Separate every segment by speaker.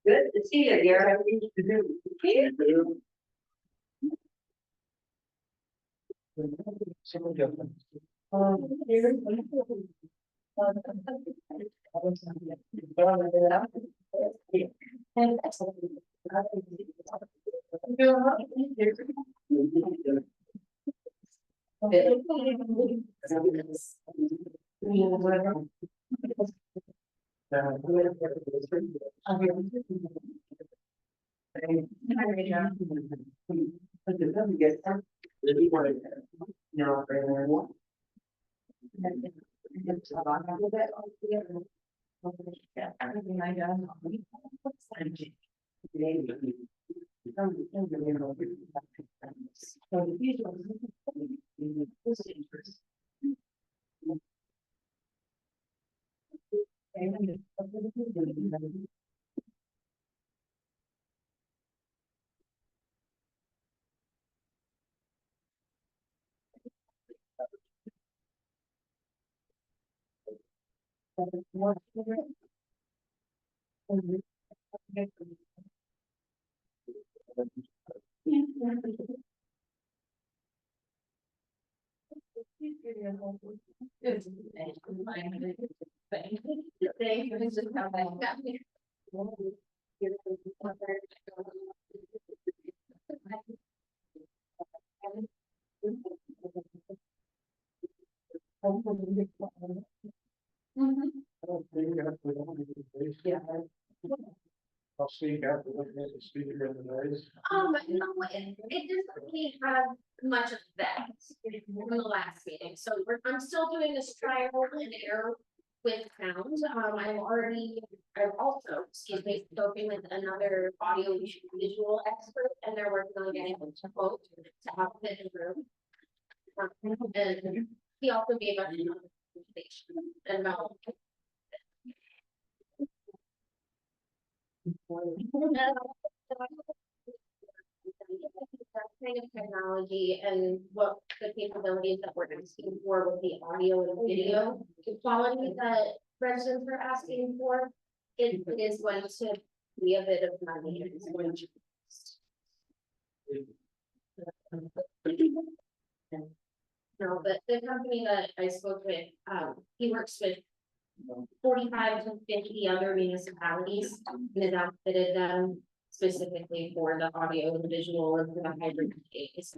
Speaker 1: Good to see you here.
Speaker 2: I'll speak after the speaker of the days.
Speaker 3: No, it doesn't really have much of that from the last meeting, so I'm still doing this trial and error with sound. I've also, excuse me, spoken with another audio visual expert, and they're working on getting a quote to have it in the room. And he also gave us another information about that kind of technology and what the capabilities that we're asking for with the audio and video quality that residents are asking for. It is going to be a bit of money. It's going to no, but the company that I spoke with, he works with 45 to 50 other municipalities and has outfitted them specifically for the audio and visual and for the hybrid case.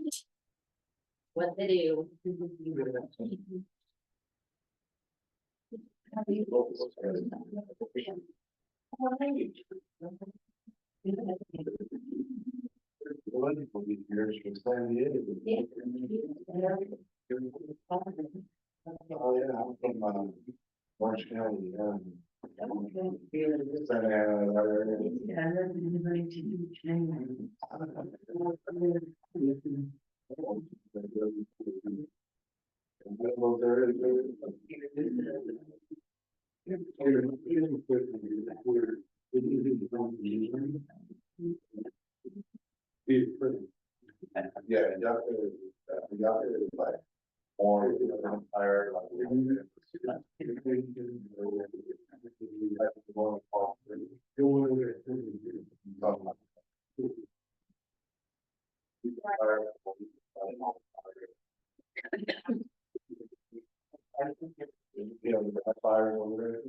Speaker 3: What they do.
Speaker 2: Oh, yeah, I'm from, Orange County, yeah, definitely, like, more, higher, like, you know, the fire over there.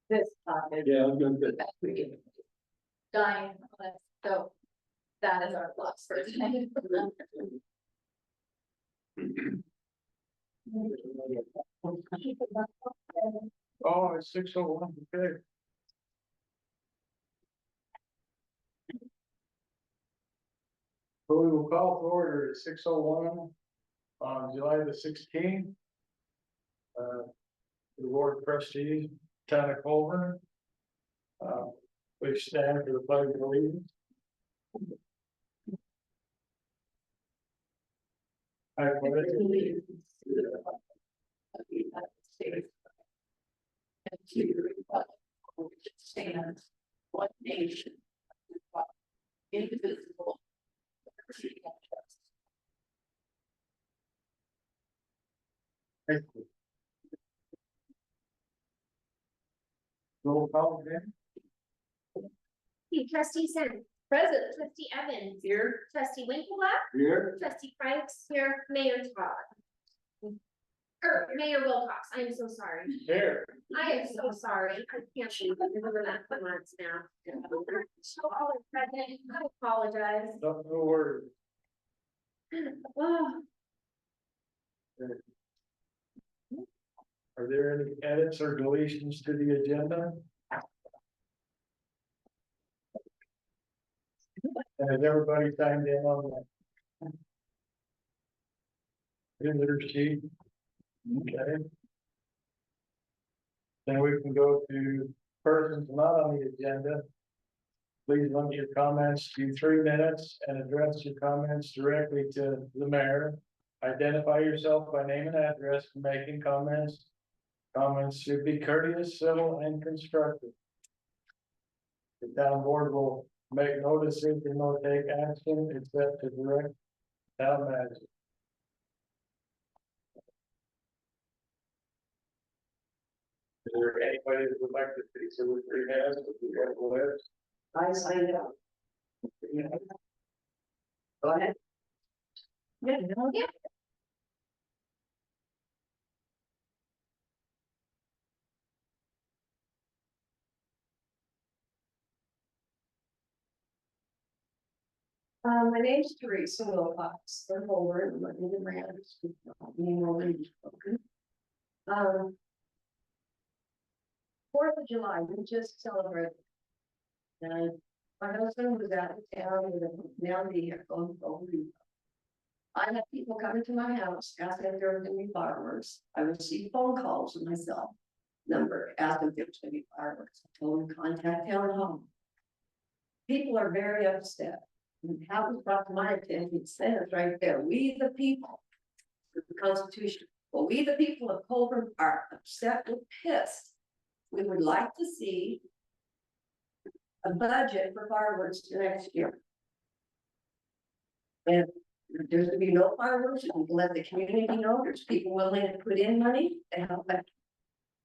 Speaker 1: This topic.
Speaker 2: Yeah, I'm good.
Speaker 3: Dying, so that is our plus for tonight.
Speaker 2: Oh, it's 6:01, okay. So we will call to order at 6:01 on July the 16th. The board of trustees, town of Collbran. Please stand for the pledge of allegiance. I pledge
Speaker 1: allegiance to the flag of the United States and to the republic for which it stands, one nation, under God, indivisible, with liberty and justice.
Speaker 2: Thank you. Roll call again.
Speaker 3: Trustee Sen. Present. Trustee Evans.
Speaker 2: Here.
Speaker 3: Trustee Winkleblack.
Speaker 2: Here.
Speaker 3: Trustee Franks here. Mayor Todd. Mayor Wilcox, I am so sorry.
Speaker 2: Here.
Speaker 3: I am so sorry. I can't believe I remember that for months now. So all are present. I apologize.
Speaker 2: No worries.
Speaker 3: Oh,
Speaker 2: Are there any edits or deletions to the agenda? Has everybody signed in on that? Visitor sheet? Okay. Then we can go to persons not on the agenda. Please limit your comments to 3 minutes and address your comments directly to the mayor. Identify yourself by name and address when making comments. Comments should be courteous, civil, and constructive. The town board will make no decision nor take action except to direct town manager. Is there anybody that would like to speak to the 3 minutes? If you have a list?
Speaker 1: I signed up. Go ahead. Yeah, no.
Speaker 3: yeah.
Speaker 1: My name's Teresa Wilcox, they're over, let me get my address. Name already spoken. 4th of July, we just celebrated. And my husband was out of town with a now vehicle. I had people coming to my house asking if there were gonna be fireworks. I received phone calls on my cell number asking if there was gonna be fireworks. I told them to contact town hall. People are very upset. And how it was brought to my attention, it says right there, we the people, the Constitution, well, we the people of Collbran are upset and pissed. We would like to see a budget for fireworks next year. And there's gonna be no fireworks, and we'll let the community know there's people willing to put in money to help it.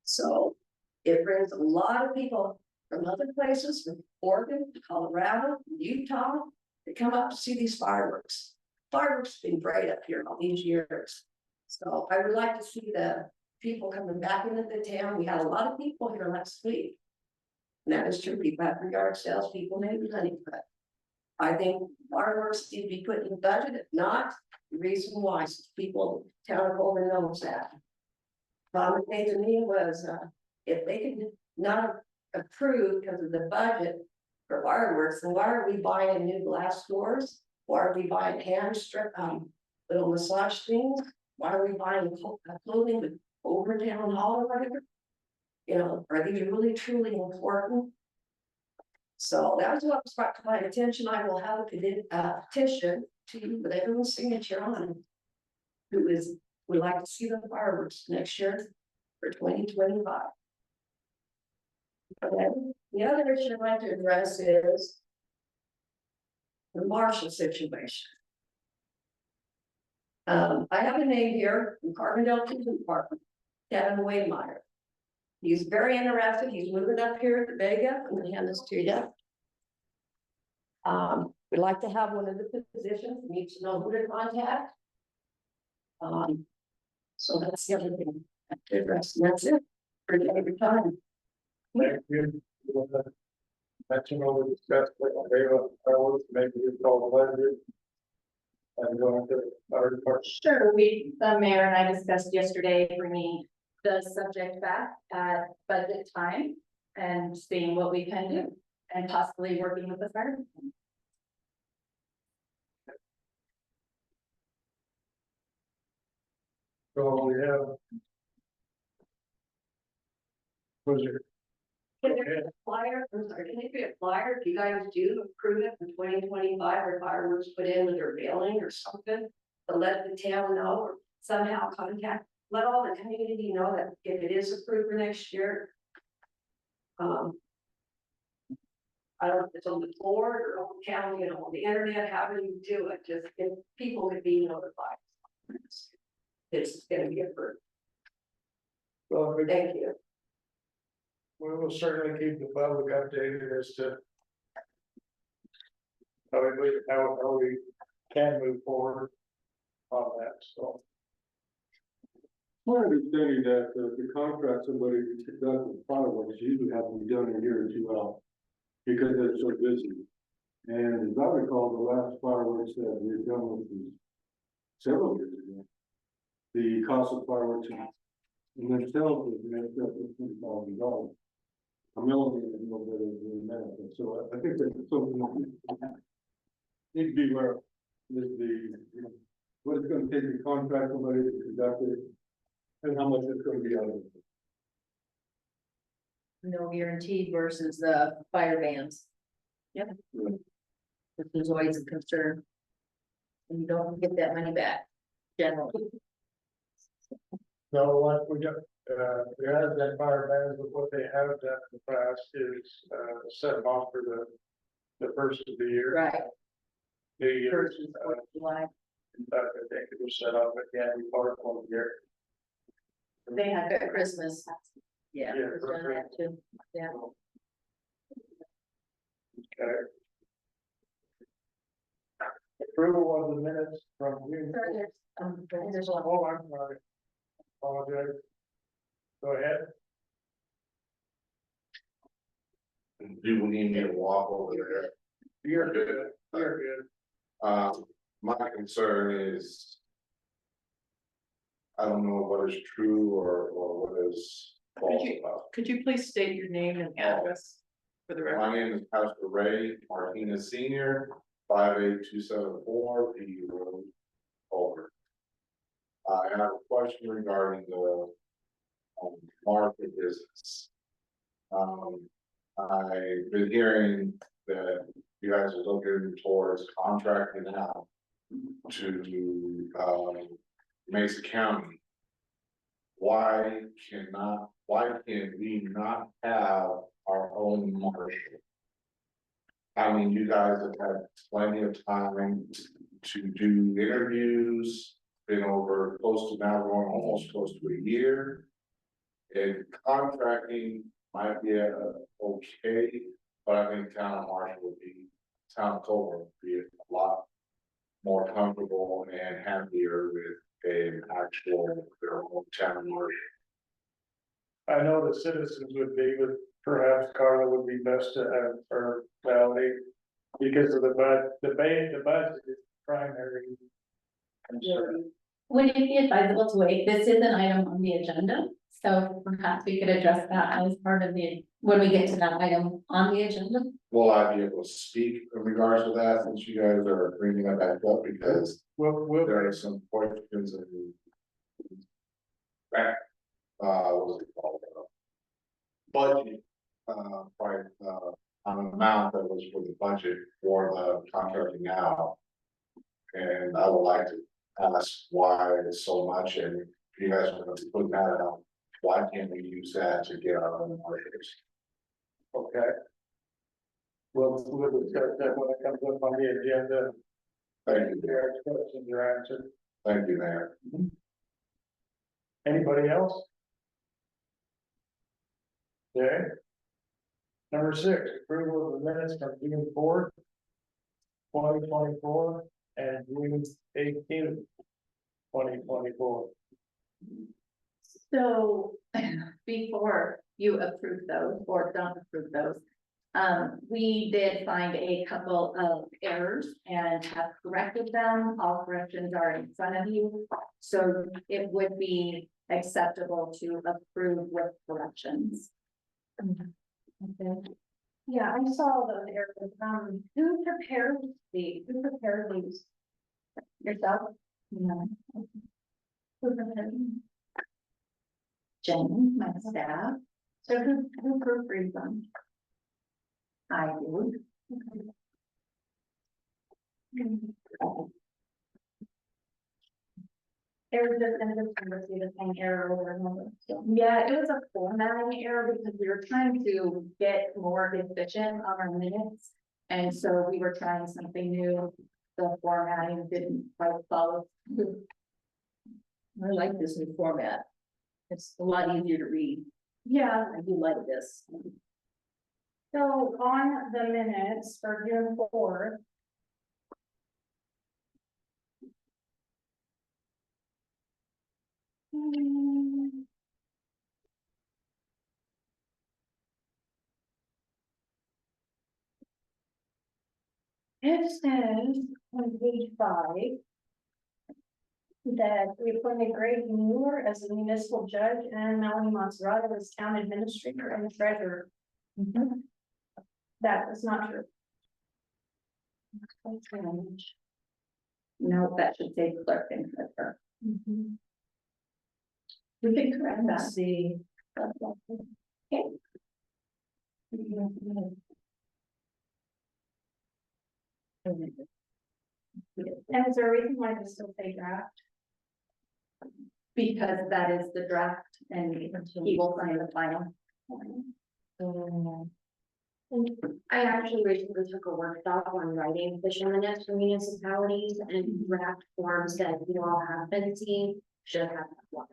Speaker 1: So it brings a lot of people from other places, from Oregon, Colorado, Utah, to come up to see these fireworks. Fireworks have been great up here all these years. So I would like to see the people coming back into the town. We had a lot of people here last week. And that is true, people have yard sales, people maybe honey cut. I think fireworks need to be put in the budget, if not, the reason why, since people, town of Collbran knows that. Comment made to me was, if they could not approve because of the budget for fireworks, then why are we buying new glass doors? Why are we buying hand strip, little massage things? Why are we buying clothing with over town hall or whatever? You know, are these really truly important? So that was what was brought to my attention. I will have a petition to you with everyone's signature on it. Would like to see the fireworks next year for 2025. Okay. The other issue I'd like to address is the Marshall situation. I have a name here from Carbondale Police Department, Kevin Wademeyer. He's very interested. He's moving up here to Vega. I'm going to hand this to you. We'd like to have one of the positions. Needs to know who to contact. So that's the other thing to address. And that's it for every time.
Speaker 2: Thank you. Mention what we discussed, like, fireworks, maybe it's all budget. And going to our department.
Speaker 4: Sure, the mayor and I discussed yesterday bringing the subject back at budget time and seeing what we can do and possibly working with the fire department.
Speaker 2: So we have. Was it?
Speaker 1: Can there be a flyer? I'm sorry, can there be a flyer? If you guys do approve it for 2025 or fireworks put in with their mailing or something? to let the town know or somehow contact, let all the community know that if it is approved for next year. I don't know if it's on the board or on the county, on the internet, however you do it, just if people could be notified. It's gonna be approved.
Speaker 2: Well,
Speaker 1: Thank you.
Speaker 2: we will certainly keep the public updated as to how we can move forward on that, so.
Speaker 5: My understanding that the contract somebody to conduct the fireworks usually have to be done a year or two out. Because they're so busy. And as I recall, the last fireworks that we had done was several years ago. The cost of fireworks in themselves was $50,000. I'm only a little bit of the amount, so I think that's something that we need to be aware of. Is what it's gonna take to contract somebody to conduct it, and how much it's gonna be out of it.
Speaker 6: No guarantee versus the fire bans. Yep. Which is always a concern. And you don't get that money back, generally.
Speaker 2: So what we got, there has been fire bans, but what they have done in the past is, set them off for the first of the year.
Speaker 6: Right.
Speaker 2: New Year,
Speaker 6: First and Fourth of July.
Speaker 2: in fact, I think it was set off at Candy Park one year.
Speaker 6: They had at Christmas. Yeah.
Speaker 2: Yeah,
Speaker 6: we've done that too. Yeah.
Speaker 2: Okay. Approval of the minutes from June.
Speaker 6: There's one.
Speaker 2: Oh, I'm sorry. Apologize. Go ahead.
Speaker 7: Do we need me to walk over there?
Speaker 2: You're good. You're good.
Speaker 7: My concern is. I don't know what is true or what is false about.
Speaker 8: Could you please state your name and address for the record?
Speaker 7: My name is Pastor Ray Martinez Senior, 58274 P Road, Collbran. I have a question regarding the market business. I've been hearing that you guys are looking towards contracting out to Mesa County. Why can we not have our own marshal? I mean, you guys have had plenty of time to do interviews, been over close to now going almost close to a year. And contracting might be okay, but I think town marshal would be, town Collbran would be a lot more comfortable and happier with an actual, their own town marshal.
Speaker 2: I know the citizens would be, but perhaps Carla would be best to have her validate. Because of the budget is primary concern.
Speaker 4: Would it be advisable to wait? This is an item on the agenda, so perhaps we could address that as part of when we get to that item on the agenda.
Speaker 7: Will I be able to speak in regards to that since you guys are bringing that back up because
Speaker 2: We'll
Speaker 7: there are some questions in back, what was it called? Budget, price, on an amount that was for the budget for the contracting out. And I would like to ask why it's so much and if you guys are going to put that out, why can't we use that to get our own markets?
Speaker 2: Okay. We'll discuss that when it comes up on the agenda.
Speaker 7: Thank you,
Speaker 2: Your questions are answered.
Speaker 7: thank you, Mayor.
Speaker 2: Anybody else? Okay. Number 6, approval of the minutes from June 4th, 2024 and June 18th, 2024.
Speaker 4: So before you approve those or don't approve those, we did find a couple of errors and have corrected them. All corrections are in front of you. So it would be acceptable to approve with corrections. Okay.
Speaker 3: Yeah, I saw those errors. Who prepared these?
Speaker 4: Yourself? No. Who prepared them? Jen, my staff. So who proofreads them? I do.
Speaker 3: Error just ended to see the same error over and over. So, yeah, it was a formatting error because we were trying to get more efficient on our minutes. And so we were trying something new. The formatting didn't quite follow.
Speaker 6: I like this new format. It's a lot easier to read.
Speaker 3: Yeah,
Speaker 6: I do like this.
Speaker 3: so on the minutes for June 4th. It says on page 5. That we appointed Greg Mueller as the municipal judge and Melanie Monserrato as town administrator and treasurer. That is not true.
Speaker 4: No, that should say clerk and treasurer. We can correct that.
Speaker 6: Let's see.
Speaker 3: And is there a reason why this still say draft?
Speaker 4: Because that is the draft and he will sign the final.
Speaker 3: I actually recently took a workshop on writing fishing minutes for municipalities and draft forms that you all have been seeing should have that one.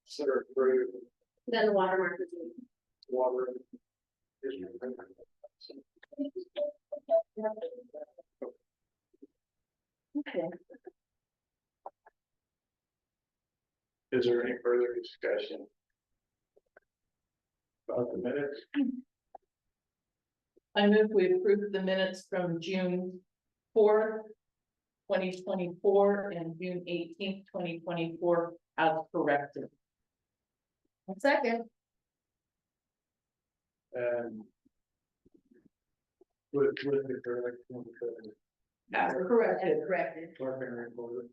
Speaker 2: Consider approved
Speaker 3: Then the watermark is.
Speaker 2: water.
Speaker 3: Okay.
Speaker 2: Is there any further discussion? About the minutes?
Speaker 8: I move we approve the minutes from June 4th, 2024 and June 18th, 2024 as corrected.
Speaker 6: Second.
Speaker 2: And with the correction,
Speaker 8: As corrected.
Speaker 6: Corrected.
Speaker 2: clerk and recorder.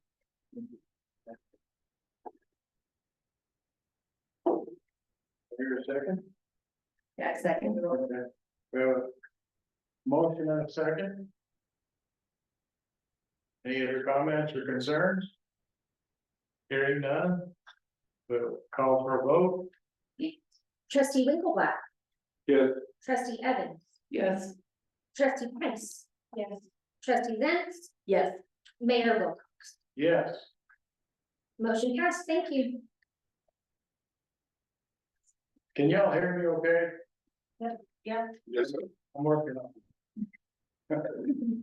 Speaker 2: Here a second?
Speaker 6: Yeah, second.
Speaker 2: Okay. We have a motion and a second. Any other comments or concerns? Hearing none. We'll call for a vote.
Speaker 3: Trustee Winkleblack,
Speaker 5: Yes,
Speaker 3: trustee Evans,
Speaker 8: Yes.
Speaker 3: trustee Price. Yes. Trustee Zentz,
Speaker 6: Yes.
Speaker 3: Mayor Wilcox.
Speaker 2: Yes.
Speaker 3: Motion passed, thank you.
Speaker 2: Can y'all hear me okay?
Speaker 3: Yeah.
Speaker 7: Yes, sir.
Speaker 2: I'm working on it.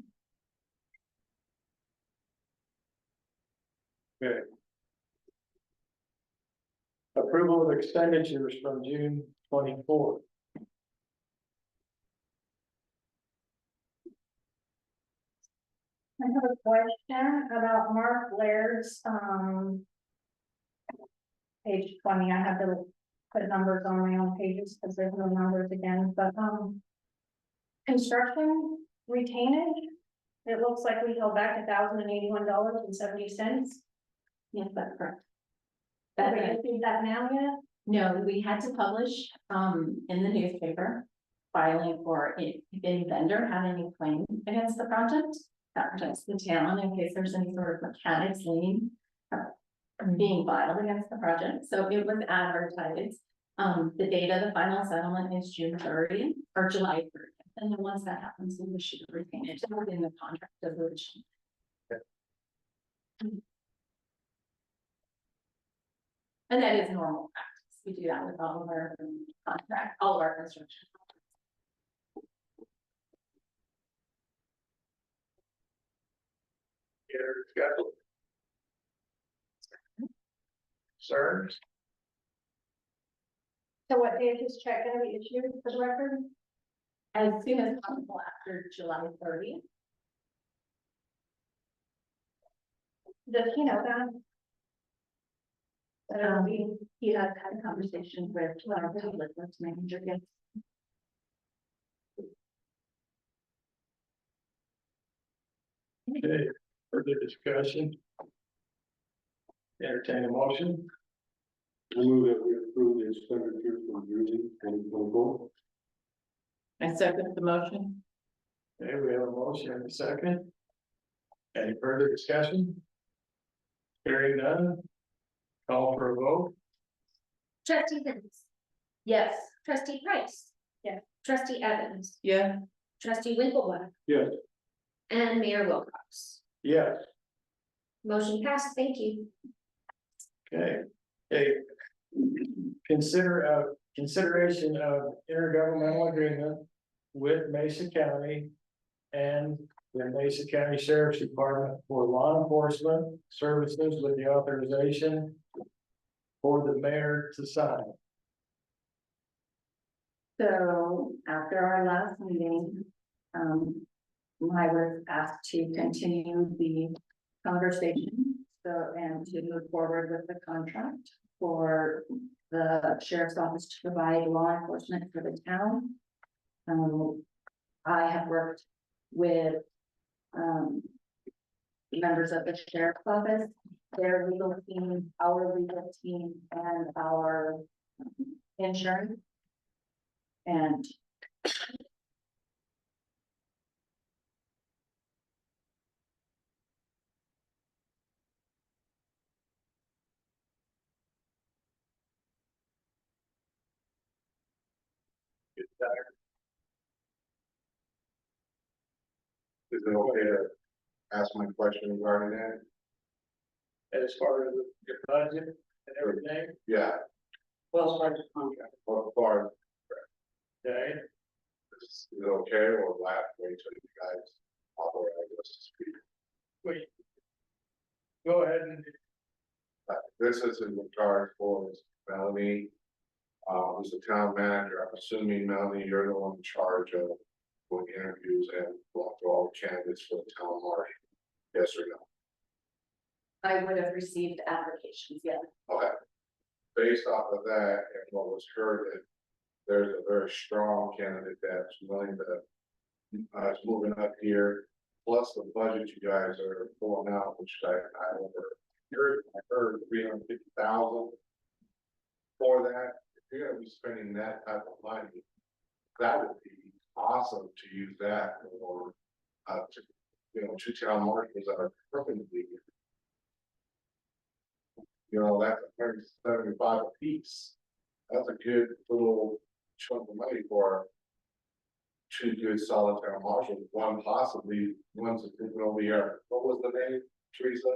Speaker 2: Okay. Approval of expenditures from June 24th.
Speaker 3: I have a question about Mark Laird's, page 20, I have to put numbers on my own pages because there's no numbers again, but, construction retainage, it looks like we held back $1,081.70.
Speaker 4: Yes, that's correct.
Speaker 3: Have we received that now yet?
Speaker 4: No, we had to publish, in the newspaper, filing for if any vendor had any claim against the project. That protects the town in case there's any sort of mechanics lien being filed against the project. So it was advertised. The date of the final settlement is June 30th or July 30th. And then once that happens, we will shoot a retainage within the contract resolution. And that is normal practice. We do that with all of our contract, all of our construction.
Speaker 2: Schedule. Sir,
Speaker 3: So what day is this check gonna be issued for the record?
Speaker 4: As soon as possible after July 30th.
Speaker 3: Does he know that?
Speaker 4: He has had a conversation with our public works manager. Yes.
Speaker 2: okay, further discussion? Entertain a motion.
Speaker 5: I move that we approve the expenditures from June 2024.
Speaker 8: I second the motion.
Speaker 2: Okay, we have a motion and a second. Any further discussion? Hearing none. Call for a vote.
Speaker 3: Trustee Sims,
Speaker 4: Yes.
Speaker 3: trustee Price.
Speaker 4: Yeah.
Speaker 3: Trustee Evans,
Speaker 8: Yeah,
Speaker 3: trustee Winkleblack,
Speaker 5: Yes,
Speaker 3: and Mayor Wilcox.
Speaker 2: Yes,
Speaker 3: Motion passed, thank you.
Speaker 2: okay. Consideration of intergovernmental agreement with Mesa County and the Mesa County Sheriff's Department for law enforcement services with the authorization for the mayor to sign.
Speaker 4: So after our last meeting, I was asked to continue the conversation. So, and to move forward with the contract for the sheriff's office to provide law enforcement for the town. I have worked with, members of the sheriff's office, their legal team, our legal team, and our insurance. And
Speaker 7: Is it okay to ask my question regarding that?
Speaker 2: As far as the budget and everything,
Speaker 7: Yeah,
Speaker 1: Well, as far as the contract.
Speaker 7: as far as,
Speaker 2: okay?
Speaker 7: is it okay, or will I have to wait till you guys authorize us to speak?
Speaker 2: Wait. Go ahead and,
Speaker 7: This is in regard for Melanie, who's the town manager. I'm assuming, Melanie, you're the one in charge of doing interviews and going through all the candidates for the town marshal. Yes or no?
Speaker 4: I would have received applications, yes.
Speaker 7: Okay. Based off of that and what was heard, that there's a very strong candidate that's willing to, is moving up here. Plus the budget you guys are pulling out, which I heard 350,000 for that. If you're gonna be spending that type of money, that would be awesome to use that for, to, two town marshals that are perfectly. That's 175 a piece. That's a good little chunk of money for two good solid town marshals. One possibly, one's over here. What was the name, Teresa?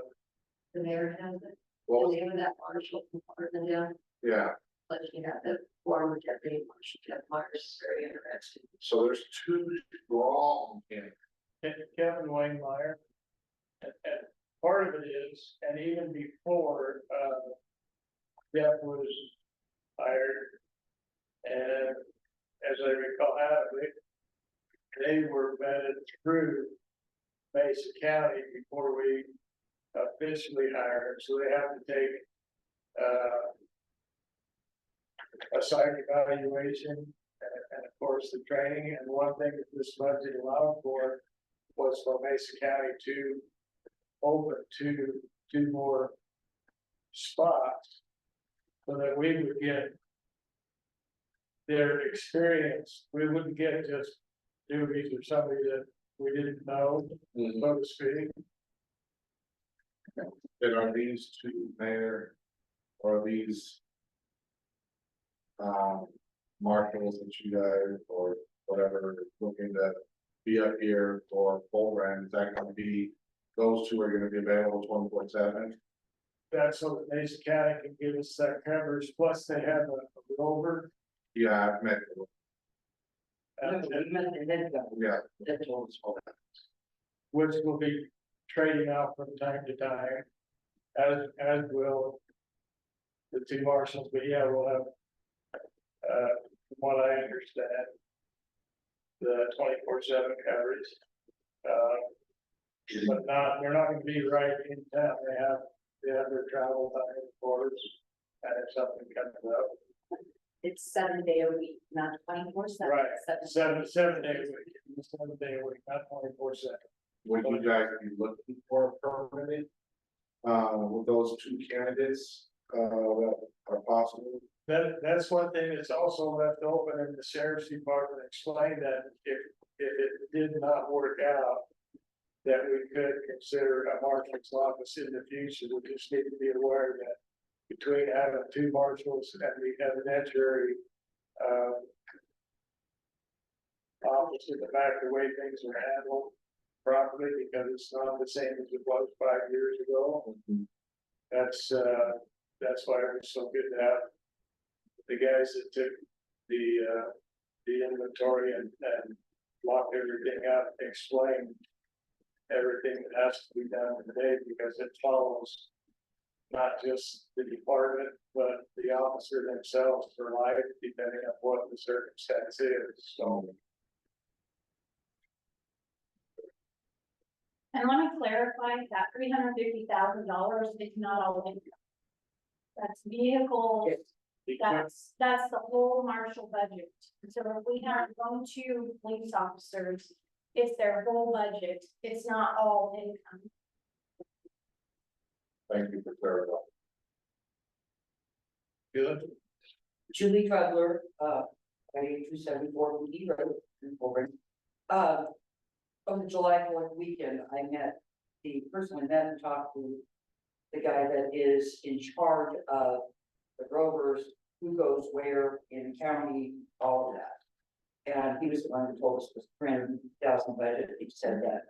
Speaker 1: The mayor has it,
Speaker 7: What
Speaker 1: the
Speaker 7: was,
Speaker 1: name of that marshal department down,
Speaker 7: yeah,
Speaker 1: but you have the former deputy marshal, Jeff Myers, very interesting.
Speaker 7: so there's two strong candidates.
Speaker 2: Kevin Wayne Meyer. And part of it is, and even before, Jeff was hired. And as I recall, they were vetted through Mesa County before we officially hired, so they have to take a site evaluation and of course the training. And one thing that this budget allowed for was for Mesa County to open two more spots so that we would get their experience. We wouldn't get just duties or somebody that we didn't know, so to speak.
Speaker 7: And are these two mayor, or these marshals that you guys, or whatever, looking to be up here for Collbran, is that gonna be, those two are gonna be available 24/7?
Speaker 2: That's so that Mesa County can give us that coverage, plus they have a rover.
Speaker 7: Yeah, I've met them. Yeah,
Speaker 2: Which will be trading out from time to time, as will the two marshals, but yeah, we'll have, from what I understand, the 24/7 coverage. But they're not gonna be right in town, they have their travel time, of course, and if something comes up.
Speaker 4: It's 7 day a week, not 24/7.
Speaker 2: Right, seven day a week, 7 day a week, not 24/7.
Speaker 7: would you guys be looking for a permanent, with those two candidates, that are possible?
Speaker 2: That's one thing that's also left open, and the sheriff's department explained that if it did not work out, that we could consider a marshal's office in the future. We just need to be aware that between having two marshals and the evidentiary, office in the back, the way things are handled properly, because it's not the same as it was 5 years ago. That's why it was so good to have the guys that took the inventory and locked everything up, explained everything that has to be done today, because it follows not just the department, but the officer themselves for life, depending on what the circumstance is, so.
Speaker 9: I want to clarify that $350,000 is not all income. That's vehicles, that's the whole marshal budget. So if we have 1, 2 police officers, it's their whole budget, it's not all income.
Speaker 7: Thank you for clarifying.
Speaker 2: Good.
Speaker 10: Julie Trudler, 274 PD Road in Collbran. On the July 4th weekend, I met personally met and talked to the guy that is in charge of the rovers, who goes where in county, all of that. And he was the one who told us this $300,000 budget. He said that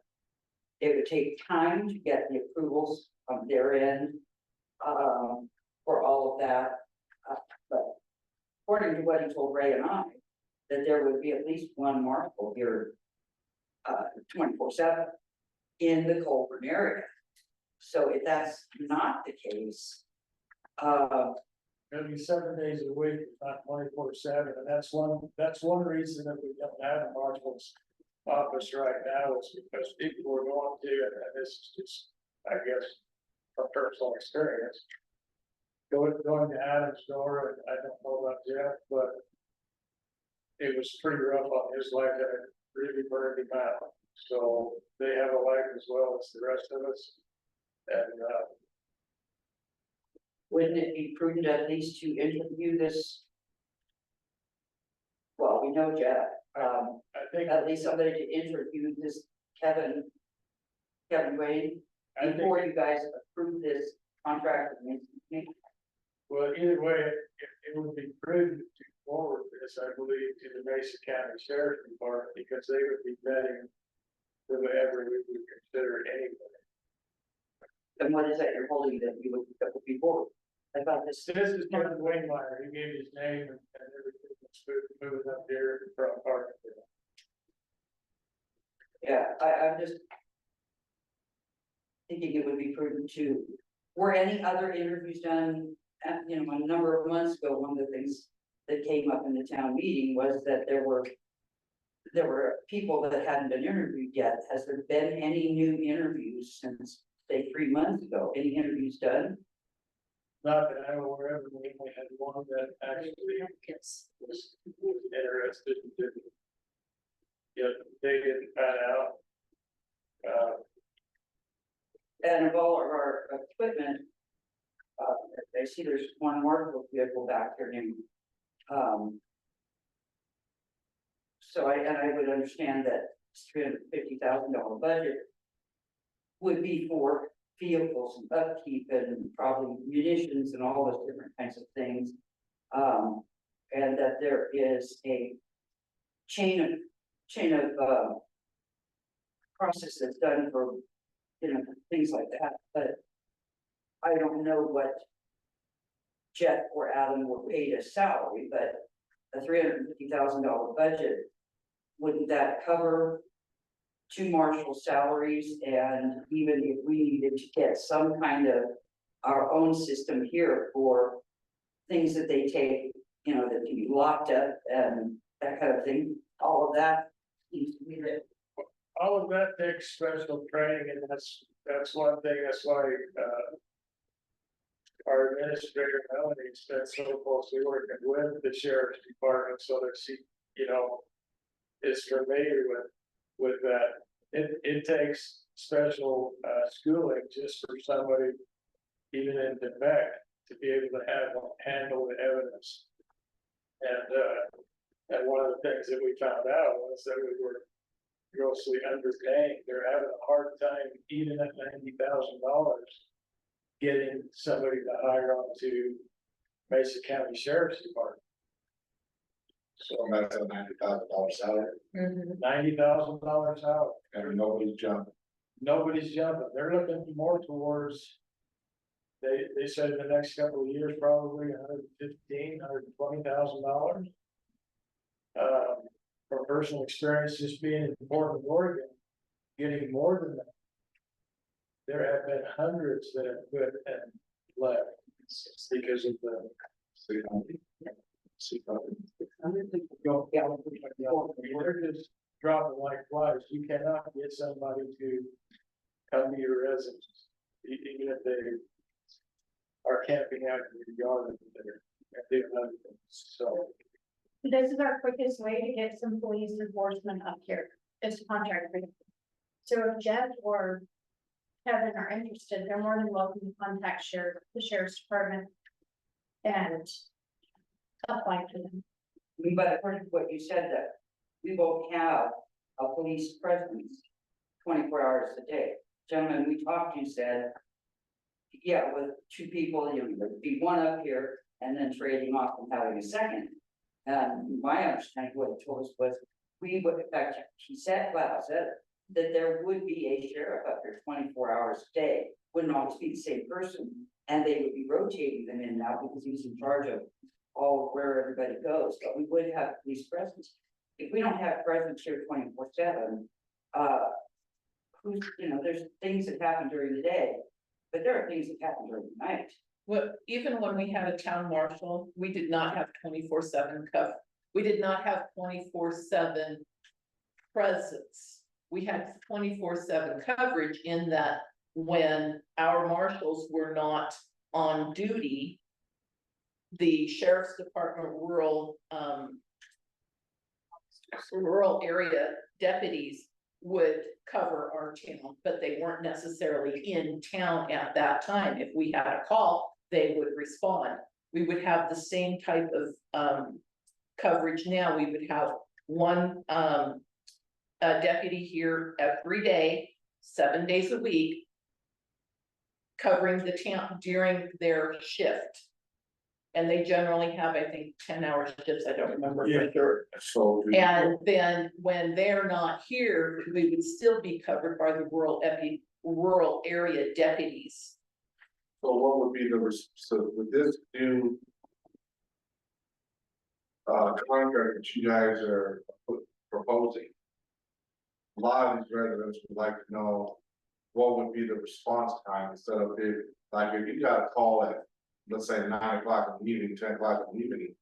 Speaker 10: it would take time to get the approvals on their end for all of that. But according to what he told Ray and I, that there would be at least one marshal here 24/7 in the Collbran area. So if that's not the case,
Speaker 2: It'll be 7 days a week, not 24/7, and that's one reason that we don't have a marshal's office right now, is because people are going to, and this is just, I guess, from personal experience. Going to Adam's door, and I don't know about Jeff, but it was pretty rough on his life, and it really burned him out. So they have a life as well as the rest of us. And
Speaker 10: wouldn't it be prudent at least to interview this? Well, we know Jeff,
Speaker 2: I think,
Speaker 10: at least somebody to interview this Kevin Wayne
Speaker 2: I think,
Speaker 10: before you guys approve this contract.
Speaker 2: well, either way, it would be prudent to forward this, I believe, to the Mesa County Sheriff's Department, because they would be vetting whoever we would consider anyway.
Speaker 10: And what is that you're holding that would be forward? I thought this.
Speaker 2: This is Kevin Wainmeyer. He gave his name and everything was moving up here in front of Park.
Speaker 10: Yeah, I'm just thinking it would be prudent to, were any other interviews done, a number of months ago? One of the things that came up in the town meeting was that there were people that hadn't been interviewed yet. Has there been any new interviews since, say, 3 months ago? Any interviews done?
Speaker 2: Not that I'm aware of, we only had one that actually was interested in. Yeah, they didn't pan out.
Speaker 10: And of all of our equipment, I see there's one marketable vehicle back here named, so I would understand that $350,000 budget would be for vehicles and upkeep and probably munitions and all those different kinds of things. And that there is a chain of process that's done for, things like that, but I don't know what Jeff or Adam were paid as salary, but a $350,000 budget, wouldn't that cover 2 marshal salaries? And even if we needed to get some kind of our own system here for things that they take, that can be locked up and that kind of thing, all of that needs to be there.
Speaker 2: All of that takes special training, and that's one thing. That's why our administrator Melanie spent so closely working with the sheriff's department, so that she, is familiar with that. It takes special schooling just for somebody, even in Quebec, to be able to handle the evidence. And one of the things that we found out was that we were grossly underpaying, they're having a hard time even at $90,000. Getting somebody to hire on to Mesa County Sheriff's Department.
Speaker 7: So that's a $90,000 salary,
Speaker 2: $90,000 salary.
Speaker 7: and nobody's jumping.
Speaker 2: Nobody's jumping. They're looking more towards. They said in the next couple of years, probably $120,000. From personal experience, just being in Portland, Oregon, getting more than that. There have been hundreds that have quit and left because of the. They're just dropping like flies. You cannot get somebody to come to your residence, even if they are camping out in your yard and doing other things, so.
Speaker 9: This is our quickest way to get some police enforcement up here, is to contract with. So if Jeff or Kevin are interested, they're more than welcome to contact the sheriff's department. And apply to them.
Speaker 10: But according to what you said, that we won't have a police presence 24 hours a day. Gentlemen, we talked, you said, yeah, with two people, you know, there'd be one up here and then trading off and having a second. My understanding, what he told us was, we would, in fact, he said, flat out said, that there would be a sheriff up here 24 hours a day, wouldn't always be the same person. And they would be rotating them in now because he's in charge of all where everybody goes, but we would have police presence. If we don't have presence here 24/7, who's, you know, there's things that happen during the day, but there are things that happen during the night.
Speaker 8: Well, even when we had a town marshal, we did not have 24/7 cover. We did not have 24/7 presence. We had 24/7 coverage in that when our marshals were not on duty, the sheriff's department rural area deputies would cover our town, but they weren't necessarily in town at that time. If we had a call, they would respond. We would have the same type of coverage now. We would have one deputy here every day, 7 days a week, covering the town during their shift. And they generally have, I think, 10-hour shifts, I don't remember for sure.
Speaker 7: So.
Speaker 8: And then when they're not here, we would still be covered by the rural area deputies.
Speaker 7: So what would be so with this new contract that you guys are proposing? A lot of these residents would like to know what would be the response time instead of if you got a call at, let's say 9 o'clock in the evening, 10 o'clock in the evening.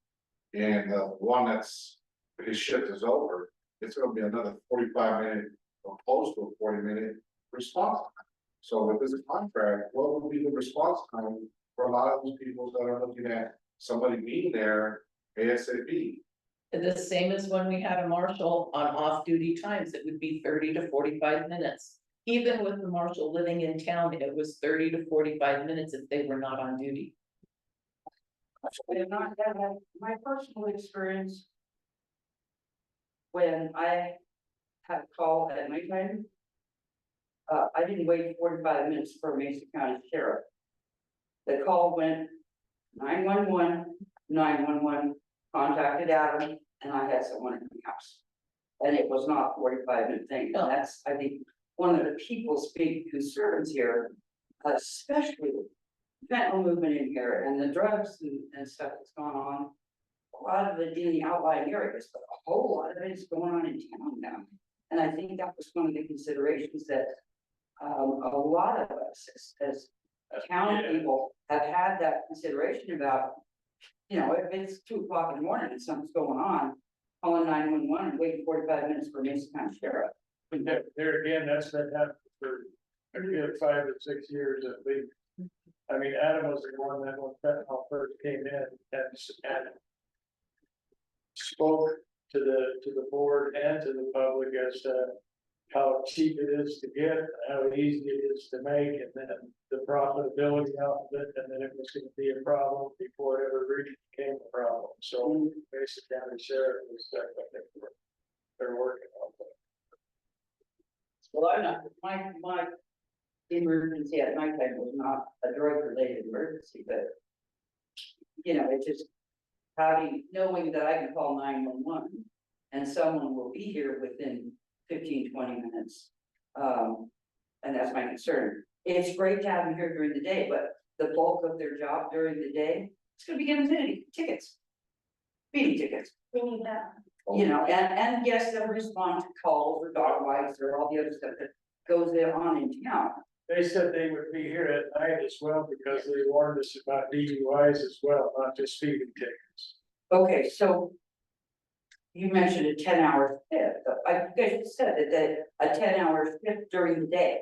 Speaker 7: And one that's, his shift is over, it's gonna be another 45-minute or close to a 40-minute response time. So with this contract, what would be the response time for a lot of these people that are looking at somebody being there ASAP?
Speaker 8: The same as when we had a marshal on off-duty times, it would be 30 to 45 minutes. Even with the marshal living in town, it was 30 to 45 minutes if they were not on duty.
Speaker 10: I have not had my personal experience. When I had a call at nighttime, I didn't wait 45 minutes for a Mesa County Sheriff. The call went 911, 911, contacted Adam, and I had someone in the house. And it was not a 45-minute thing, and that's, I think, one of the people's big concerns here, especially with fentanyl movement in here and the drugs and stuff that's gone on. A lot of it in the outlying areas, but a whole lot of it is going on in town now. And I think that was one of the considerations that a lot of us as town people have had that consideration about, you know, if it's 2 o'clock in the morning and something's going on, calling 911 and waiting 45 minutes for Mesa County Sheriff.
Speaker 2: And there again, that's been happening for a good 5 or 6 years at least. I mean, Adam was the one that when fentanyl first came in and spoke to the board and to the public as to how cheap it is to get, how easy it is to make, and then the profitability of it, and then it was going to be a problem before it ever really became a problem. So Mesa County Sheriff was they're working on that.
Speaker 10: Well, I'm not, my emergency at nighttime was not a drug-related emergency, but. You know, it just, how do you, knowing that I can call 911 and someone will be here within 15-20 minutes. And that's my concern. It's great to have them here during the day, but the bulk of their job during the day, it's gonna be giving tickets. Speeding tickets.
Speaker 9: We need that.
Speaker 10: You know, and yes, they'll respond to calls or dog bites or all the other stuff that goes on in town.
Speaker 2: They said they would be here at night as well because they warned us about DUIs as well, not just speeding tickets.
Speaker 10: Okay, so. You mentioned a 10-hour shift, I guess said that a 10-hour shift during the day.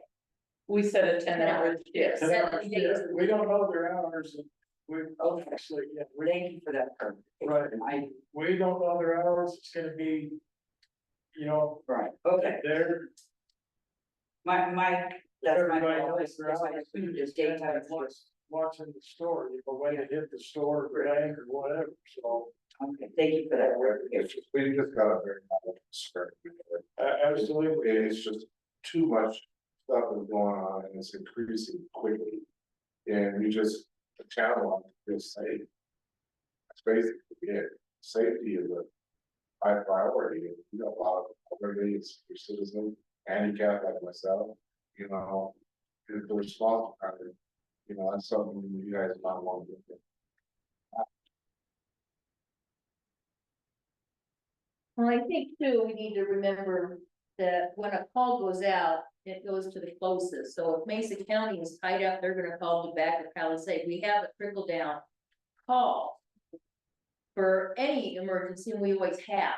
Speaker 8: We said a 10-hour shift.
Speaker 2: 10 hours,
Speaker 6: 7
Speaker 2: yeah,
Speaker 6: days.
Speaker 2: we don't know their hours, and we,
Speaker 10: Okay,
Speaker 2: actually, yeah,
Speaker 10: thank you for that. clarification.
Speaker 2: Right. we don't know their hours, it's gonna be, you know,
Speaker 10: Right, okay,
Speaker 2: they're,
Speaker 10: that's my
Speaker 2: everybody
Speaker 10: fault.
Speaker 2: knows their
Speaker 10: That's why I
Speaker 2: hours.
Speaker 10: assumed it's daytime.
Speaker 2: Watching the store, you know, when it hit the store or bank or whatever, so.
Speaker 10: Okay, thank you for that clarification.
Speaker 7: It's just, we just got a very bad concern with it.
Speaker 2: Absolutely.
Speaker 7: It's just too much stuff is going on and it's increasing quickly. And we just, the town wants to feel safe. That's basically it. Safety is a high priority. You know, a lot of elderly, it's your citizens, handicapped like myself, you know, the response kind of, you know, that's something you guys might want to do.
Speaker 6: Well, I think too, we need to remember that when a call goes out, it goes to the closest. So if Mesa County is tied up, they're gonna call the back of Palisade. We have a trickle down call for any emergency, and we always have.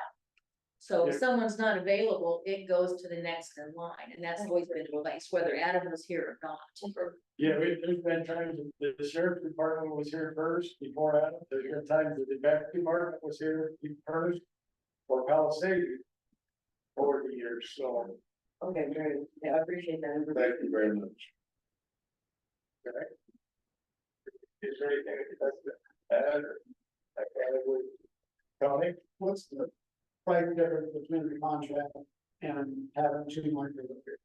Speaker 6: So if
Speaker 2: Yeah.
Speaker 6: someone's not available, it goes to the next in line, and that's always been the place, whether Adam was here or not.
Speaker 2: Yeah, there's been times that the sheriff's department was here first before Adam, there's been times that the back department was here first. For Palisade. Over the years, so.
Speaker 10: Okay, great, yeah, I appreciate that.
Speaker 7: Thank you very much.
Speaker 2: Is there anything that's add or? Tony?
Speaker 11: What's the price difference between the contract and having 2 months of it?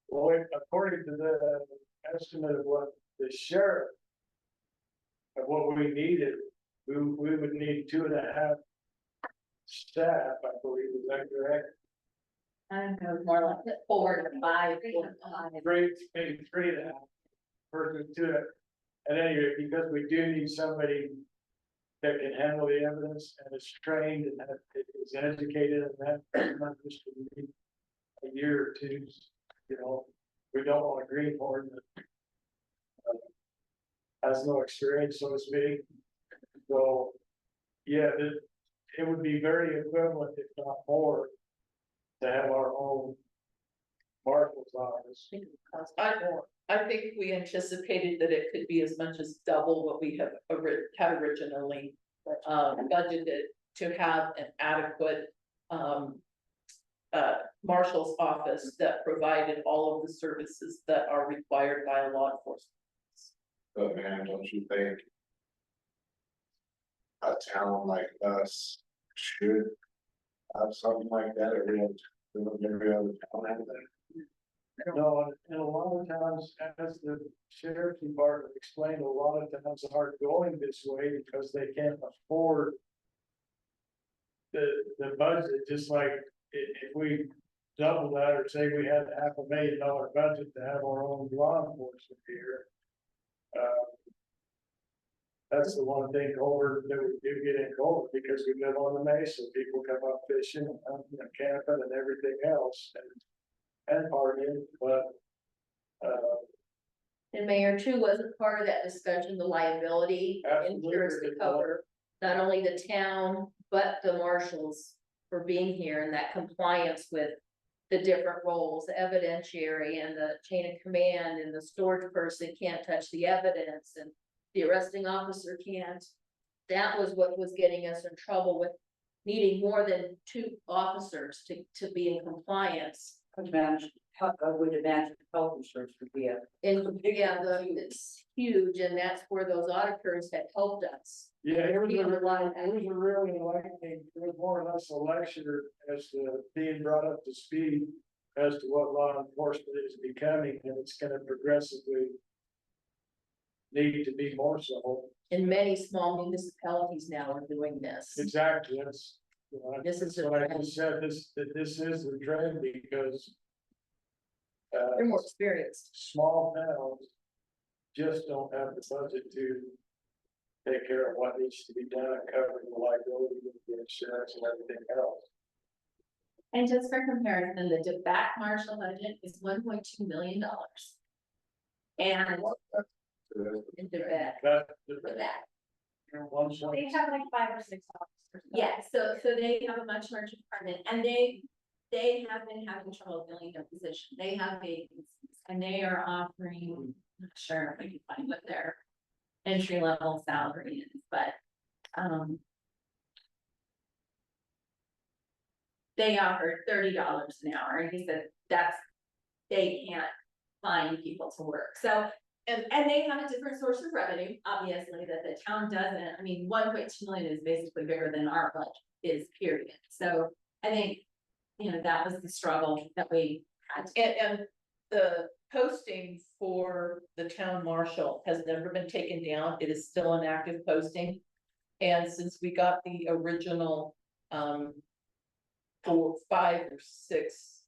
Speaker 2: Well, according to the estimate of what the sheriff. Of what we needed, we would need 2.5. Staff, I believe, is that correct?
Speaker 6: I don't know, more like 4 to 5. 4 to 5.
Speaker 2: Three, maybe 3.5. Versus 2. At any rate, because we do need somebody. That can handle the evidence and is trained and is educated and that, not just a year or two, you know, we don't want a greenhorn that. Has no experience, so to speak. So, yeah, it would be very equivalent, if not more. To have our own. Marshal's office.
Speaker 8: I think we anticipated that it could be as much as double what we have had originally budgeted to have an adequate marshal's office that provided all of the services that are required by a law enforcement.
Speaker 7: But man, don't you think? A town like us should have something like that every other town has that.
Speaker 2: No, and a lot of times, as the sheriff's department explained, a lot of towns are going this way because they can't afford. The budget, just like if we double that, or say we had $500,000 budget to have our own law enforcement here. That's the one thing over that we do get in Collbran, because we live on the mesa, people come up fishing, you know, camping and everything else. And partying, but.
Speaker 6: And Mayor too wasn't part of that discussion, the liability insurance to cover not only the town, but the marshals for being here and that compliance with the different roles, the evidentiary and the chain of command, and the storage person can't touch the evidence and the arresting officer can't. That was what was getting us in trouble with needing more than 2 officers to be in compliance.
Speaker 10: Coach Madge, I would imagine health insurance would be a.
Speaker 6: And yeah, it's huge, and that's where those auditors had helped us.
Speaker 2: Yeah, it was
Speaker 6: Being a lot of-
Speaker 2: really enlightening, it was more or less a lecture as to being brought up to speed as to what law enforcement is becoming, and it's gonna progressively need to be more so.
Speaker 6: And many small municipalities now are doing this.
Speaker 2: Exactly, that's, you know,
Speaker 6: This is
Speaker 2: that's
Speaker 6: the
Speaker 2: what I
Speaker 6: trend.
Speaker 2: just said, this is the trend because
Speaker 6: They're more experienced.
Speaker 2: small towns just don't have the budget to take care of what needs to be done, covering the liability, the insurance and everything else.
Speaker 4: And just for comparison, the back marshal budget is $1.2 million. And
Speaker 6: Into that.
Speaker 2: That,
Speaker 4: for that,
Speaker 2: one side.
Speaker 9: They have like 5 or 6 officers.
Speaker 4: yeah, so they have a much larger department and they have been having trouble filling their position. They have vacancies and they are offering, I'm not sure if I can find what their entry level salary is, but, they offered $30 an hour, and he said they can't find people to work, so. And they have a different source of revenue, obviously, that the town doesn't, I mean, 1.2 million is basically bigger than our budget is, period, so I think. You know, that was the struggle that we had.
Speaker 8: And the posting for the town marshal has never been taken down. It is still an active posting. And since we got the original, 4, 5 or 6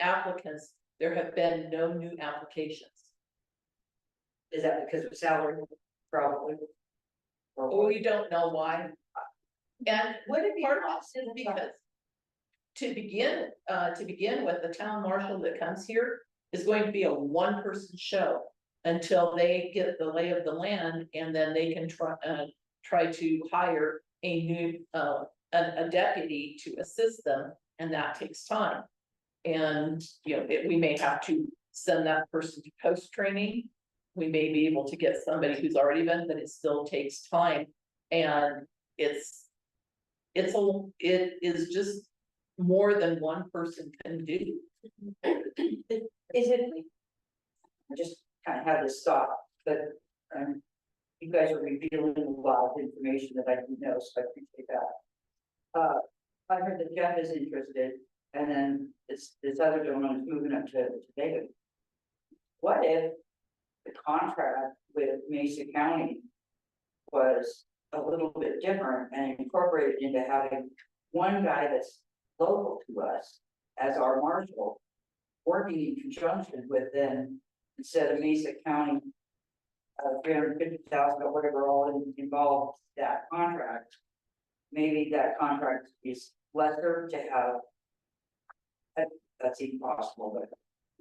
Speaker 8: applicants, there have been no new applications.
Speaker 10: Is that because of salary, probably?
Speaker 8: We don't know why. And
Speaker 6: Would it be
Speaker 8: part of
Speaker 6: possible
Speaker 8: it is because to begin with, the town marshal that comes here is going to be a one-person show until they get the lay of the land, and then they can try to hire a new, a deputy to assist them, and that takes time. And, you know, we may have to send that person to post training. We may be able to get somebody who's already been, but it still takes time. And it is just more than one person can do.
Speaker 10: Is it? I just kind of had this thought, but, you guys are revealing a lot of information that I didn't know, so I appreciate that. I heard that Jeff is interested, and then this other gentleman is moving up to David. What if the contract with Mesa County was a little bit different and incorporated into having one guy that's local to us as our marshal, working in conjunction with them, instead of Mesa County, 350,000 or whatever all involved that contract. Maybe that contract is lesser to have. That's even possible, but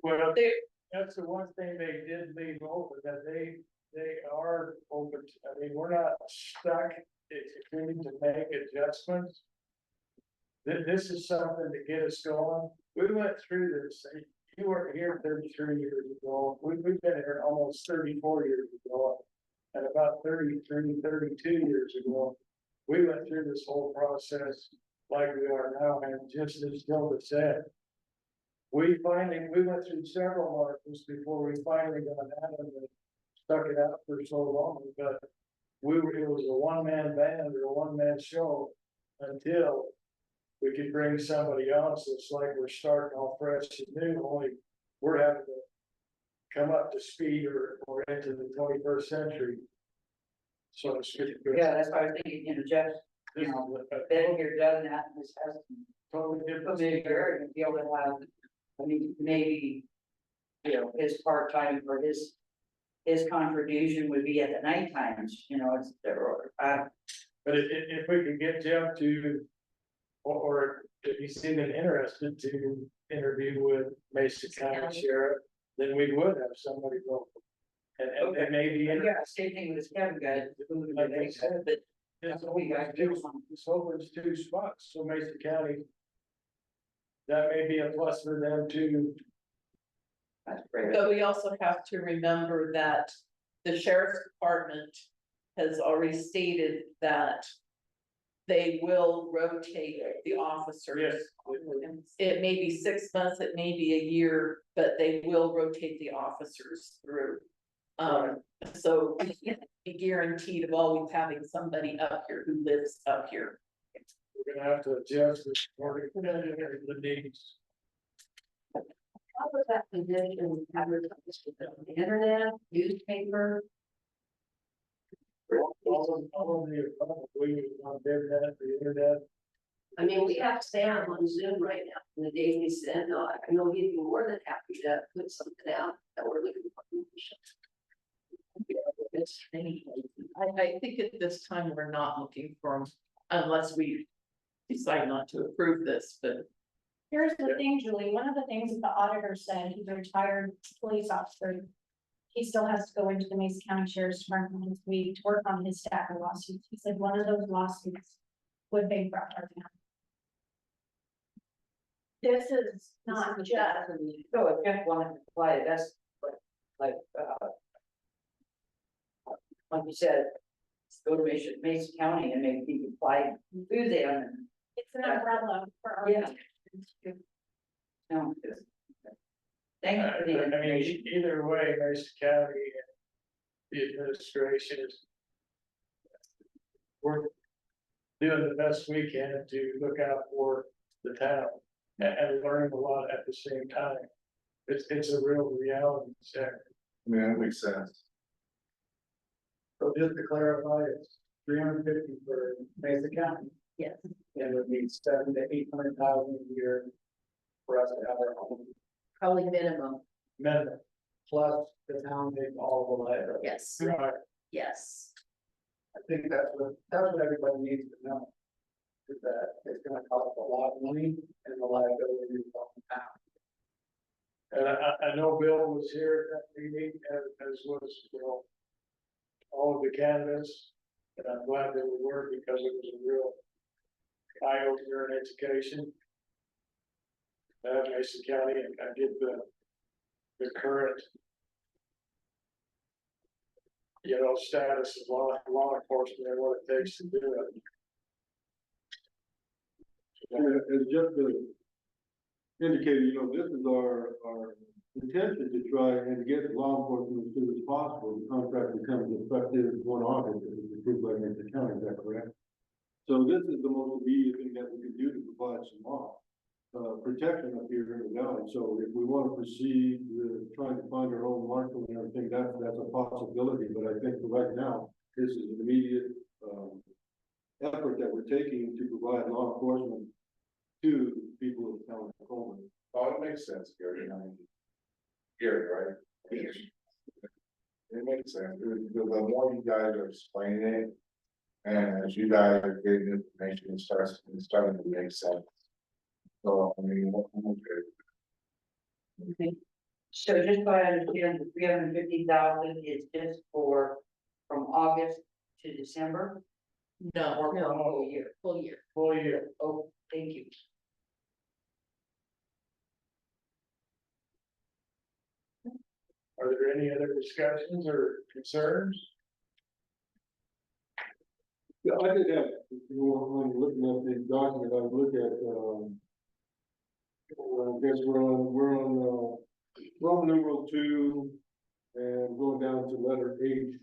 Speaker 2: Well, that's the one thing they did leave open, that they are open, I mean, we're not stuck, if we need to make adjustments. This is something to get us going. We went through this, you weren't here 33 years ago, we've been here almost 34 years ago. And about 33, 32 years ago, we went through this whole process like we are now, and just as Hilda said. We went through several markets before we finally got out of it, stuck it out for so long, but it was a one-man band or a one-man show until we could bring somebody else. It's like we're starting off fresh and new, only we're having to come up to speed or into the 21st century. So to speak.
Speaker 10: yeah, that's why I was thinking, Jeff,
Speaker 2: This is a
Speaker 10: been here, done that, and this has
Speaker 2: totally different.
Speaker 10: familiar and be able to have, I mean, maybe, his part-time or his contribution would be at the night times, it's,
Speaker 2: But if we could get Jeff to, or if he's even interested to interview with Mesa County Sheriff, then we would have somebody local. And maybe.
Speaker 10: yeah, same thing with this Kevin guy.
Speaker 2: Like I said,
Speaker 10: But
Speaker 2: this opens 2 spots, so Mesa County. That may be a plus for them too.
Speaker 10: that's great.
Speaker 8: But we also have to remember that the sheriff's department has already stated that they will rotate the officers.
Speaker 2: Yes.
Speaker 8: It may be 6 months, it may be a year, but they will rotate the officers through. So we can't be guaranteed of always having somebody up here who lives up here.
Speaker 2: We're gonna have to adjust this according to the needs.
Speaker 1: How was that position advertised on the internet, newspaper?
Speaker 2: All of the, we on the internet.
Speaker 1: I mean, we have Sam on Zoom right now, and the day we send, I know he'd be more than happy to put something out that we're looking for.
Speaker 8: I think at this time, we're not looking for them unless we decide not to approve this, but
Speaker 9: Here's the thing, Julie, one of the things that the auditor said, he's a retired police officer. He still has to go into the Mason County Sheriff's Department this week to work on his stack of lawsuits. He said one of those lawsuits would bankrupt our town. This is not just,
Speaker 10: So if Jeff wanted to apply, that's like you said, go to Mason County and make people apply through them.
Speaker 9: it's an umbrella for our.
Speaker 10: Yeah. No. Thank you for the
Speaker 2: I mean,
Speaker 10: information.
Speaker 2: either way, Mason County and the administration is. We're doing the best we can to look out for the town and learn a lot at the same time. It's a real reality check.
Speaker 7: I mean, that makes sense.
Speaker 11: So just to clarify, it's 350 for Mesa County.
Speaker 6: Yes.
Speaker 11: And it would be 700,000 to 800,000 a year for us to have our own
Speaker 6: Probably minimum,
Speaker 11: minimum, plus the town takes all the liability.
Speaker 6: yes,
Speaker 2: Right.
Speaker 6: yes.
Speaker 11: I think that's what everybody needs to know. Is that it's gonna cost a lot of money and the liability is on the town.
Speaker 2: And I know Bill was here at that meeting, as was, all of the candidates. And I'm glad that we were, because it was a real eye opener in education. Mason County, and I get the current, status of law enforcement and what it takes to do it.
Speaker 5: As Jeff indicated, this is our intention to try and get law enforcement as soon as possible. The contract becomes effective 1 August, if it's approved by Mason County, is that correct? So this is the most immediate thing that we can do to provide some law protection up here in the valley. So if we want to proceed with trying to find our own marshal and everything, that's a possibility. But I think for right now, this is an immediate effort that we're taking to provide law enforcement to people of the town of Collbran.
Speaker 7: Oh, it makes sense, Gary. I mean, Gary, right?
Speaker 5: Yes.
Speaker 7: It makes sense. The more you guys are explaining it, and as you guys are getting information, it's starting to make sense. So, I mean, okay.
Speaker 10: So just so I understand, the 350,000 is just from August to December
Speaker 8: no,
Speaker 10: or for a
Speaker 8: no,
Speaker 10: whole year?
Speaker 8: full year.
Speaker 2: Full year.
Speaker 10: Oh, thank you.
Speaker 2: Are there any other discussions or concerns?
Speaker 5: Yeah, I did have, when looking at the document, I looked at, I guess we're on Roman numeral 2 and going down to letter H.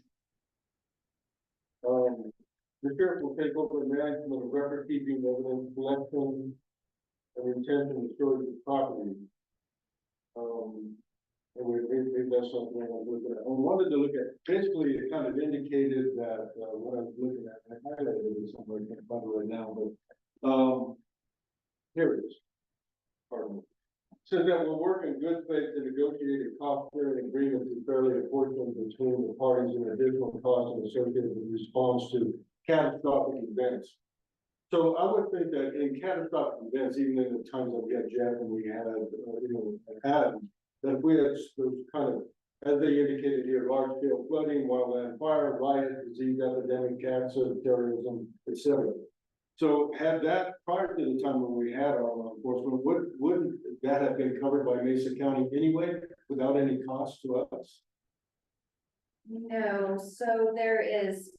Speaker 5: The sheriff will take over the management of record keeping, evidence collection, and retention and storage of property. And maybe that's something I was looking at. I wanted to look at, basically, it kind of indicated that, what I was looking at, and I highlighted it somewhere, I can't find it right now, but, here it is. Pardon me. Says that we'll work in good faith to negotiate a cost sharing agreement to fairly apportion between the parties and additional costs associated with response to catastrophic events. So I would think that in catastrophic events, even in the times that we had Jeff and we had, Adam, that if we had those kind of, as they indicated here, large scale flooding, wildland fire, riot, disease epidemic, cancer, terrorism, etc. So had that, prior to the time when we had our law enforcement, wouldn't that have been covered by Mesa County anyway, without any cost to us?
Speaker 4: No, so there is,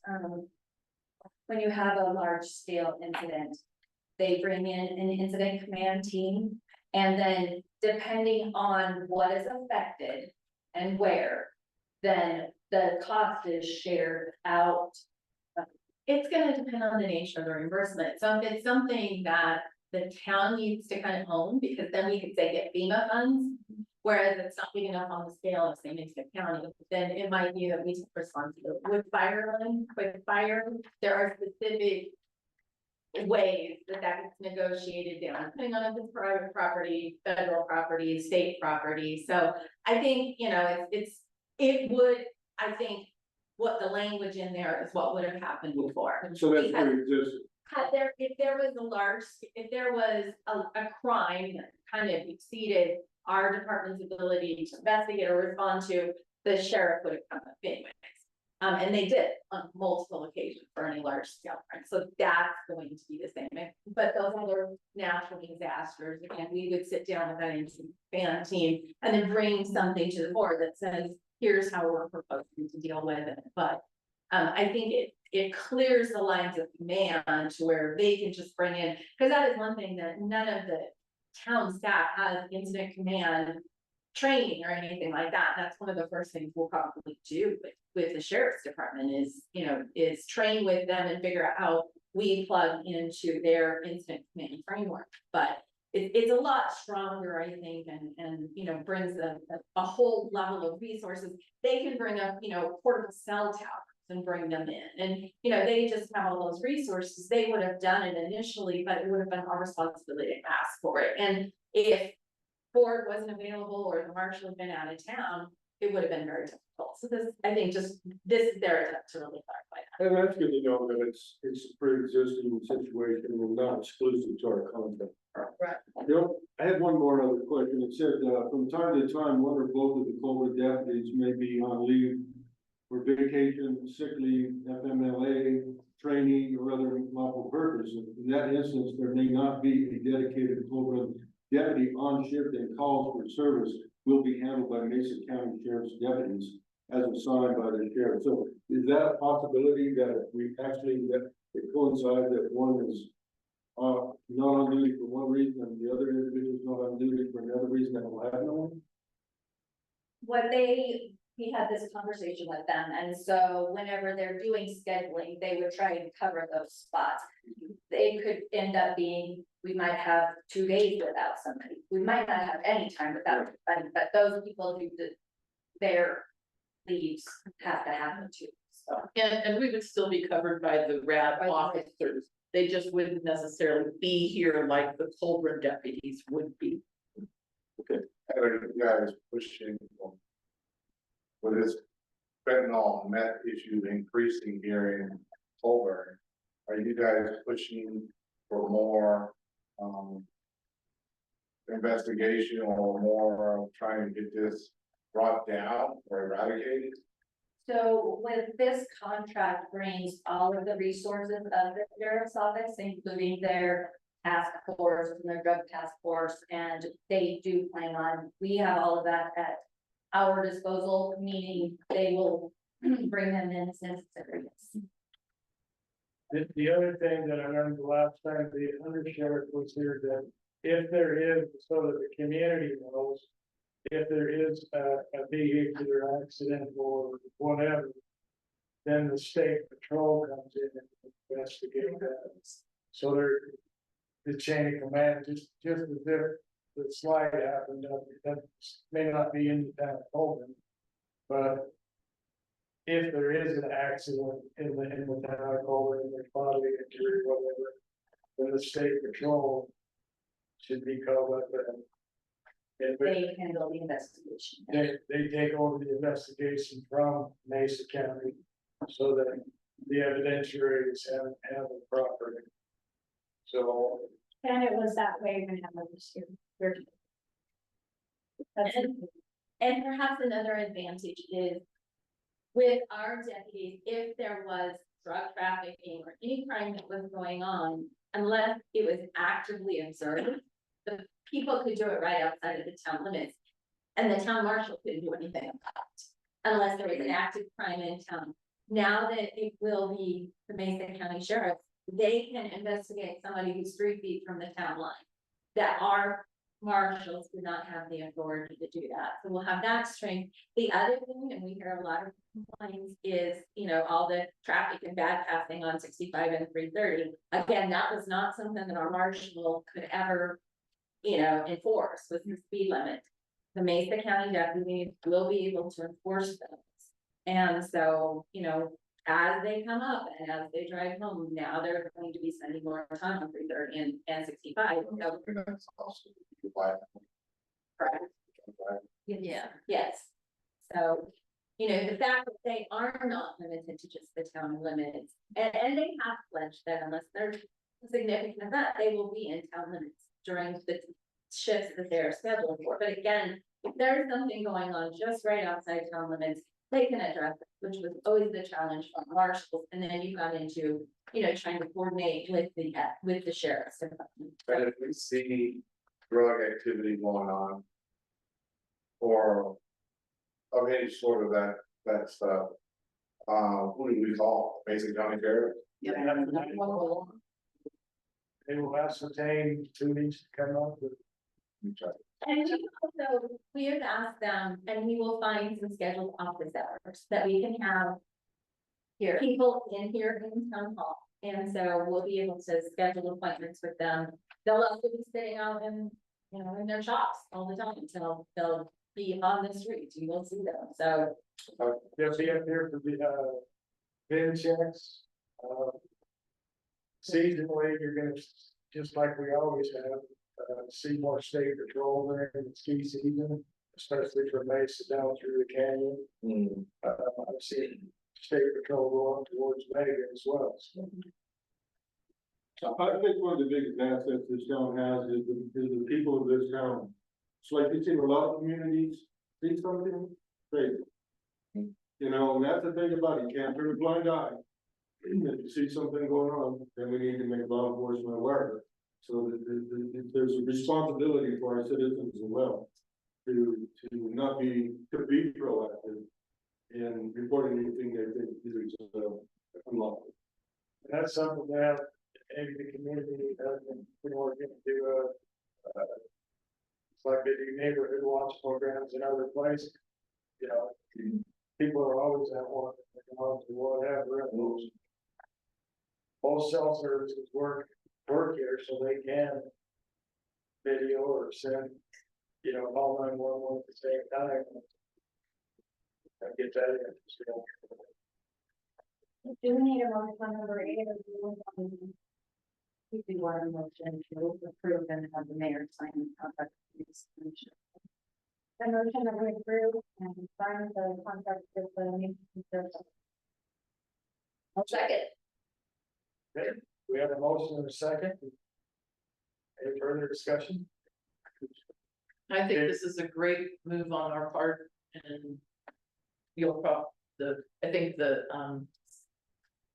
Speaker 4: when you have a large scale incident, they bring in an incident command team. And then depending on what is affected and where, then the cost is shared out.
Speaker 6: It's gonna depend on the nature of the reimbursement. So if it's something that the town needs to kind of own, because then we could say get FEMA funds. Whereas it's not big enough on the scale of St. Vincent County, then it might be that we take responsibility. With quick fire, there are specific ways that gets negotiated down, depending on if it's private property, federal property, state property. So I think, you know, it would, I think what the language in there is what would have happened before.
Speaker 5: So that's where it exists.
Speaker 6: If there was a crime that kind of exceeded our department's ability to investigate or respond to, the sheriff would have come up anyways. And they did on multiple occasions for any large scale crime, so that's going to be the same. But those other natural disasters, again, we would sit down with that fan team and then bring something to the board that says, here's how we're proposing to deal with it. But I think it clears the lines of command to where they can just bring in, because that is one thing that none of the town staff has incident command training or anything like that. That's one of the first things we'll probably do with the sheriff's department is train with them and figure out how we plug into their incident command framework. But it's a lot stronger, I think, and brings a whole level of resources. They can bring up, portable cell towers and bring them in. And, they just have all those resources. They would have done it initially, but it would have been our responsibility to ask for it. And if Ford wasn't available or the marshal had been out of town, it would have been very difficult. So this is their attempt to really clarify that.
Speaker 5: And that's good to know that it's a pre-existing situation and not exclusive to our contract.
Speaker 6: Right.
Speaker 5: I had one more other question. It said, from time to time, one or both of the Collbran deputies may be on leave for vacation, sick leave, FMLA, training, or other lawful purpose. In that instance, there may not be a dedicated Collbran deputy on shift, and calls for service will be handled by Mesa County Sheriff's deputies as assigned by the sheriff. So is that a possibility that that it coincides that one is not on duty for one reason and the other individual is not on duty for another reason that will happen?
Speaker 4: We had this conversation with them, and so whenever they're doing scheduling, they would try and cover those spots. They could end up being, we might have 2 days without somebody, we might not have any time without somebody, but those people who their leaves have to happen too, so.
Speaker 8: And we would still be covered by the RAD officers. They just wouldn't necessarily be here like the Collbran deputies would be.
Speaker 7: And you guys pushing with this fentanyl meth issue increasing here in Collbran, are you guys pushing for more investigation or more trying to get this brought down or eradicated?
Speaker 4: So with this contract brings all of the resources of the sheriff's office, including their task force and their drug task force, and they do plan on, we have all of that at our disposal, meaning they will bring them in as necessary.
Speaker 2: The other thing that I learned the last time the undersheriff was here, that if there is, so that the community knows, if there is a vehicular accident or whatever, then the state patrol comes in and investigates that. So the chain of command, just as if the slide happened, that may not be in the town of Collbran, but if there is an accident in the town of Collbran, there's bodily injury, whatever, then the state patrol should be called up and
Speaker 4: They handle the investigation.
Speaker 2: they take over the investigation from Mesa County so that the evidentiary is handled properly. So.
Speaker 9: And it was that way when I was here.
Speaker 3: And perhaps another advantage is with our deputies, if there was drug trafficking or any crime that was going on, unless it was actively observed, the people could do it right outside of the town limits. And the town marshal couldn't do anything about it unless there was an active crime in town.
Speaker 9: now that it will be the Mason County Sheriff, they can investigate somebody who's 3 feet from the town line. That our marshals do not have the authority to do that, so we'll have that strength. The other thing, and we hear a lot of complaints, is, all the traffic and bad passing on 65 and 330. Again, that was not something that our marshal could ever, enforce with the speed limit. The Mesa County deputies will be able to enforce those. And so, as they come up and as they drive home, now they're going to be spending more time on 330 and 65. So,
Speaker 7: That's also. You buy it,
Speaker 9: correct.
Speaker 7: right?
Speaker 6: Yeah.
Speaker 9: Yes. So, the fact that they are not limited to just the town limits, and they have pledged that unless there's a significant event, they will be in town limits during the shifts that they're scheduled for. But again, if there's something going on just right outside town limits, they can address it, which was always the challenge for marshals. And then you got into, trying to coordinate with the sheriff's department.
Speaker 7: And if we see drug activity going on. Or. Of any sort of that stuff. Who do we call? Basic County Sheriff?
Speaker 2: They will ascertain who needs to come up with.
Speaker 9: And we have asked them, and we will find some scheduled office hours that we can have. Here, people in here in town hall, and so we'll be able to schedule appointments with them. They'll also be sitting out in their shops all the time, so they'll be on the streets, you will see them, so.
Speaker 2: They'll be up here for the, VIN checks. Seasonally, you're gonna, just like we always have, see more state patrol there in the ski season, especially from Mesa down through the canyon. I've seen state patrol go up towards Vega as well. So.
Speaker 5: I think one of the biggest assets this town has is the people of this town. It's like you see a lot of communities, see something, crazy. And that's the thing about it, you can't turn a blind eye. If you see something going on, then we need to make law enforcement aware. So that there's a responsibility for our citizens as well. To not be, to be proactive. And reporting anything they think is unlawful.
Speaker 2: And that's something that maybe the community has been working to do. It's like they do neighborhood watch programs in other places. People are always at one, to whatever. Most cell services work here, so they can video or send, call 911 at the same time. I get that in.
Speaker 9: Do we need a motion on number 8 or do we want to? We do want a motion to approve and have the mayor sign the contract. The motion that we approve and sign the contract with the maintenance.
Speaker 6: I'll check it.
Speaker 2: Okay, we have a motion and a second. Any further discussion?
Speaker 8: I think this is a great move on our part and I think the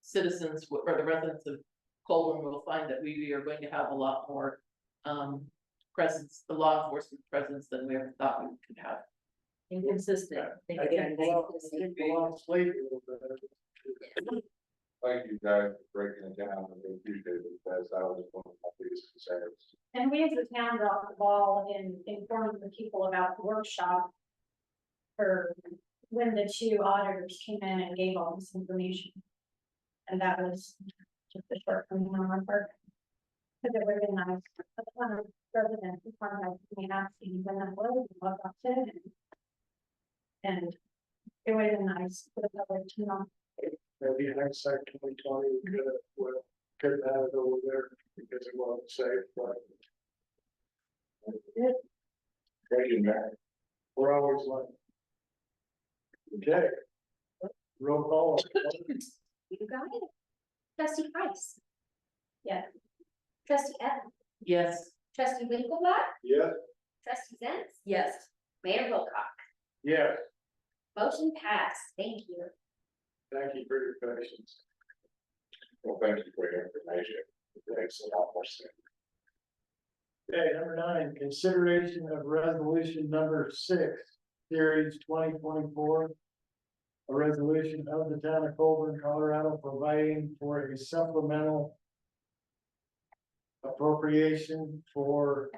Speaker 8: citizens or the residents of Collbran will find that we are going to have a lot more presence, the law enforcement presence than we ever thought we could have.
Speaker 6: Inconsistent.
Speaker 2: I think we'll sleep a little bit.
Speaker 7: Thank you guys for breaking it down, and we appreciate it, because that was one of my biggest concerns.
Speaker 9: And we as a town dropped the ball in informing the people about the workshop. For when the 2 auditors came in and gave all this information. And that was just a shortcoming on our part. Because it would have been nice, but one of the residents who contacted me asking when that was, and what got said. And it would have been nice for the public to know.
Speaker 2: Maybe hindsight 2020, could have it over there because it wasn't safe, but.
Speaker 7: Thank you, Mayor.
Speaker 2: We're always like. Okay. Roll call.
Speaker 3: You got it. Trustee Price,
Speaker 9: Yeah.
Speaker 3: trustee Evans,
Speaker 8: Yes.
Speaker 3: trustee Winkleblack,
Speaker 5: Yes.
Speaker 3: trustee Zentz,
Speaker 6: Yes.
Speaker 3: Mayor Wilcox.
Speaker 2: Yes,
Speaker 3: Motion passed. Thank you.
Speaker 2: thank you for your patience.
Speaker 7: Well, thank you for your information. It makes a lot more sense.
Speaker 2: Okay, number 9, consideration of resolution number 6, series 2024. a resolution of the town of Collbran, Colorado, providing for a supplemental appropriation for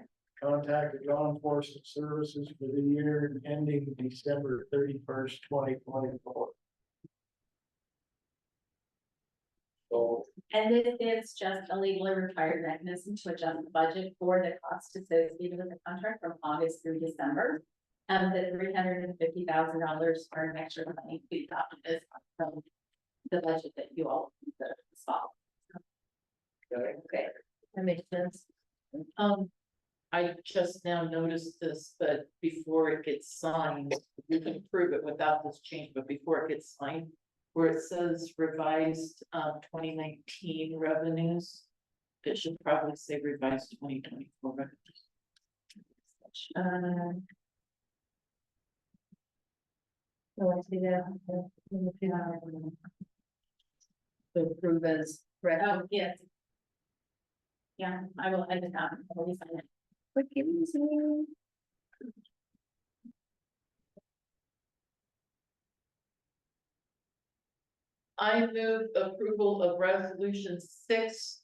Speaker 2: contacted law enforcement services for the year ending December 31st, 2024. So,
Speaker 4: And this is just a legally required mechanism to adjust the budget for the cost associated with the contract from August through December. The $350,000 are an extra money to be adopted as from the budget that you all saw.
Speaker 6: Okay, that makes sense.
Speaker 8: I just now noticed this, but before it gets signed, you can approve it without this change, but before it gets signed. Where it says revised, 2019 revenues, it should probably say revised 2024 revenues.
Speaker 6: So I see that. To approve as correct.
Speaker 4: Oh, yes. Yeah, I will edit that. I will sign it.
Speaker 6: What gives me?
Speaker 8: I move approval of resolution 6,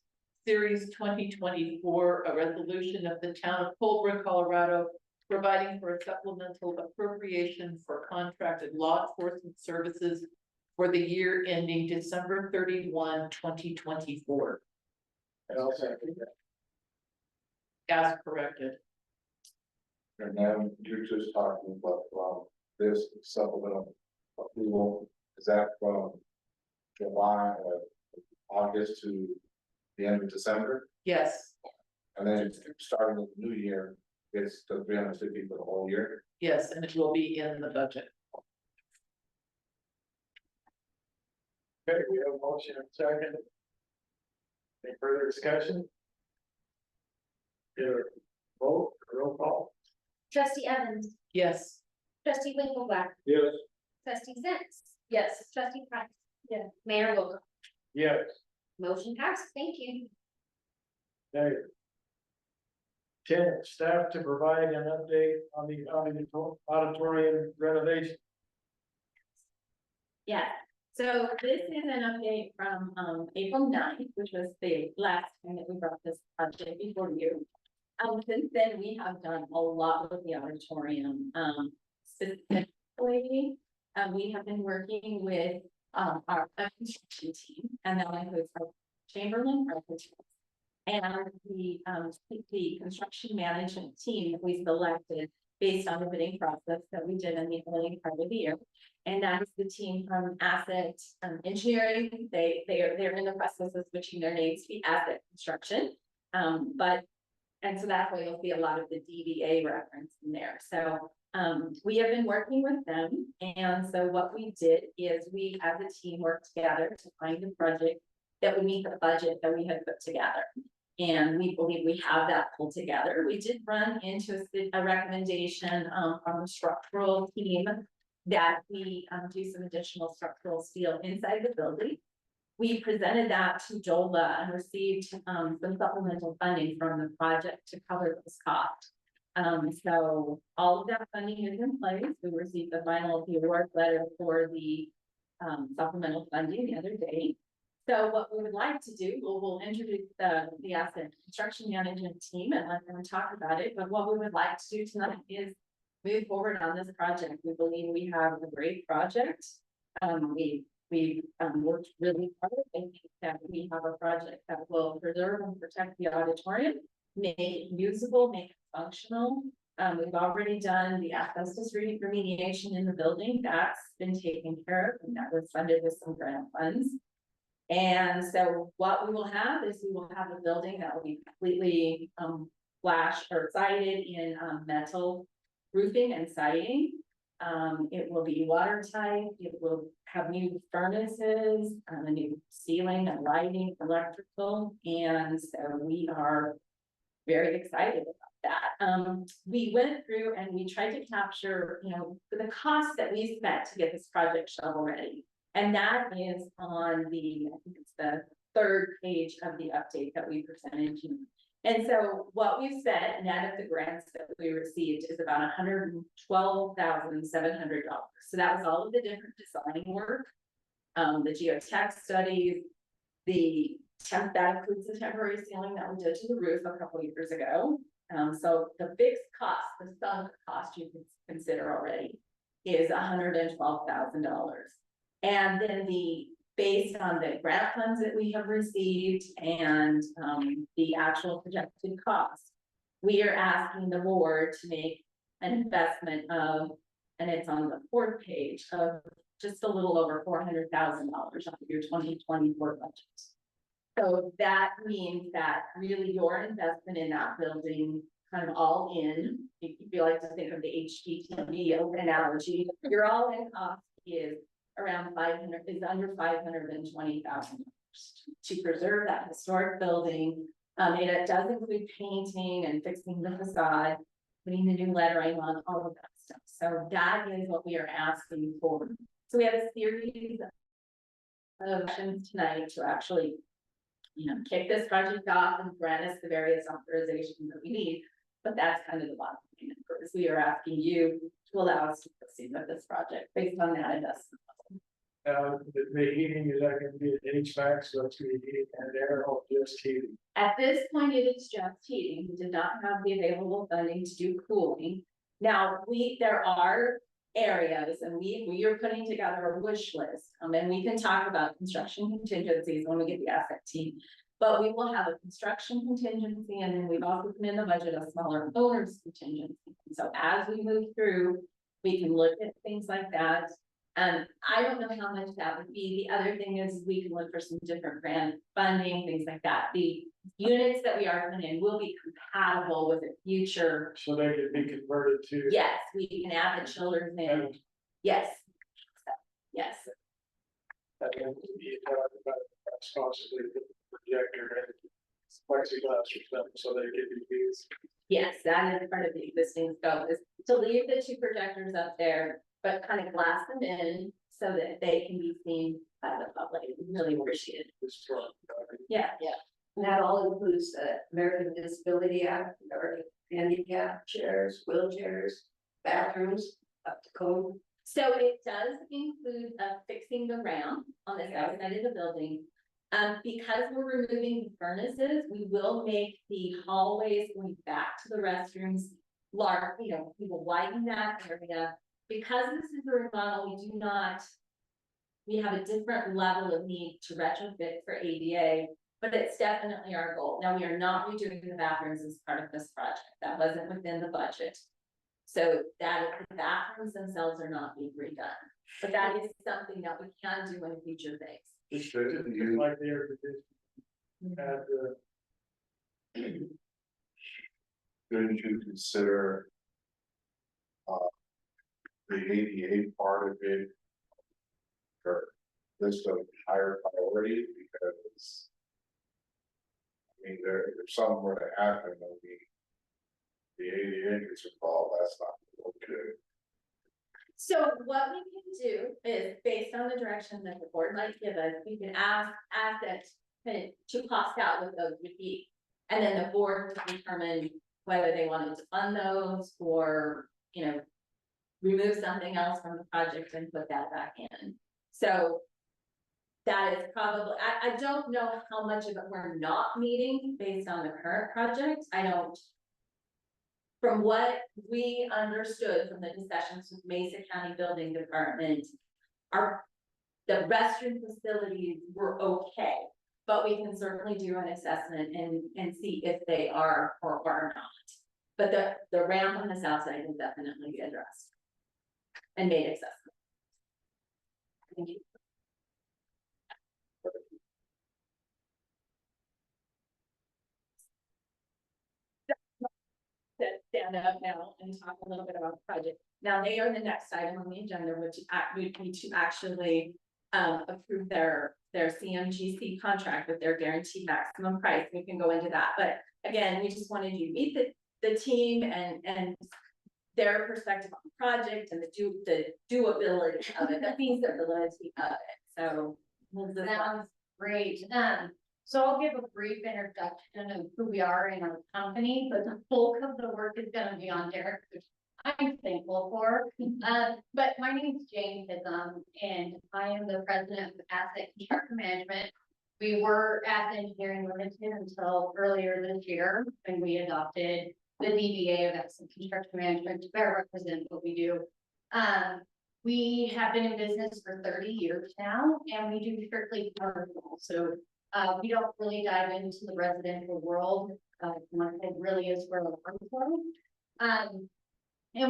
Speaker 8: series 2024, a resolution of the town of Collbran, Colorado, providing for a supplemental appropriation for contracted law enforcement services for the year ending December 31, 2024.
Speaker 2: and I'll second that.
Speaker 8: As corrected.
Speaker 7: And then you're just talking about, this supplemental approval, is that from July, August to the end of December?
Speaker 8: Yes,
Speaker 7: And then starting with the new year, it's the 350 for the whole year?
Speaker 8: yes, and it will be in the budget.
Speaker 2: Okay, we have a motion and second. Any further discussion? Get a vote, roll call.
Speaker 3: Trustee Evans,
Speaker 8: Yes,
Speaker 3: trustee Winkleblack,
Speaker 5: Yes.
Speaker 3: trustee Zentz,
Speaker 6: Yes,
Speaker 3: trustee Price. Yeah. Mayor Wolf,
Speaker 2: Yes.
Speaker 3: motion passed, thank you.
Speaker 2: Okay. 10, staff to provide an update on the auditorium renovation.
Speaker 4: Yeah, so this is an update from April 9th, which was the last time that we brought this project before you. Since then, we have done a lot with the auditorium. Specifically, we have been working with our construction team, and that includes our Chamberlain architects. And the construction management team that we selected based on the bidding process that we did in the early part of the year. And that is the team from Asset Engineering. They're in the process of switching their names to be Asset Construction. And so that's why you'll see a lot of the DBA reference in there. So we have been working with them. And so what we did is we as a team worked together to find a project that would meet the budget that we had put together. And we believe we have that pulled together. We did run into a recommendation from the structural team that we do some additional structural steel inside the building. We presented that to DOLA and received some supplemental funding from the project to cover this cost. So all of that funding is in place. We received the final award letter for the supplemental funding the other day. So what we would like to do, we'll introduce the asset construction management team and let them talk about it. But what we would like to do tonight is move forward on this project. We believe we have a great project. We've worked really hard. I think that we have a project that will preserve and protect the auditorium, make it usable, make it functional. We've already done the asbestos remediation in the building. That's been taken care of, and that was funded with some grant funds. And so what we will have is we will have a building that will be completely flash or sided in metal roofing and siding. It will be watertight. It will have new furnaces, a new ceiling and lighting, electrical, and so we are very excited about that. We went through and we tried to capture, the cost that we spent to get this project shovel ready. And that is on I think it's the third page of the update that we presented you.
Speaker 12: And so what we've spent, net of the grants that we received, is about $112,700. So that was all of the different design work. The geotech studies, that includes the temporary ceiling that we did to the roof a couple years ago. So the fixed cost, the sunk cost you can consider already is $112,000. And then based on the grant funds that we have received and the actual projected cost, we are asking the board to make an investment of, and it's on the fourth page, of just a little over $400,000 of your 2024 budget. So that means that really your investment in that building, kind of all in, if you like to think of the HGTV analogy, your all in cost is around under $520,000 to preserve that historic building. It does include painting and fixing the facade, putting the new lettering on, all of that stuff. So that is what we are asking for. So we have a series of actions tonight to actually, kick this project off and grant us the various authorizations that we need. But that's kind of the bottom line. Because we are asking you to allow us to proceed with this project based on that investment.
Speaker 2: The heating is that gonna be an HVAC, so it's gonna be heating and air, or just heating?
Speaker 12: At this point, it is just heating. We did not have the available funding to do cooling. Now, there are areas, and we are putting together a wish list, and we can talk about construction contingencies when we get the asset team. But we will have a construction contingency, and then we've also put in the budget a smaller owners contingency. So as we move through, we can look at things like that. I don't know how much that would be. The other thing is we can look for some different grant funding, things like that. The units that we are putting in will be compatible with the future.
Speaker 2: So they could be converted to.
Speaker 12: Yes, we can add the children's in. Yes. Yes.
Speaker 2: That can be about responsibly the projector and plexiglass or something, so they can be used.
Speaker 12: Yes, that is part of the existing scope, is to leave the two projectors up there, but kind of glass them in so that they can be seen by the public. Really appreciate it. Yeah.
Speaker 1: And that all includes the American Disability Act, or handicap chairs, wheelchairs, bathrooms, up to code.
Speaker 12: So it does include fixing the ramp on the south side of the building. Because we're removing the furnaces, we will make the hallways going back to the restrooms large, we will widen that area. Because this is a remodel, we have a different level of need to retrofit for ADA, but it's definitely our goal. Now, we are not redoing the bathrooms as part of this project. That wasn't within the budget. So the bathrooms themselves are not being redone, but that is something that we can do in future things.
Speaker 2: Shouldn't you like the air conditioning?
Speaker 7: Shouldn't you consider the ADA part of it or list of higher priority? Because I mean, if something were to happen, the ADA gets involved, that's not okay.
Speaker 12: So what we can do is, based on the direction that the board might give us, we can ask that to cost out what those would be. And then the board to determine whether they wanted to fund those or, remove something else from the project and put that back in. So that is probably, I don't know how much of it we're not meeting based on the current project. From what we understood from the discussions with Mesa County Building Department, the restroom facilities were okay, but we can certainly do an assessment and see if they are or are not. But the ramp on the south side will definitely be addressed and made accessible. Thank you. Stand up now and talk a little bit about the project. Now, they are the next item on the agenda, which we need to actually approve their CMGC contract with their guaranteed maximum price. We can go into that, but again, we just wanted you to meet the team and their perspective on the project and the doability of it, the feasibility of it. So
Speaker 3: Sounds great.
Speaker 9: So I'll give a brief introduction of who we are in our company, but the bulk of the work is gonna be on Derek, which I'm thankful for. But my name is Jane Hism, and I am the president of Asset Construction Management. We were at Engineering Limited until earlier this year, when we adopted the DBA of Asset Construction Management to better represent what we do. We have been in business for 30 years now, and we do strictly commercial, so we don't really dive into the residential world. It really is where we're from. And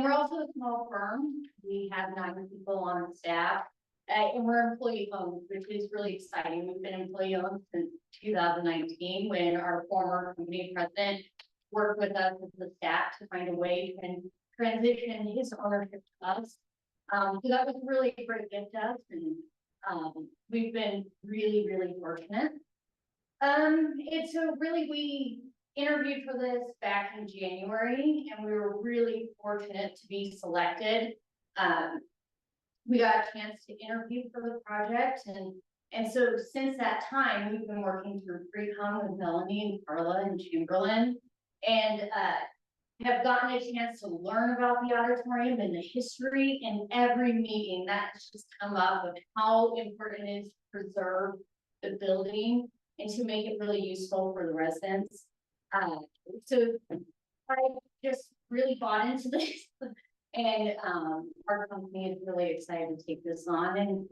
Speaker 9: we're also a small firm. We have 9 people on staff, and we're employee owned, which is really exciting. We've been employee owned since 2019, when our former company president worked with us as the staff to find a way to transition his ownership to us. So that was really a great gift to us, and we've been really, really fortunate. It's so really, we interviewed for this back in January, and we were really fortunate to be selected. We got a chance to interview for the project, and so since that time, we've been working through pre-com with Melanie and Carla and Chamberlain, and have gotten a chance to learn about the auditorium and the history in every meeting. That's just come up with how important it is to preserve the building and to make it really useful for the residents. So I just really bought into this, and our company is really excited to take this on and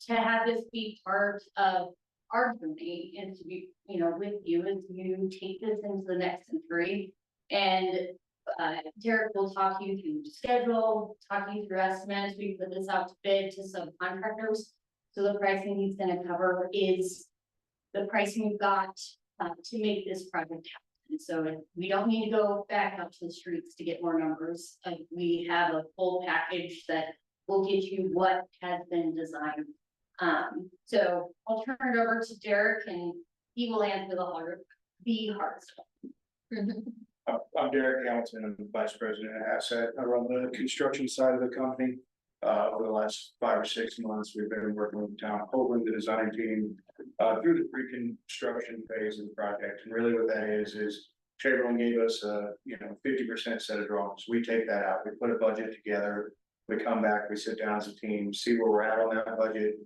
Speaker 9: to have this be part of our journey, and to be, you know, with you as you take this into the next century. And Derek will talk you through the schedule, talk you through estimates. We put this out to bid to subcontractors, so the pricing he's gonna cover is the pricing we've got to make this project happen. And so we don't need to go back out to the streets to get more numbers. We have a full package that will get you what has been designed. So I'll turn it over to Derek, and he will answer the hard stuff.
Speaker 13: I'm Derek Hamilton, I'm the Vice President of Asset. I run the construction side of the company. Over the last 5 or 6 months, we've been working with the town of Collbran, the design team, through the pre-construction phase of the project. And really what that is Chamberlain gave us a 50% set of drawings. We take that out, we put a budget together, we come back, we sit down as a team, see where we're at on that budget,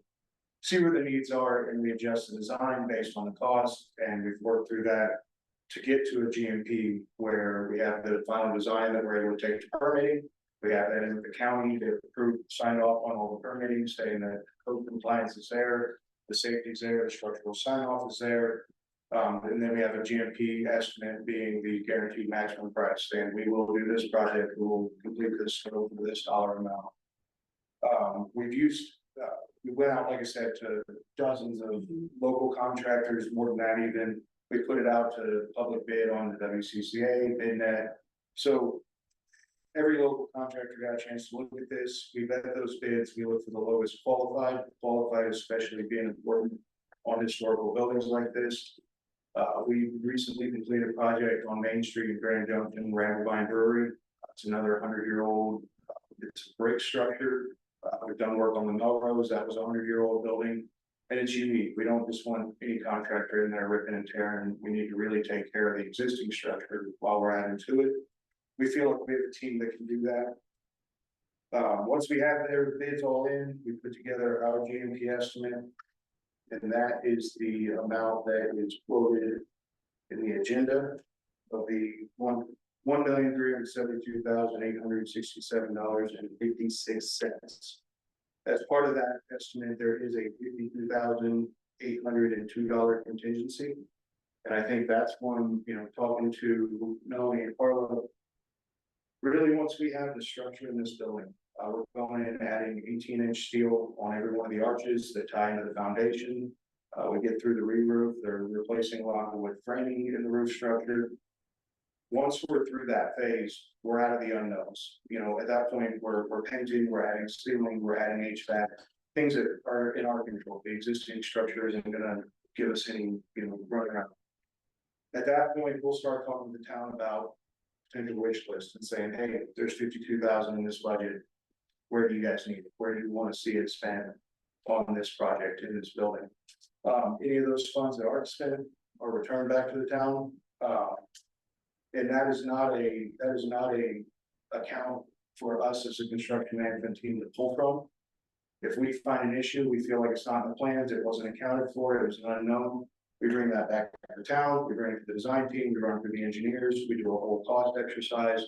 Speaker 13: see where the needs are, and we adjust the design based on the cost. And we've worked through that to get to a GMP where we have the final design that we're able to take to permitting. We have that in with the county to approve, sign off on all the permitting, saying that code compliance is there, the safety is there, the structural sign off is there. And then we have a GMP estimate being the guaranteed maximum price, and we will do this project, we will complete this scope for this dollar amount. We went out, like I said, to dozens of local contractors, more than that even. We put it out to public bid on the WCCA, BidNet. So every local contractor got a chance to look at this. We vet those bids. We look for the lowest qualified, especially being important on historical buildings like this. We recently completed a project on Main Street in Grand Junction, Ramblevine Brewery. It's another 100-year-old, it's a brick structure. We've done work on the Melrose. That was a 100-year-old building. And it's unique. We don't just want any contractor in there ripping and tearing. We need to really take care of the existing structure while we're adding to it. We feel like we have a team that can do that. Once we have their bids all in, we put together our GMP estimate. And that is the amount that is quoted in the agenda of the $1,372,867.56. As part of that estimate, there is a $52,802 contingency. And I think that's one, talking to Melanie and Carla, really once we have the structure in this building, we're going in and adding 18-inch steel on every one of the arches that tie into the foundation. We get through the re-roof, they're replacing a lot of the wood framing in the roof structure. Once we're through that phase, we're out of the unknowns. At that point, we're painting, we're adding ceiling, we're adding HVAC, things that are in our control. The existing structure isn't gonna give us any, running around. At that point, we'll start talking to the town about potential wish list and saying, hey, there's 52,000 in this budget. Where do you guys need it? Where do you want to see it spent on this project in this building? Any of those funds that aren't spent, are returned back to the town. And that is not a account for us as a construction management team to pull from. If we find an issue, we feel like it's not in the plans, it wasn't accounted for, it was an unknown, we bring that back to town, we bring it to the design team, we run it through the engineers, we do a whole cost exercise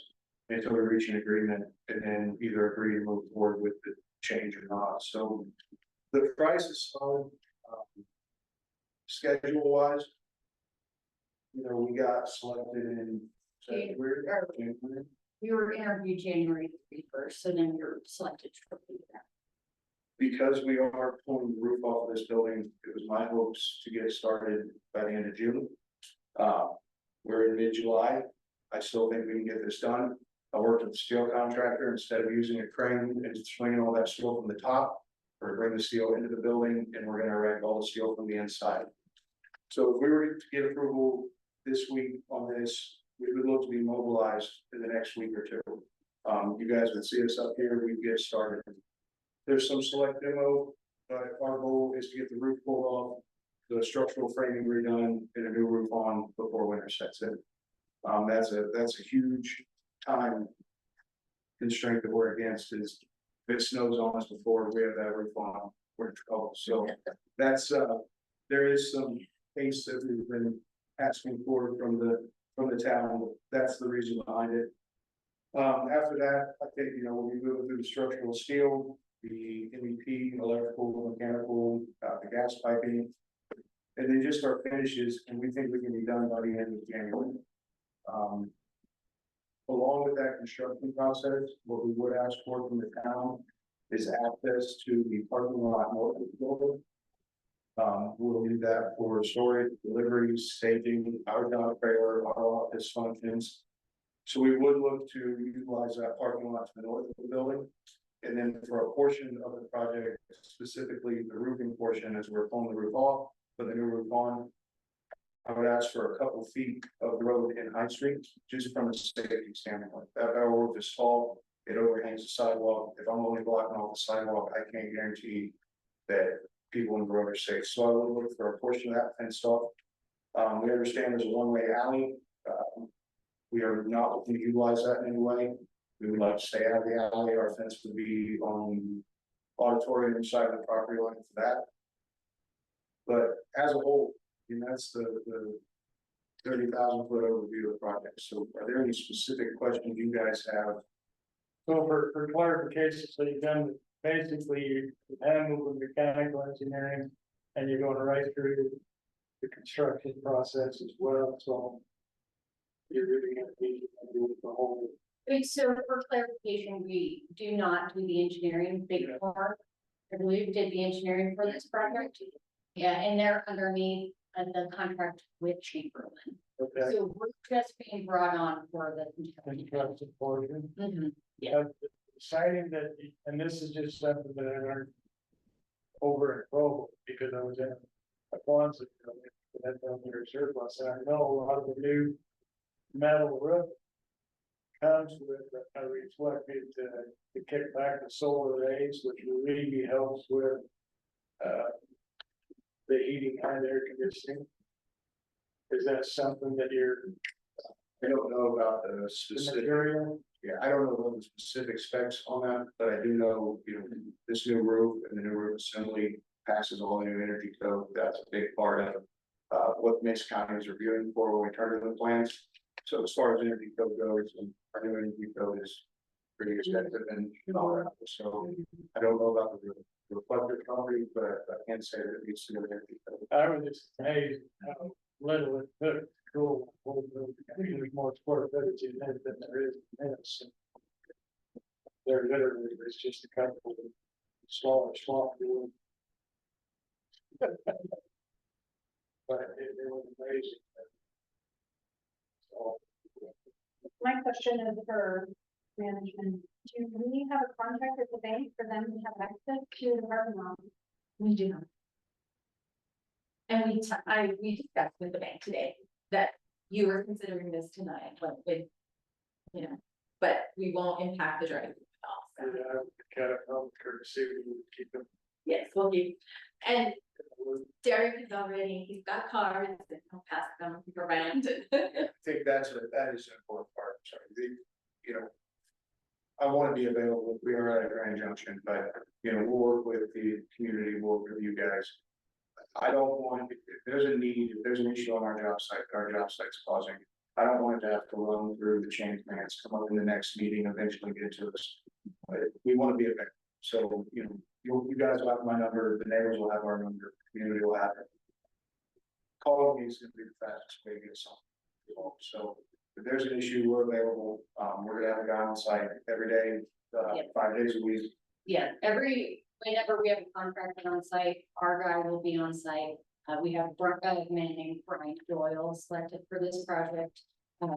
Speaker 13: until we reach an agreement, and then either agree to move forward with the change or not. So the price is solid. Schedule wise, you know, we got selected in January.
Speaker 9: You were interviewed January 31st, so then you're selected for that.
Speaker 13: Because we are pulling the roof off of this building, it was my hopes to get started by the end of June. We're in mid-July. I still think we can get this done. I worked with the steel contractor. Instead of using a crane and swinging all that steel from the top, we're gonna bring the steel into the building and we're gonna erect all the steel from the inside. So if we were to get approval this week on this, we would look to be mobilized in the next week or two. You guys would see us up here, we'd get started. There's some select demo, but our goal is to get the roof pulled off, the structural framing redone, and a new roof on before winter sets in. That's a huge time constraint that we're against is if it snows on us before we have that roof on, we're in trouble. So that's, there is some pace that we've been asking for from the town. That's the reason behind it. After that, I think, you know, we'll be moving through the structural steel, the MEP, electrical, mechanical, the gas piping, and then just our finishes, and we think we can be done by the end of January. Along with that construction process, what we would ask for from the town is access to the parking lot north of the building. We'll need that for storage, deliveries, staging, our dock trailer, our office functions. So we would look to utilize that parking lot to the north of the building. And then for a portion of the project, specifically the roofing portion, as we're pulling the roof off, put the new roof on, I would ask for a couple feet of road in High Street, just from a safety standpoint. That our roof is tall, it overhangs the sidewalk. If I'm only blocking off the sidewalk, I can't guarantee that people in the road are safe. So I would look for a portion of that fenced off. We understand there's a one-way alley. We are not looking to utilize that in any way. We would like to stay out of the alley. Our fence would be on the auditorium side of the property line for that. But as a whole, I mean, that's the 30,000 foot overview of the project. So are there any specific questions you guys have?
Speaker 2: So for clarification, so you've done basically you handle the mechanical engineering and you're going right through the construction process as well. So you're really going to be doing the whole.
Speaker 9: Wait, so for clarification, we do not do the engineering big part. I believe we did the engineering for this project. Yeah, and they're underneath the contract with Chamberlain.
Speaker 2: Okay.
Speaker 9: So we're just being brought on for the
Speaker 2: Construction portion.
Speaker 9: Yeah.
Speaker 2: Deciding that, and this is just something that I learned over and over because I was in a Quonset that down there surplus, and I know a lot of the new metal roof comes with a reflected to kick back the solar rays, which really helps with the heating and air conditioning. Is that something that you're?
Speaker 13: I don't know about the specific
Speaker 2: Material?
Speaker 13: Yeah, I don't know about the specific specs on that, but I do know, you know, this new roof and the new roof assembly passes all the new energy code. That's a big part of what Mix County is reviewing for when we turn in the plans. So as far as energy code goes, and our new energy code is pretty expensive and all that. So I don't know about the reflective property, but I can say that it needs to go energy code.
Speaker 2: I was just amazed how little it took to cool. I think there's more square footage in it than there is in this. There literally is just a couple of smaller swamp doing. But it was amazing. So,
Speaker 9: My question is for management. Do we have a contract with the bank for them to have access to the parking lot?
Speaker 12: We do. And we discussed with the bank today that you were considering this tonight, but with, you know, but we won't impact the drive.
Speaker 2: yeah, kind of courtesy, we would keep them
Speaker 12: Yes, we'll keep, and Derek is already, he's got cards, and he'll pass them around.
Speaker 13: I think that is an important part, sorry, you know. I wanna be available, we are at a Grand Junction, but, we'll work with the community, we'll work with you guys. I don't want, if there's a need, if there's an issue on our job site, that our job site's causing, I don't want it to have to run through the chain of commands, come up in the next meeting, eventually get to us. But we wanna be available, so, you guys will have my number, the neighbors will have our number, the community will have it. Calling me is gonna be the fastest way to get something. So if there's an issue, we're available. We're gonna have a guy on site every day, 5 days a week.
Speaker 3: Yeah, whenever we have a contractor on site, our guy will be on site. We have a man named Brian Doyle selected for this project.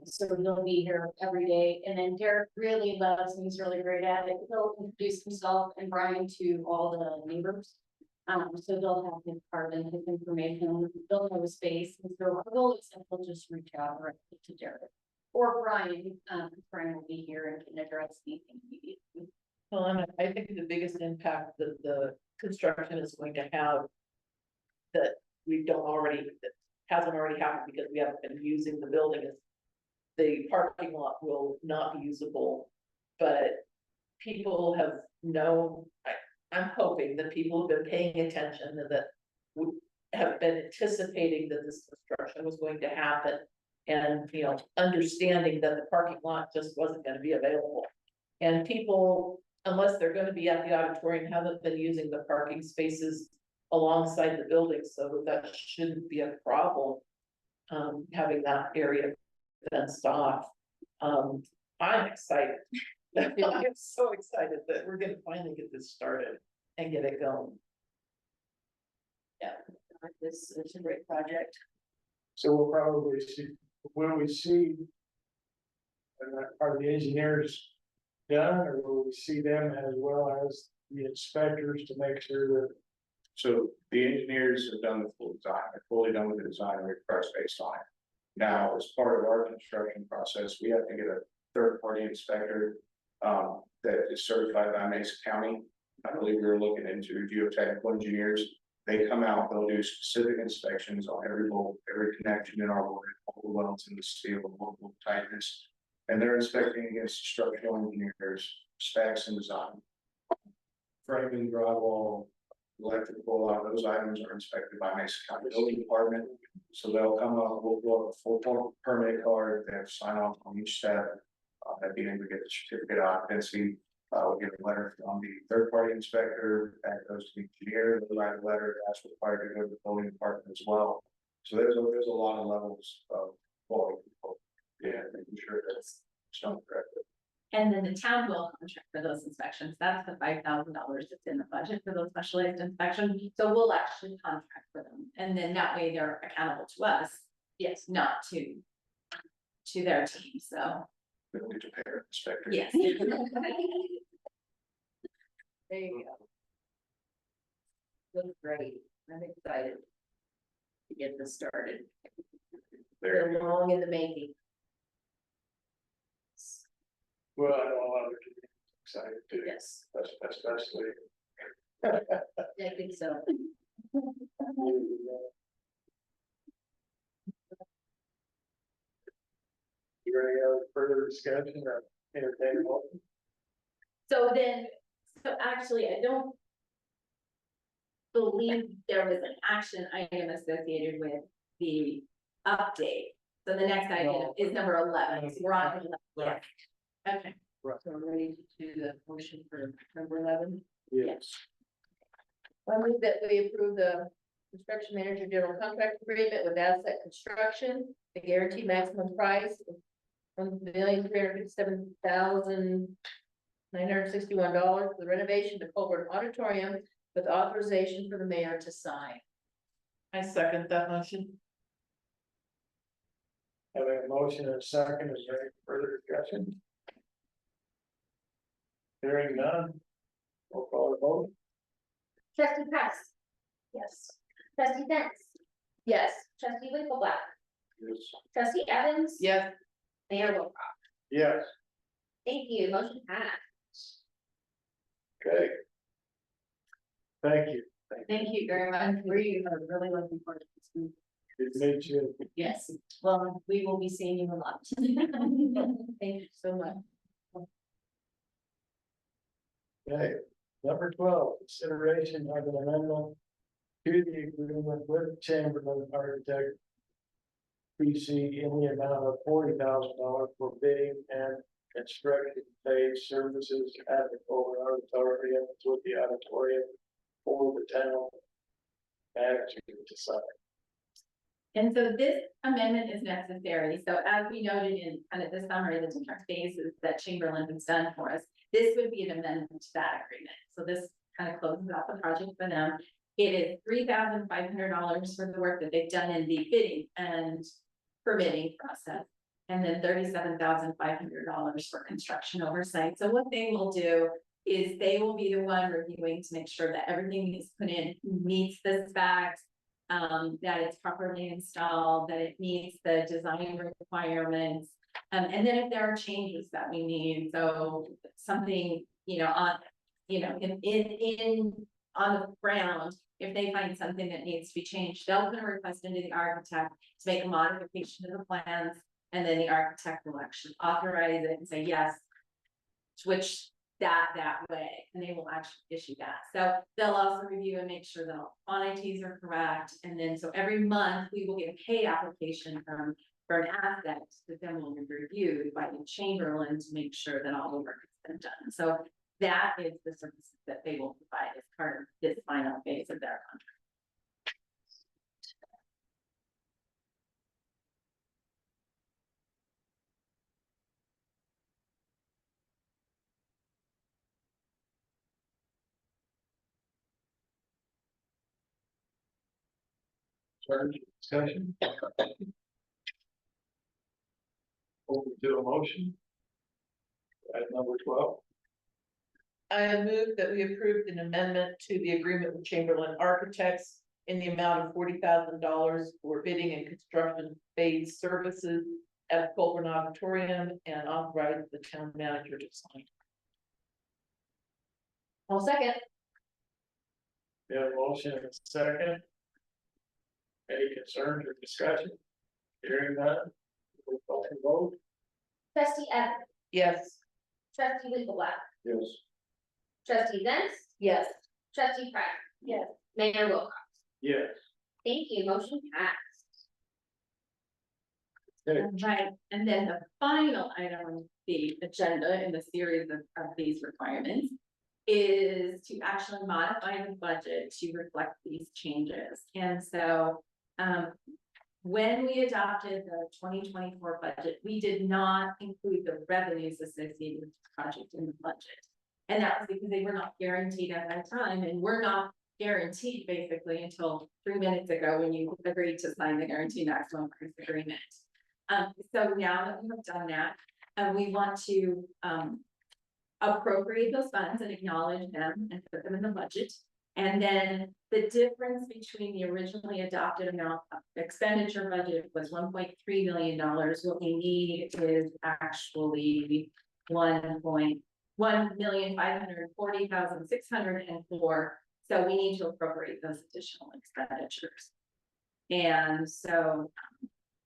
Speaker 3: So he'll be here every day, and then Derek really loves, and he's really great at it. He'll introduce himself and Brian to all the neighbors. So they'll have his card and his information, they'll know his face, and so our goal is simple, just reach out directly to Derek. Or Brian, Brian will be here and can address anything immediately.
Speaker 8: Well, and I think the biggest impact that the construction is going to have. That that hasn't already happened because we haven't been using the building is. The parking lot will not be usable, but people have I'm hoping that people have been paying attention and that. We have been anticipating that this construction was going to happen. And, understanding that the parking lot just wasn't gonna be available. And people, unless they're gonna be at the auditorium, haven't been using the parking spaces alongside the building, so that shouldn't be a problem. Having that area fenced off. I'm excited. I'm so excited that we're gonna finally get this started and get it going.
Speaker 6: This is a great project.
Speaker 2: So we'll probably see, when we see. Are the engineers done, or will we see them as well as the inspectors to make sure that?
Speaker 13: So the engineers have done the full design, they're fully done with the design and request based on it. Now, as part of our construction process, we have to get a third-party inspector that is certified by Mesa County. I believe we were looking into geotechnical engineers. They come out, they'll do specific inspections on every bolt, every connection in our board, all the welds in the steel, local tightness. And they're inspecting against structural engineers, specs and design. Framing, drywall, electrical, a lot of those items are inspected by Mesa County Building Department. So they'll come up, we'll go a full permit card, they have to sign off on each step. At the end, we get the certificate of occupancy. We'll get a letter from the third party inspector, that goes to the engineer, they'll write a letter, that's required to go to the building department as well. So there's a lot of levels of quality control. Yeah, making sure that's done correctly.
Speaker 12: And then the town will contract for those inspections, that's the $5,000 that's in the budget for those specialized inspections, so we'll actually contract for them, and then that way they're accountable to us. Yes, not to their team, so.
Speaker 13: We don't need to pay our inspector.
Speaker 12: Yes.
Speaker 6: There you go. Looks great. I'm excited to get this started. Been long in the making.
Speaker 2: Well, I know a lot of people are excited too,
Speaker 6: Yes,
Speaker 2: especially.
Speaker 6: I think so.
Speaker 2: You ready to have further discussion or entertain a motion?
Speaker 3: So actually, I don't believe there was an action item associated with the update. So the next item
Speaker 2: No.
Speaker 3: is number 11, so we're on 11.
Speaker 6: Right.
Speaker 3: Okay,
Speaker 6: So I'm ready to do the motion for number 11.
Speaker 2: Yes.
Speaker 6: I move that we approve the construction manager general contract agreement with Asset Construction, the guaranteed maximum price of $1,357,961 for the renovation to Collbran Auditorium with authorization for the mayor to sign.
Speaker 8: I second that motion.
Speaker 2: Having a motion and a second, is there any further discussion? Hearing none. We'll call the vote.
Speaker 3: trustee Press,
Speaker 6: Yes.
Speaker 3: trustee Benz,
Speaker 6: Yes.
Speaker 3: trustee Winkleblack,
Speaker 2: Yes.
Speaker 3: trustee Evans.
Speaker 8: Yes.
Speaker 3: Mayor Wilcox.
Speaker 2: Yes,
Speaker 3: Thank you, motion passed.
Speaker 2: okay. Thank you.
Speaker 12: Thank you very much. We are really looking forward to this week.
Speaker 2: It makes you.
Speaker 12: Yes, well, we will be seeing you a lot.
Speaker 6: Thank you so much.
Speaker 2: Okay, number 12, consideration of an amendment to the agreement with Chamberlain Architect PC in the amount of $40,000 for bidding and construction phase services at the Collbran Auditorium with the auditorium for the town manager to sign.
Speaker 12: And so this amendment is necessary, so as we noted in kind of the summary, the different phases that Chamberlain has done for us, this would be an amendment to that agreement, so this kind of closes out the project for them. It is $3,500 for the work that they've done in the bidding and permitting process. And then $37,500 for construction oversight. So what they will do is they will be the one reviewing to make sure that everything is put in meets the specs. That it's properly installed, that it meets the design requirements. And then if there are changes that we need, so something, on the ground, if they find something that needs to be changed, they'll put a request into the architect to make a modification to the plans. And then the architect will actually authorize it and say, yes, switch that way, and they will actually issue that. So they'll also review and make sure that all quantities are correct. And then, so every month we will get a pay application for an asset that then will be reviewed by the Chamberlain to make sure that all the work has been done. So that is the services that they will provide as part of this final phase of their contract.
Speaker 2: Discussion. Open to a motion. Item number 12.
Speaker 8: I move that we approved an amendment to the agreement with Chamberlain Architects in the amount of $40,000 for bidding and construction phase services at Collbran Auditorium and authorize the town manager to sign.
Speaker 6: I'll second.
Speaker 2: We have a motion and a second. Any concerns or discussion? Hearing none. We'll call for vote.
Speaker 3: Trustee Evans,
Speaker 8: Yes.
Speaker 3: trustee Leafblack,
Speaker 5: Yes.
Speaker 3: trustee Benz,
Speaker 6: Yes.
Speaker 3: trustee Pratt,
Speaker 9: Yes.
Speaker 3: Mayor Wilcox.
Speaker 2: Yes.
Speaker 3: Thank you, motion passed.
Speaker 2: Okay.
Speaker 12: Right, and then the final item on the agenda in the series of these requirements is to actually modify the budget to reflect these changes. And so, when we adopted the 2024 budget, we did not include the revenues associated with the project in the budget. And that was because they were not guaranteed at that time, and were not guaranteed basically until 3 minutes ago when you agreed to sign the guaranteed maximum price agreement. So now that we have done that, we want to appropriate those funds and acknowledge them and put them in the budget. And then the difference between the originally adopted amount of expenditure budget was $1.3 million. What we need is actually $1,540,604. So we need to appropriate those additional expenditures. And so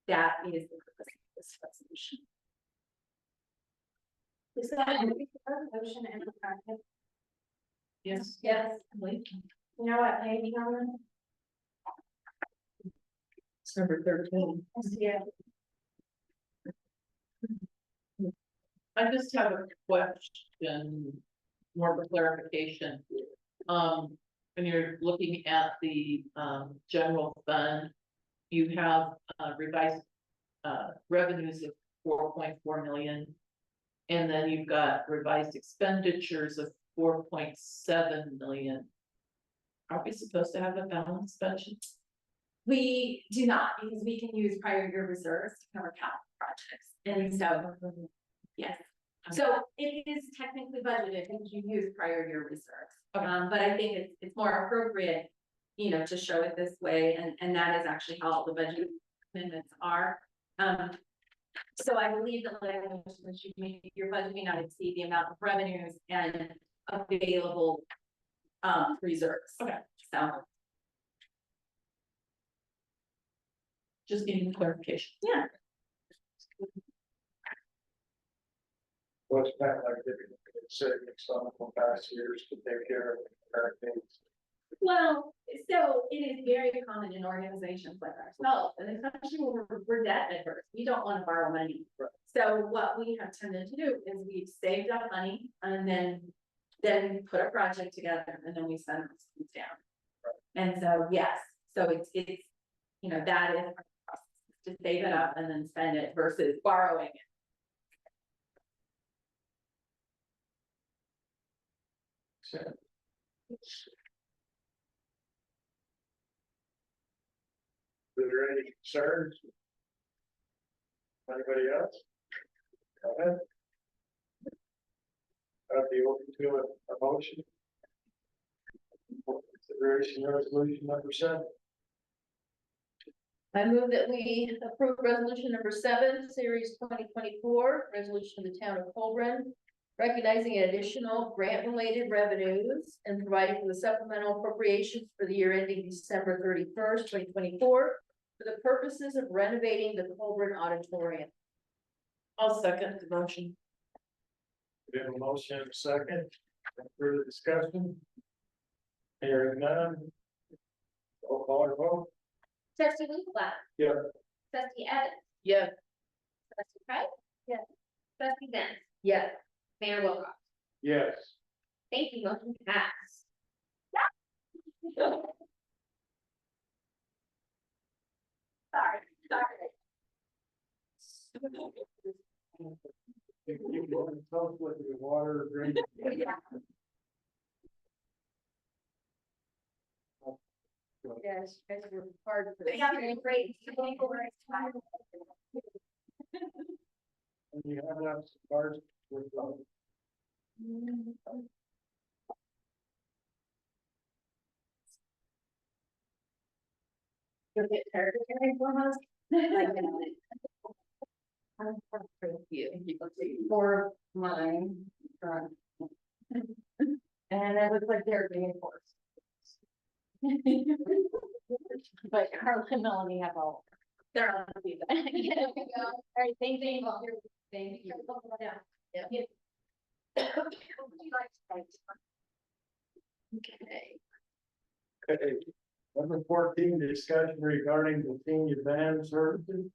Speaker 12: that is the purpose of this resolution.
Speaker 9: Is that a motion and a practice?
Speaker 8: Yes.
Speaker 3: Yes.
Speaker 9: You know what, maybe on
Speaker 8: It's number 13.
Speaker 9: yeah.
Speaker 8: I just have a question, more for clarification. When you're looking at the, general fund, you have, revised, revenues of 4.4 million. And then you've got revised expenditures of 4.7 million. Are we supposed to have a balanced budget?
Speaker 12: We do not, because we can use prior year reserves to cover capital projects, and so, yes. So it is technically budgeted if you use prior year reserves, but I think it's more appropriate, to show it this way, and that is actually how all the budget amendments are. So I believe the language that you make, your budget may not exceed the amount of revenues and available reserves.
Speaker 8: Okay.
Speaker 12: So,
Speaker 8: Just needing clarification.
Speaker 12: yeah,
Speaker 2: What's that like, different savings on the past years to take care of current things?
Speaker 12: well, so it is very common in organizations like ourselves, and especially when we're debt adverse, we don't wanna borrow money. So what we have tended to do is we've saved up money and then put a project together and then we send those things down. And so, yes, so it's, you know, that is our process, to save it up and then spend it versus borrowing it.
Speaker 2: Is there any concerns? Anybody else? Go ahead. I'd be open to a motion. For consideration resolution number 7.
Speaker 6: I move that we approve resolution number 7, series 2024, resolution of the town of Collbran, recognizing additional grant-related revenues and providing for the supplemental appropriations for the year ending December 31st, 2024, for the purposes of renovating the Collbran Auditorium.
Speaker 8: I'll second the motion.
Speaker 2: We have a motion and a second. Any further discussion? Hearing none. Roll call or vote?
Speaker 3: Trustee Leafblatt.
Speaker 2: Yeah.
Speaker 3: Trustee Evans.
Speaker 8: Yeah.
Speaker 3: Trustee Price. Yes. Trustee Benz.
Speaker 6: Yes.
Speaker 3: Mayor Wilcox.
Speaker 2: Yes.
Speaker 3: Thank you, motion passed. Sorry.
Speaker 2: You want to tell us what your water drink?
Speaker 6: Yes, guys were hard for this.
Speaker 3: Yeah, great.
Speaker 2: And you have enough cars with
Speaker 3: You'll get tired of hearing from us.
Speaker 1: For mine. And it looks like they're being forced. But Carla and Melanie have all.
Speaker 3: They're on the feedback. Yeah, there we go. All right, thank you. Thank you.
Speaker 6: Yeah.
Speaker 3: Yeah.
Speaker 6: Okay.
Speaker 2: Okay. Number 14, discussion regarding the senior van services.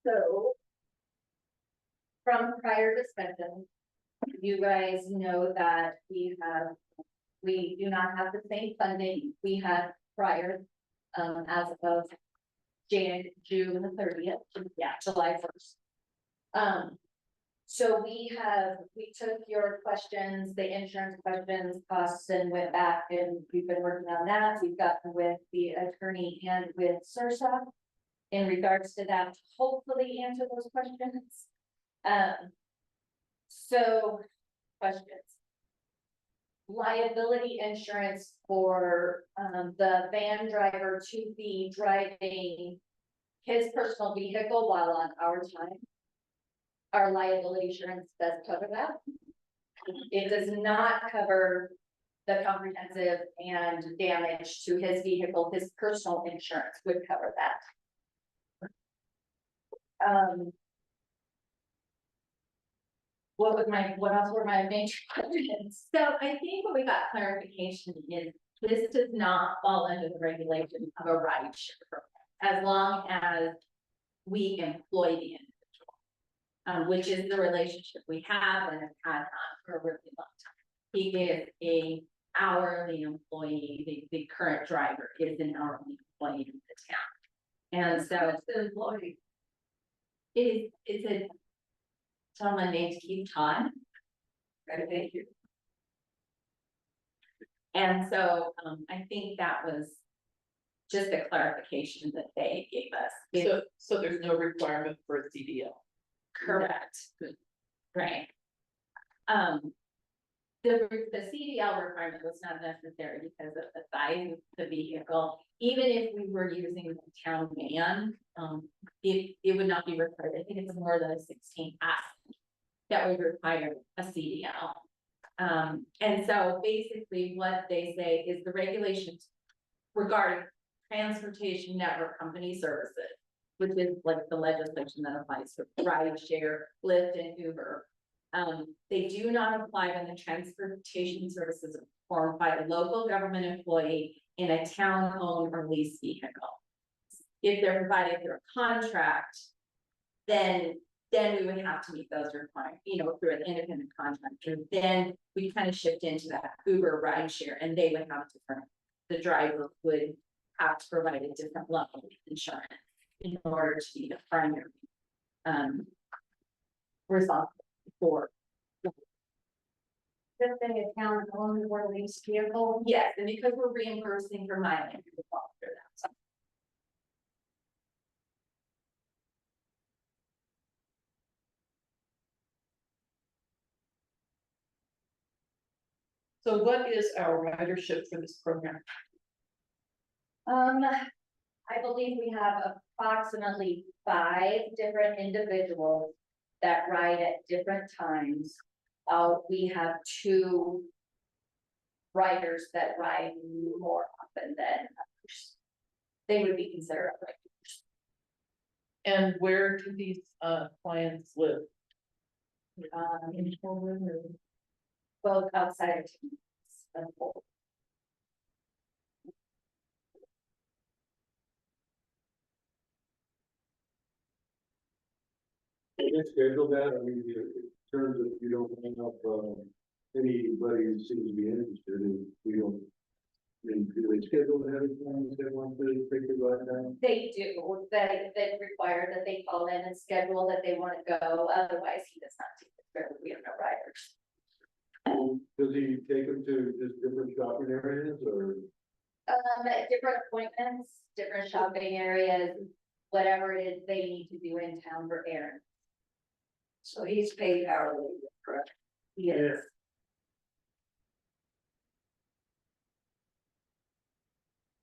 Speaker 12: So. From prior discussion, you guys know that we do not have the same funding we had prior, as of June the 30th, July 1st. So we took your questions, the insurance questions, costs, and went back and we've been working on that. We've gotten with the attorney and with Sursa in regards to that, to hopefully answer those questions. So questions. Liability insurance for the van driver to be driving his personal vehicle while on our time. Our liability insurance does cover that. It does not cover the comprehensive and damage to his vehicle. His personal insurance would cover that. What else were my major questions? So I think what we got clarification is this does not fall under the regulation of a ride share program, as long as we employ the individual, which is the relationship we have and have had on for a really long time. He is a hourly employee, the current driver is an hourly employee in the town. And so it's the employee. It's a gentleman named Keith Todd. Right, thank you. And so I think that was just a clarification that they gave us.
Speaker 8: So there's no requirement for a CDL.
Speaker 12: Correct. Right. The CDL requirement was not necessary because of the size of the vehicle. Even if we were using the town van, it would not be required. I think it's more than a 16 passenger that would require a CDL. And so basically what they say is the regulations regarding transportation network company services, which is like the legislation that applies to ride share, Lyft and Uber. They do not apply when the transportation services are performed by a local government employee in a town-owned or leased vehicle. If they're provided through a contract, then we would have to meet those requirements, through an independent contractor. Then we kind of shift into that Uber ride share, and they would have different, the driver would have to provide a different level of insurance in order to be the primary responsible for.
Speaker 9: Just in a town owned or leased vehicle.
Speaker 12: Yes, and because we're reimbursing for mileage, we would fall through that.
Speaker 8: So what is our ridership for this program?
Speaker 4: I believe we have approximately 5 different individuals that ride at different times. We have 2 riders that ride more often than others. They would be considered riders.
Speaker 8: And where do these clients live?
Speaker 4: In Collbran or both outside of town.
Speaker 5: Can you schedule that? I mean, in terms of you don't hang up, anybody who seems to be interested in, we don't. I mean, do they schedule ahead of time if they want to take the ride down?
Speaker 4: They do, that require that they call in and schedule that they want to go, otherwise he does not take the trip, we have no riders.
Speaker 5: Does he take them to just different shopping areas or?
Speaker 4: Different appointments, different shopping areas, whatever it is they need to do in town for errands.
Speaker 1: So he's paid hourly, correct?
Speaker 4: Yes.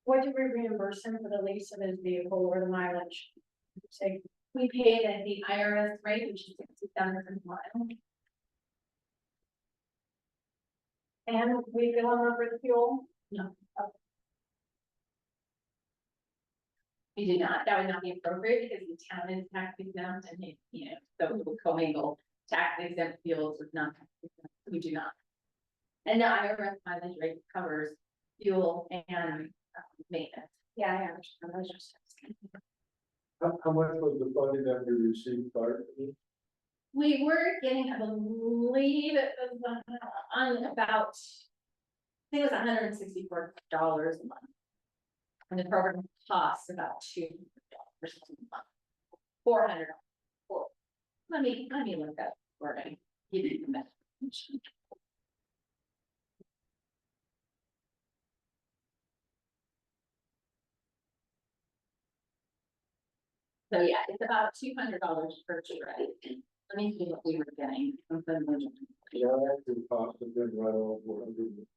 Speaker 9: What do we reimburse him for the lease of his vehicle or the mileage? Say,
Speaker 12: We paid at the IRS rate, which is $60 a mile.
Speaker 9: and we fill him up with fuel?
Speaker 12: No. We do not, that would not be appropriate because the town is tax exempt and it, so we will commingle tax exempt fuels with non-tax exempt, we do not. And the IRS mileage rate covers fuel and maintenance.
Speaker 9: Yeah, I understand, I was just asking.
Speaker 5: How much was the funding that we received prior to this?
Speaker 12: We were getting, I believe it was on about, I think it was $164 a month. And the program costs about $200 a month. $400. Let me look up where I give you the message. So yeah, it's about $200 per trip. Let me see what we were getting.
Speaker 5: Yeah, that's the cost of them right over 400.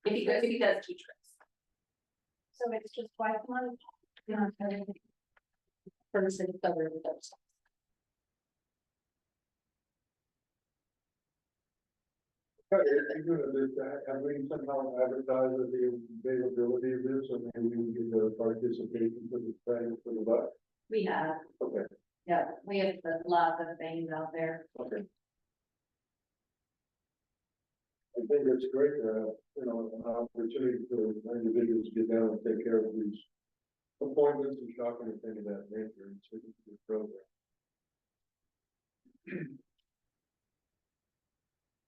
Speaker 12: If he does 2 trips.
Speaker 9: So it's just twice a month?
Speaker 12: For the city covered with those.
Speaker 5: You're gonna do that, I mean, somehow advertise the availability of this, and maybe we can get the participation for the training for the bus.
Speaker 4: We have,
Speaker 5: Okay,
Speaker 4: yeah, we have a lot of things out there.
Speaker 5: okay. I think it's great, an opportunity for individuals to get down and take care of these appointments and shopping and things of that nature, and so it's a good program.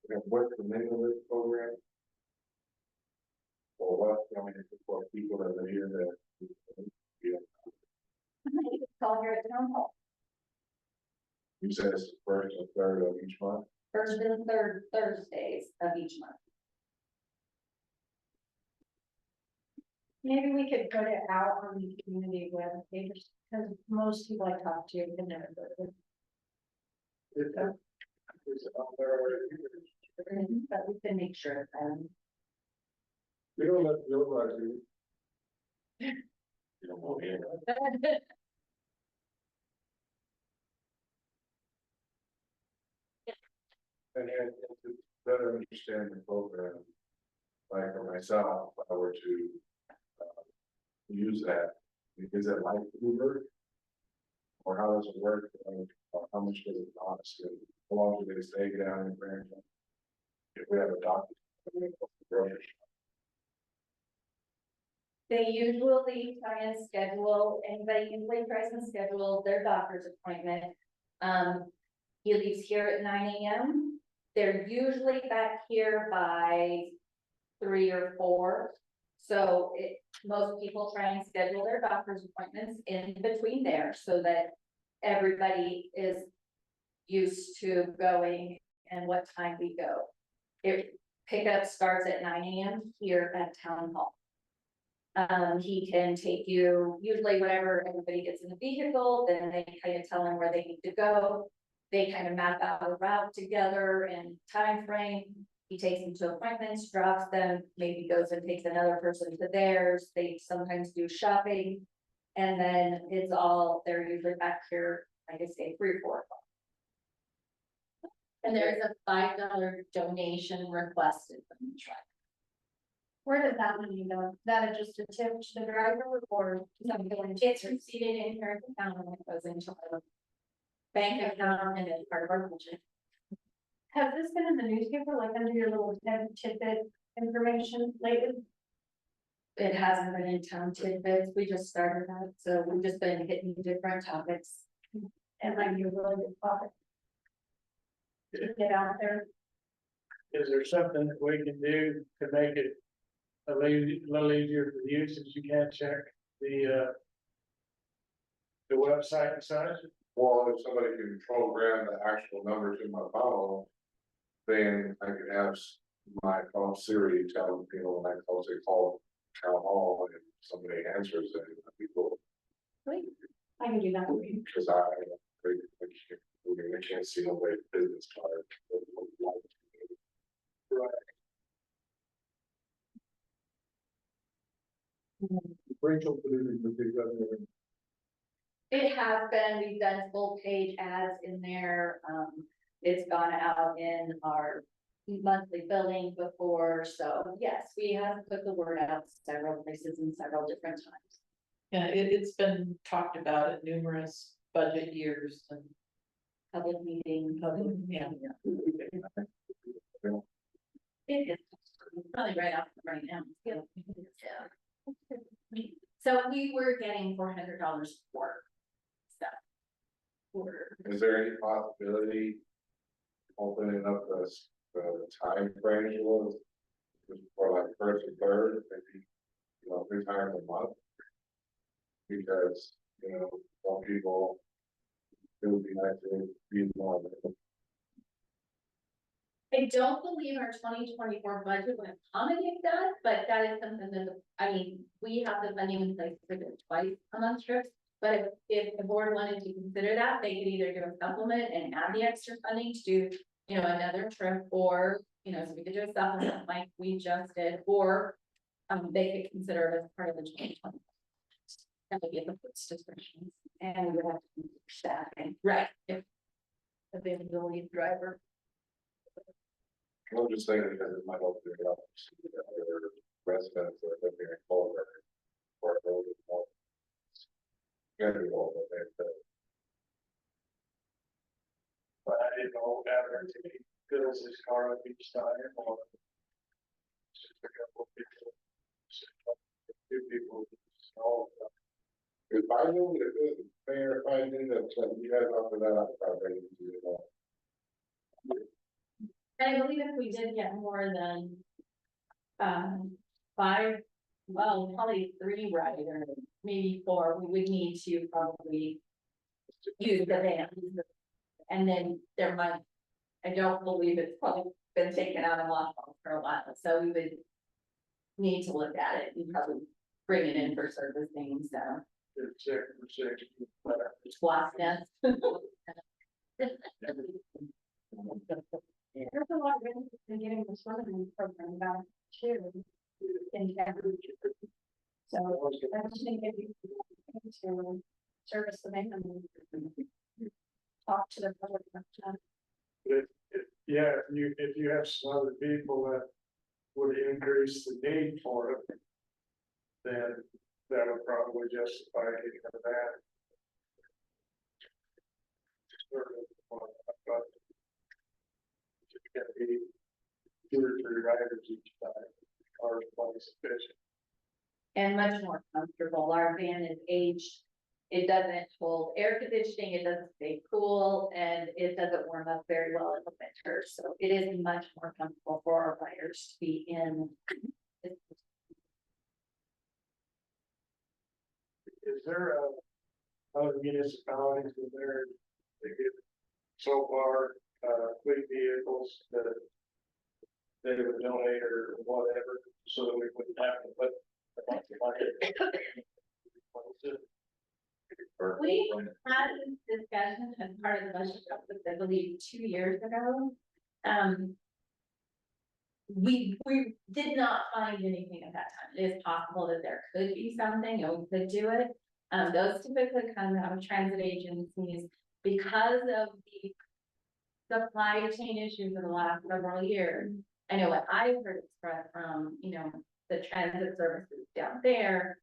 Speaker 5: And what's the name of this program? Or what, I mean, it's for people that are here that. Yeah,
Speaker 4: It's called here at town hall,
Speaker 7: You said it's the first and third of each month?
Speaker 4: first and third Thursdays of each month.
Speaker 9: Maybe we could put it out on the community web page, because most people I talk to can never go to it.
Speaker 5: It's out there already.
Speaker 4: But we can make sure,
Speaker 5: We don't let Joe rise, do we?
Speaker 7: You don't want to.
Speaker 5: And
Speaker 7: better understand the program. Like for myself, if I were to, use that, is it like Uber? Or how does it work, or how much does it cost, and how long do they stay down in Grand? If we have a doctor.
Speaker 4: They usually try and schedule, anybody usually tries and schedule their doctor's appointment. He leaves here at 9 AM. They're usually back here by 3 or 4. So most people try and schedule their doctor's appointments in between there so that everybody is used to going and what time we go. Pickup starts at 9 AM here at Town Hall. He can take you, usually whenever everybody gets in the vehicle, then they kind of tell them where they need to go. They kind of map out a route together and time frame. He takes them to appointments, drops them, maybe goes and takes another person to theirs. They sometimes do shopping. And then it's all, they're usually back here, like I say, 3 or 4 o'clock.
Speaker 3: And there's a $5 donation requested from the truck.
Speaker 9: Where does that money go? That is just a tip to the driver or something?
Speaker 3: It's received in here at the town and it goes into our bank account and it's part of our budget.
Speaker 9: Has this been in the newspaper, like under your little tidbit information lately?
Speaker 4: It hasn't been in town tidbits. We just started out, so we've just been hitting different topics.
Speaker 9: It might be a really good topic. To get out there.
Speaker 2: Is there something that we can do to make it a little easier for you, since you can't check the website and such?
Speaker 7: Well, if somebody can program the actual number to my phone, then I could have my phone Siri tell, when I call, say, call town hall, and somebody answers it, that'd be cool.
Speaker 9: Great. I can do that for you.
Speaker 7: Because I can't see no way business card.
Speaker 5: Rachel put it in the big other.
Speaker 4: It has been, we've done full page ads in there, it's gone out in our monthly billing before, so yes, we have put the word out several places in several different times.
Speaker 8: Yeah, it's been talked about at numerous budget years and.
Speaker 4: Public meeting,
Speaker 8: Yeah.
Speaker 4: it is probably right off right now.
Speaker 3: Yeah. So we were getting $400 for stuff.
Speaker 7: Is there any possibility opening up the time frame was for like first and third, maybe, 3 times a month? Because, some people, it would be nice to be more.
Speaker 3: I don't believe our 2024 budget would accommodate that, but that is something that, we have the funding in place for the twice a month trips. But if the board wanted to consider that, they could either do a supplement and add the extra funding to do, another trip, or, so we could do a supplement like we just did, or they could consider it as part of the 2020. That would be at the board's discretion.
Speaker 4: And we would have to staffing.
Speaker 3: Right. If
Speaker 4: Availability of driver.
Speaker 7: I'm just saying because it might open it up to the other residents that are living in Collbran or a little bit more. Schedule,
Speaker 2: But I didn't know ever to fills his car up each time, or just a couple of people. Two people.
Speaker 7: if I knew that it was fair, if I knew that you guys offer that, I'd probably do it all.
Speaker 3: And I believe if we did get more than 5, well, probably 3 riders, maybe 4, we would need to probably use the van. And then there might, I don't believe it's probably been taken out of lockdown for a while, so we would need to look at it and probably bring it in for servicing, so.
Speaker 2: Check for safety.
Speaker 3: Lost nest.
Speaker 9: There's a lot of interest in getting the swimming program back too. In every. So I just think if you to service the man and talk to the public.
Speaker 2: If Yeah, if you have some other people that would increase the need for it, then that would probably justify getting it back. But it's gonna be 2 or 3 riders each time, or twice sufficient.
Speaker 4: And much more comfortable. Our van is aged. It doesn't hold air conditioning, it doesn't stay cool, and it doesn't warm up very well in the winter. So it is much more comfortable for our riders to be in.
Speaker 2: Is there other municipalities in there that get so far, fleet vehicles that they would donate or whatever, so that we wouldn't have to put a bunch of money?
Speaker 4: We had this discussion as part of the budget process, I believe, 2 years ago. We did not find anything at that time. It is possible that there could be something and we could do it. Those typically come out of transit agencies because of the supply chain issues of the last several years. I know what I've heard expressed from, you know, the transit services down there,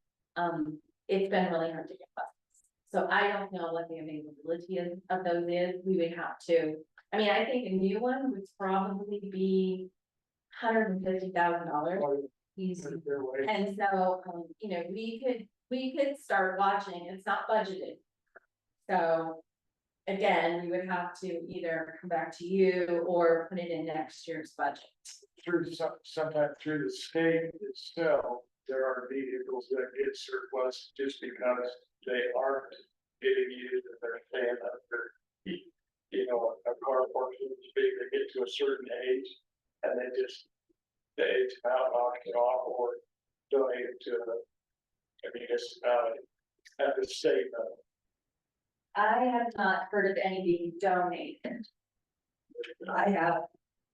Speaker 4: it's been really hard to get buses. So I don't know what the availability of those is. We would have to, I mean, I think a new one would probably be $150,000. Easy. And so, you know, we could start watching. It's not budgeted. So again, we would have to either come back to you or put it in next year's budget.
Speaker 2: Sometimes through the state itself, there are vehicles that get surplus just because they aren't getting used and they're staying under, you know, a car portion is big, they get to a certain age and they just, the age out, knock it off or donate it to a municipality at the state level.
Speaker 4: I have not heard of any being donated.
Speaker 1: I have.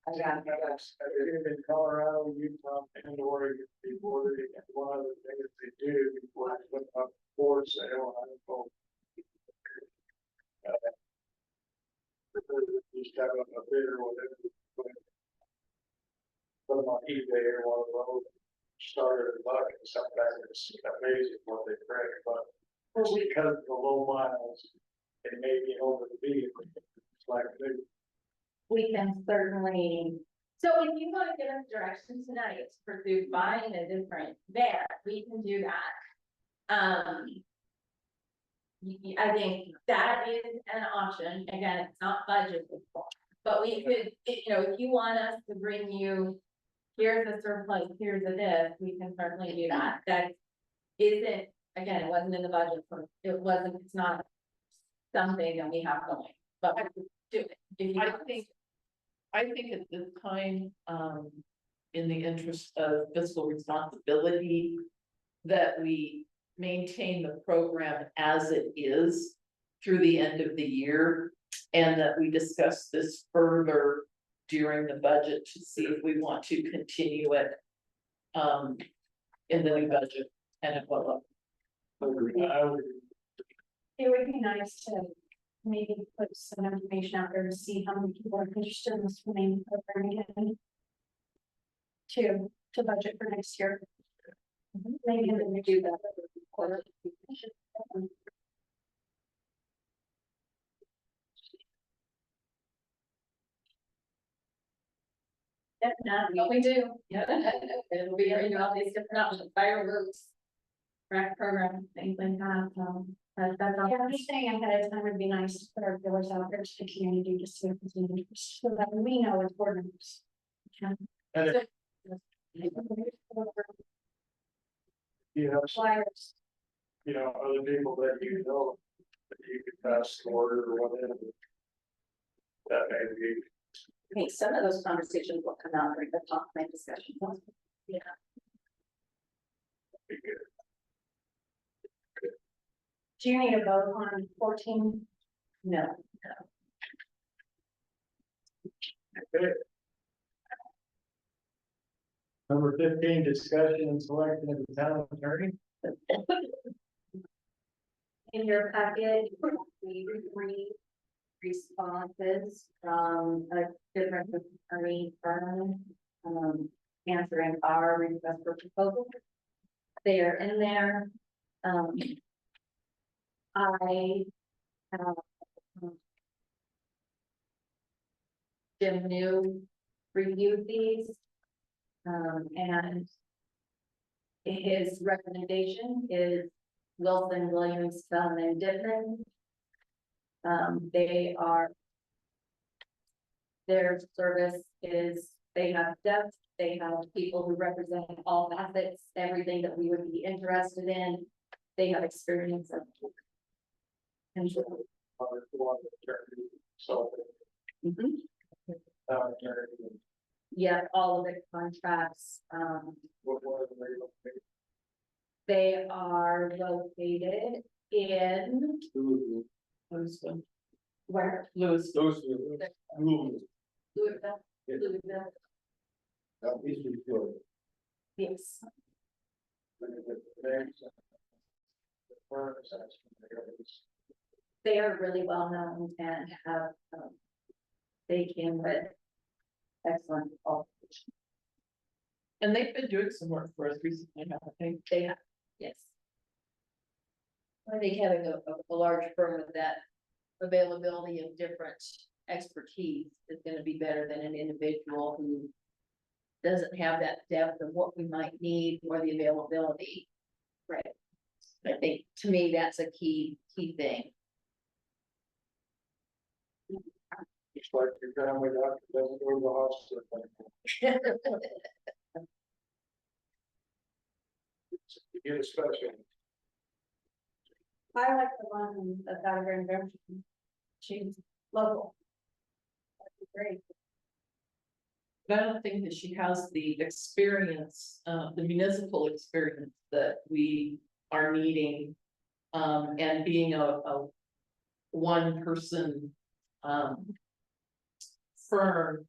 Speaker 2: In Colorado, Utah, and Oregon, before they, one of the things they do before they put up for sale, I don't know. Just have a bid or whatever. Put them on eBay or one of those, started luck, and sometimes it's amazing what they bring, but because of the low miles, it may be over the vehicle, it's like they.
Speaker 4: We can certainly, so if you want to give us direction tonight to pursue buying a different van, we can do that. I think that is an option. Again, it's not budgeted for, but we could, you know, if you want us to bring you, here's a surplus, here's a this, we can certainly do that. That isn't, again, it wasn't in the budget for, it's not something that we have going, but we could do it. If you
Speaker 8: I think at this time, in the interest of fiscal responsibility, that we maintain the program as it is through the end of the year, and that we discuss this further during the budget to see if we want to continue it in the new budget and at what level.
Speaker 9: It would be nice to maybe put some information out there to see how many people are interested in this swimming program again. To budget for next year. Maybe then we do that.
Speaker 4: If not, what we do, yeah, it'll be, you know, all these different options, fireworks, rec programs, things like that, that's all.
Speaker 9: Yeah, I'm just saying ahead of time, would be nice to put our feelers out there to the community to see if there's any interest, so that we know as board members.
Speaker 2: And if you have,
Speaker 9: Flyers.
Speaker 2: you know, other people that you know, that you could pass the word or whatever. That may be.
Speaker 12: I think some of those conversations will come out during the top line discussion. Yeah.
Speaker 2: Be good.
Speaker 9: Do you need a vote on 14?
Speaker 12: No.
Speaker 2: Okay. Number 15, discussion and selection of the town attorney.
Speaker 9: In your packet, we read
Speaker 4: responses from a different attorney firm, answering our request for proposal. They are in there. I have Jim New reviewed these. And his recommendation is Wilson, Williams, Spellman, and Diffin. Their service is, they have depth, they have people who represent all facets, everything that we would be interested in. They have experience of. And
Speaker 2: So.
Speaker 4: yeah, all of the contracts,
Speaker 2: What are they located?
Speaker 4: they are located in.
Speaker 2: Lewisville.
Speaker 4: Where?
Speaker 2: Louisville.
Speaker 4: Louisville.
Speaker 5: Yeah.
Speaker 4: Louisville,
Speaker 5: Eastern Florida.
Speaker 4: yes. They are really well known and have, they came with excellent qualifications.
Speaker 8: And they've been doing some work for us recently, I think.
Speaker 4: They have, yes.
Speaker 6: I think having a large firm with that availability of different expertise is gonna be better than an individual who doesn't have that depth of what we might need or the availability.
Speaker 4: Right.
Speaker 6: I think, to me, that's a key thing.
Speaker 2: It's like your family doctor doesn't go to the hospital. You get a special.
Speaker 9: I like the one that's out of Grand Junction. She's local. That'd be great.
Speaker 8: But I don't think that she has the experience, the municipal experience that we are needing. And being a one person, firm,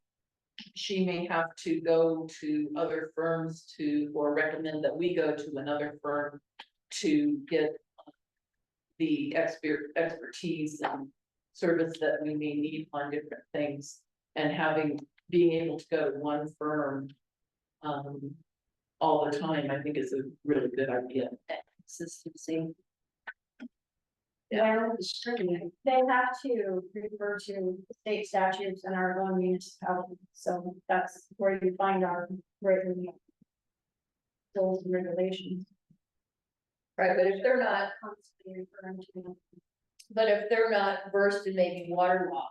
Speaker 8: she may have to go to other firms or recommend that we go to another firm to get the expertise and service that we may need on different things, and being able to go to one firm all the time, I think is a really good idea.
Speaker 6: Consistency.
Speaker 9: Yeah, they have to refer to state statutes and our own municipality, so that's where you find our written rules and regulations.
Speaker 6: Right, but if they're not,
Speaker 9: Constantly referring to them.
Speaker 6: but if they're not versed in maybe water law.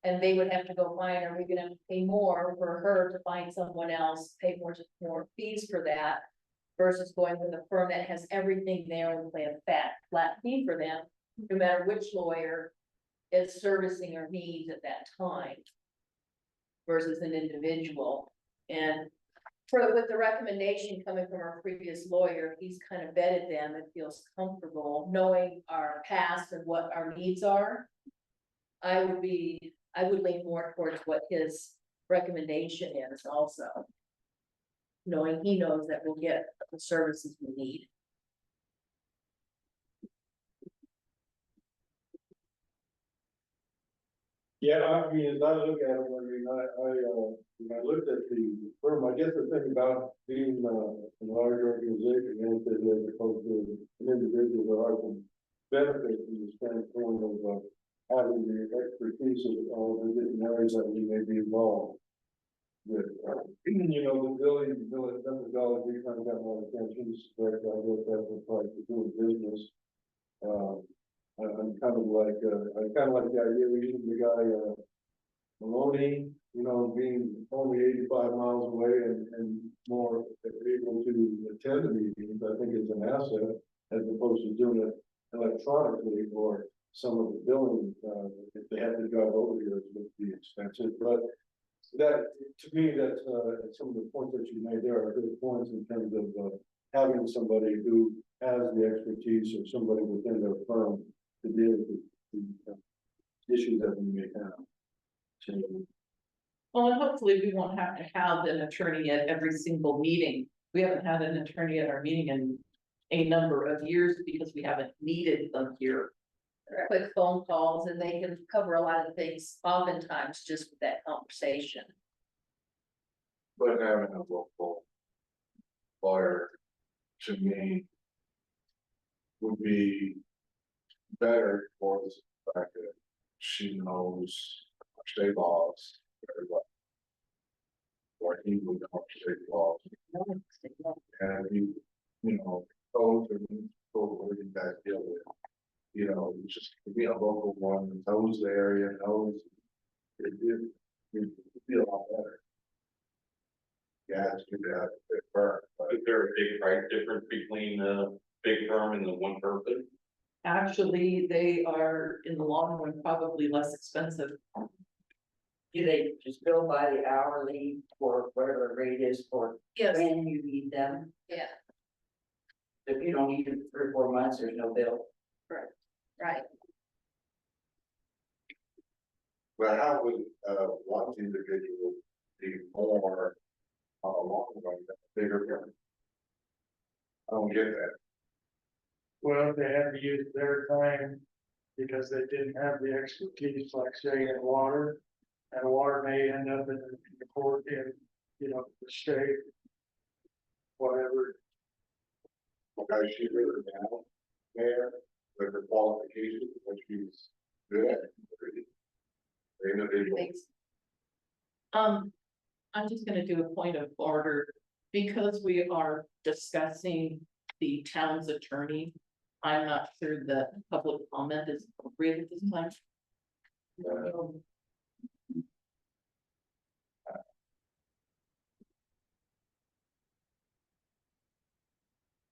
Speaker 6: And they would have to go find, are we gonna have to pay more for her to find someone else, pay more fees for that? Versus going with a firm that has everything there and pay a flat fee for them, no matter which lawyer is servicing her needs at that time. Versus an individual, and with the recommendation coming from our previous lawyer, he's kind of vetted them and feels comfortable knowing our past and what our needs are. I would lean more towards what his recommendation is also. Knowing he knows that we'll get the services we need.
Speaker 5: Yeah, I mean, as I look at it, I mean, when I looked at the firm, I guess the thing about being a large organization, and as opposed to an individual, there are some benefits from the standpoint of having the expertise of all the different areas that we may be involved with. You know, the billing methodology kind of got my attention, but I guess that's what's like to do business. I'm kind of like the idea of using the guy, Maloney, you know, being only 85 miles away and more able to attend the meetings. I think it's an asset as opposed to doing it electronically, or some of the billing, if they have to drive over here, it would be expensive. But that, to me, that's some of the points that you made there are good points in terms of having somebody who has the expertise or somebody within their firm to deal with the issues that we may have. So,
Speaker 8: Well, and hopefully we won't have to have an attorney at every single meeting. We haven't had an attorney at our meeting in a number of years because we haven't needed them here.
Speaker 6: quick phone calls, and they can cover a lot of things oftentimes just with that conversation.
Speaker 7: But having a local lawyer, to me, would be better for the fact that she knows state laws, everybody. Or he would know state laws, and he, those are the people who you guys deal with. Just to be a local one, knows the area, knows it feel a lot better. Yeah, it's good to have a big firm, but
Speaker 14: Is there a big price difference between the big firm and the one person?
Speaker 8: Actually, they are in the long run probably less expensive.
Speaker 10: Do they just bill by the hourly or whatever the rate is for
Speaker 6: Yes,
Speaker 10: when you need them?
Speaker 6: yeah,
Speaker 10: If you don't need them for 3 or 4 months, there's no bill.
Speaker 6: right.
Speaker 7: But how would, one individual be more on a long run than a bigger firm? I don't get that.
Speaker 2: Well, they had to use their time because they didn't have the expertise, like say in water. And water may end up in the court in, the state. Whatever.
Speaker 7: Okay, she really now, there, with her qualifications, what she's good at. The individual.
Speaker 8: I'm just gonna do a point of order, because we are discussing the town's attorney. I'm not sure that public comment is appropriate at this time.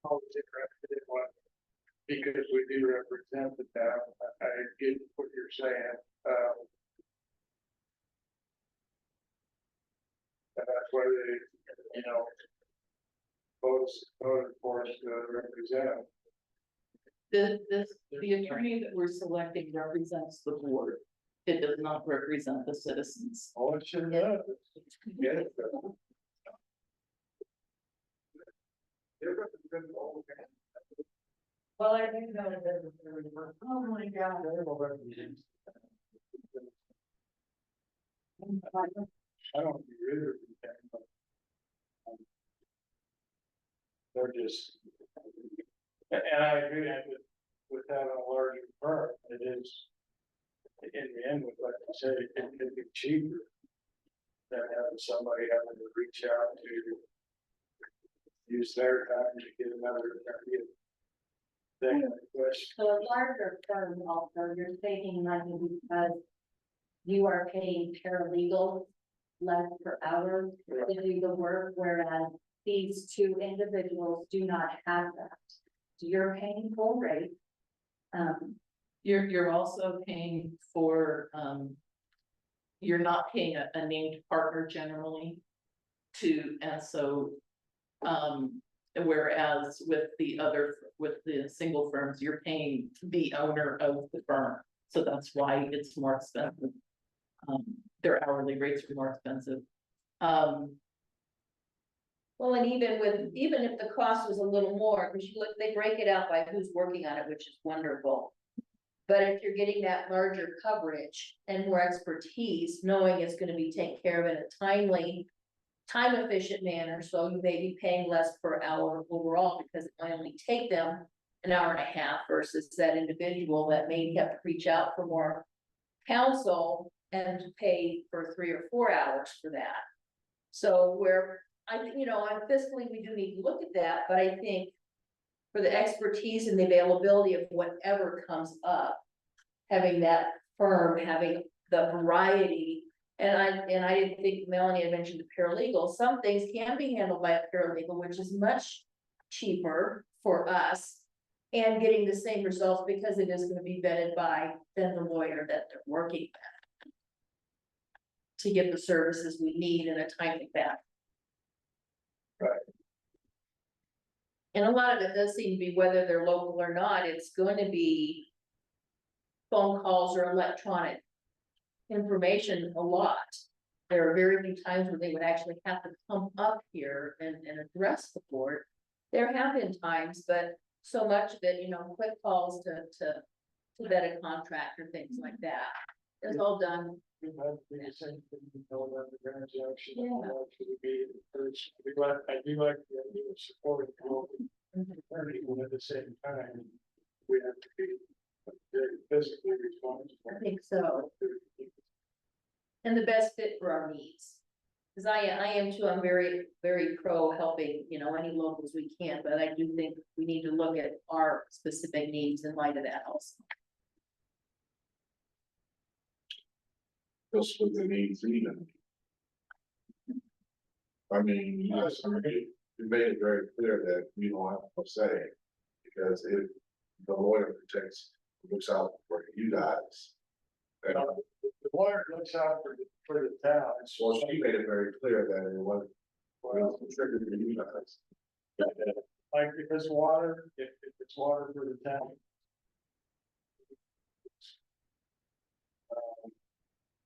Speaker 2: Always interested in what, because we do represent the town, I get what you're saying, and that's why they, voted for us to represent.
Speaker 8: The attorney that we're selecting represents the board. It does not represent the citizens.
Speaker 2: Oh, it sure does.
Speaker 7: Yeah.
Speaker 10: Well, I do know that. Oh, my God.
Speaker 2: I don't be rid of them, but they're just, and I agree with having a larger firm, it is, in the end, like I said, it could be cheaper than having somebody having to reach out to use their time to get another thing.
Speaker 9: So a larger firm also, you're saving money because you are paying paralegals less per hour to do the work, whereas these 2 individuals do not have that. So you're paying full rate.
Speaker 8: You're also paying for, you're not paying a named partner generally and so, whereas with the single firms, you're paying the owner of the firm. So that's why it's more expensive. Their hourly rates are more expensive.
Speaker 6: Well, and even if the cost was a little more, because you look, they break it out by who's working on it, which is wonderful. But if you're getting that larger coverage and more expertise, knowing it's gonna be taken care of in a timely, time efficient manner, so you may be paying less per hour overall, because it might only take them an hour and a half versus that individual that may have to reach out for more counsel and to pay for 3 or 4 hours for that. So where I think, on fiscally, we do need to look at that, but I think for the expertise and the availability of whatever comes up, having that firm, having the variety, and I didn't think Melanie had mentioned the paralegal, some things can be handled by a paralegal, which is much cheaper for us, and getting the same results because it is gonna be vetted by then the lawyer that they're working with to get the services we need in a timely fashion.
Speaker 2: Right.
Speaker 6: And a lot of it does seem to be whether they're local or not, it's going to be phone calls or electronic information a lot. There are very few times where they would actually have to come up here and address the board. There have been times, but so much that, quick calls to to vet a contract or things like that. It's all done.
Speaker 2: We might be the same thing, you know, about the grand junction.
Speaker 6: Yeah.
Speaker 2: I do like the idea of supporting local attorney, but at the same time, we have to be very physically responsible.
Speaker 6: I think so. And the best fit for our needs. Cause I am too, I'm very, very pro helping, you know, any locals we can, but I do think we need to look at our specific needs in light of that also.
Speaker 7: Just with the needs even. I mean, yes, you made it very clear that you don't have to say, because if the lawyer protects, looks out for you guys. then-
Speaker 2: The lawyer looks out for the town.
Speaker 7: Well, she made it very clear that it wasn't, well, triggered for you guys.
Speaker 2: Like if it's water, if it's water for the town.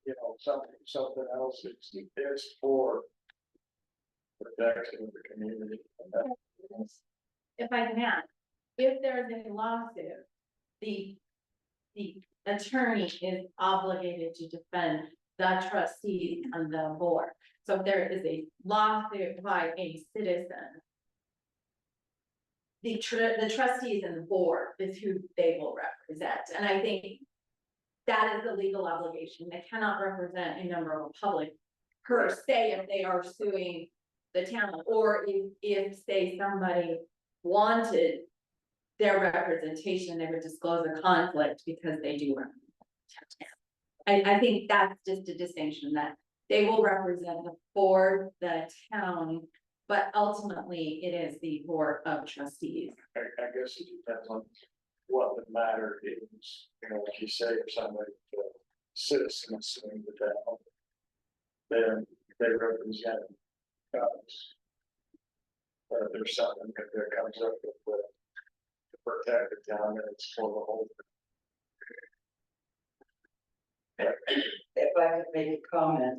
Speaker 2: You know, something else, it's for protection of the community.
Speaker 4: If I can, if there's a lawsuit, the attorney is obligated to defend the trustees and the board. So if there is a lawsuit by a citizen, the trustees and the board is who they will represent, and I think that is the legal obligation. They cannot represent a member of the public per se if they are suing the town, or if say somebody wanted their representation, they would disclose a conflict because they do represent. I think that's just a distinction, that they will represent the board, the town, but ultimately it is the board of trustees.
Speaker 2: I guess it depends on what the matter is, you know, like you say, if somebody, citizens suing the town, then they represent us. But if there's something that comes up with to protect the town, and it's for the whole.
Speaker 10: If I could make a comment.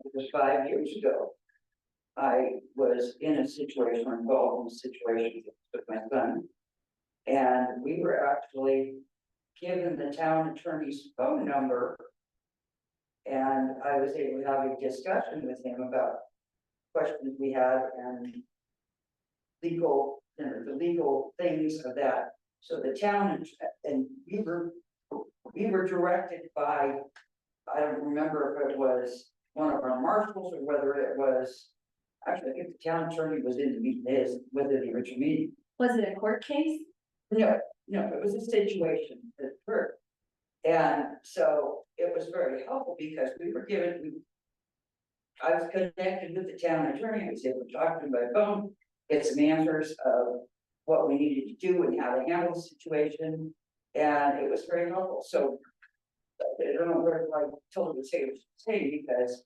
Speaker 10: It was 5 years ago. I was in a situation, involved in a situation with my son. And we were actually given the town attorney's phone number. And I was able to have a discussion with him about questions we had and legal, you know, the legal things of that. So the town and we were directed by, I don't remember if it was one of our marshals or whether it was, actually, I think the town attorney was in the meeting, whether the original meeting.
Speaker 4: Was it a court case?
Speaker 10: No, it was a situation that occurred. And so it was very helpful because we were given, I was connected with the town attorney, I was able to talk to him by phone, get some answers of what we needed to do and how to handle the situation. And it was very helpful. So I don't know where I told him to say because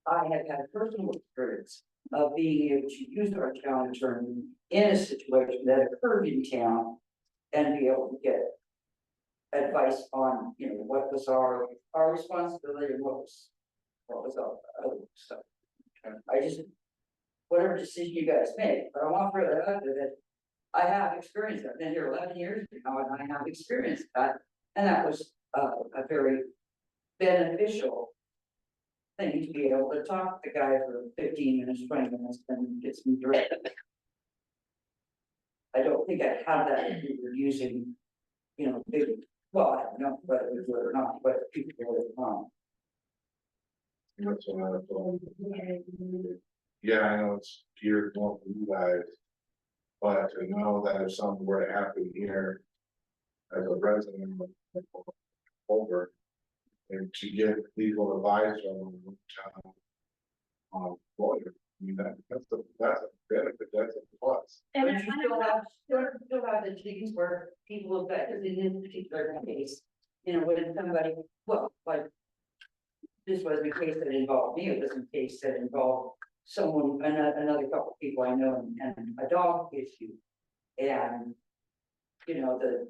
Speaker 10: I had had personal experience of being able to use our town attorney in a situation that occurred in town and be able to get advice on, you know, what was our responsibility and what was our other stuff. I just, whatever decision you guys make, but I want to throw that out there that I have experience. I've been here 11 years now and I have experience that, and that was a very beneficial thing to be able to talk to the guy for 15 minutes, 20 minutes, and get some direct. I don't think I have that if we were using, you know, big, well, I don't know whether it was or not, but people were on.
Speaker 7: That's what I thought. Yeah, I know it's geared more for you guys. But to know that if something were to happen here as a resident of over, and to get legal advice from lawyer, I mean, that's a benefit, that's a plus.
Speaker 10: But you still have the things where people have got, because in this particular case, you know, when somebody, well, like. This wasn't a case that involved me, it was a case that involved someone, another couple of people I know, and a dog issue. And, you know, the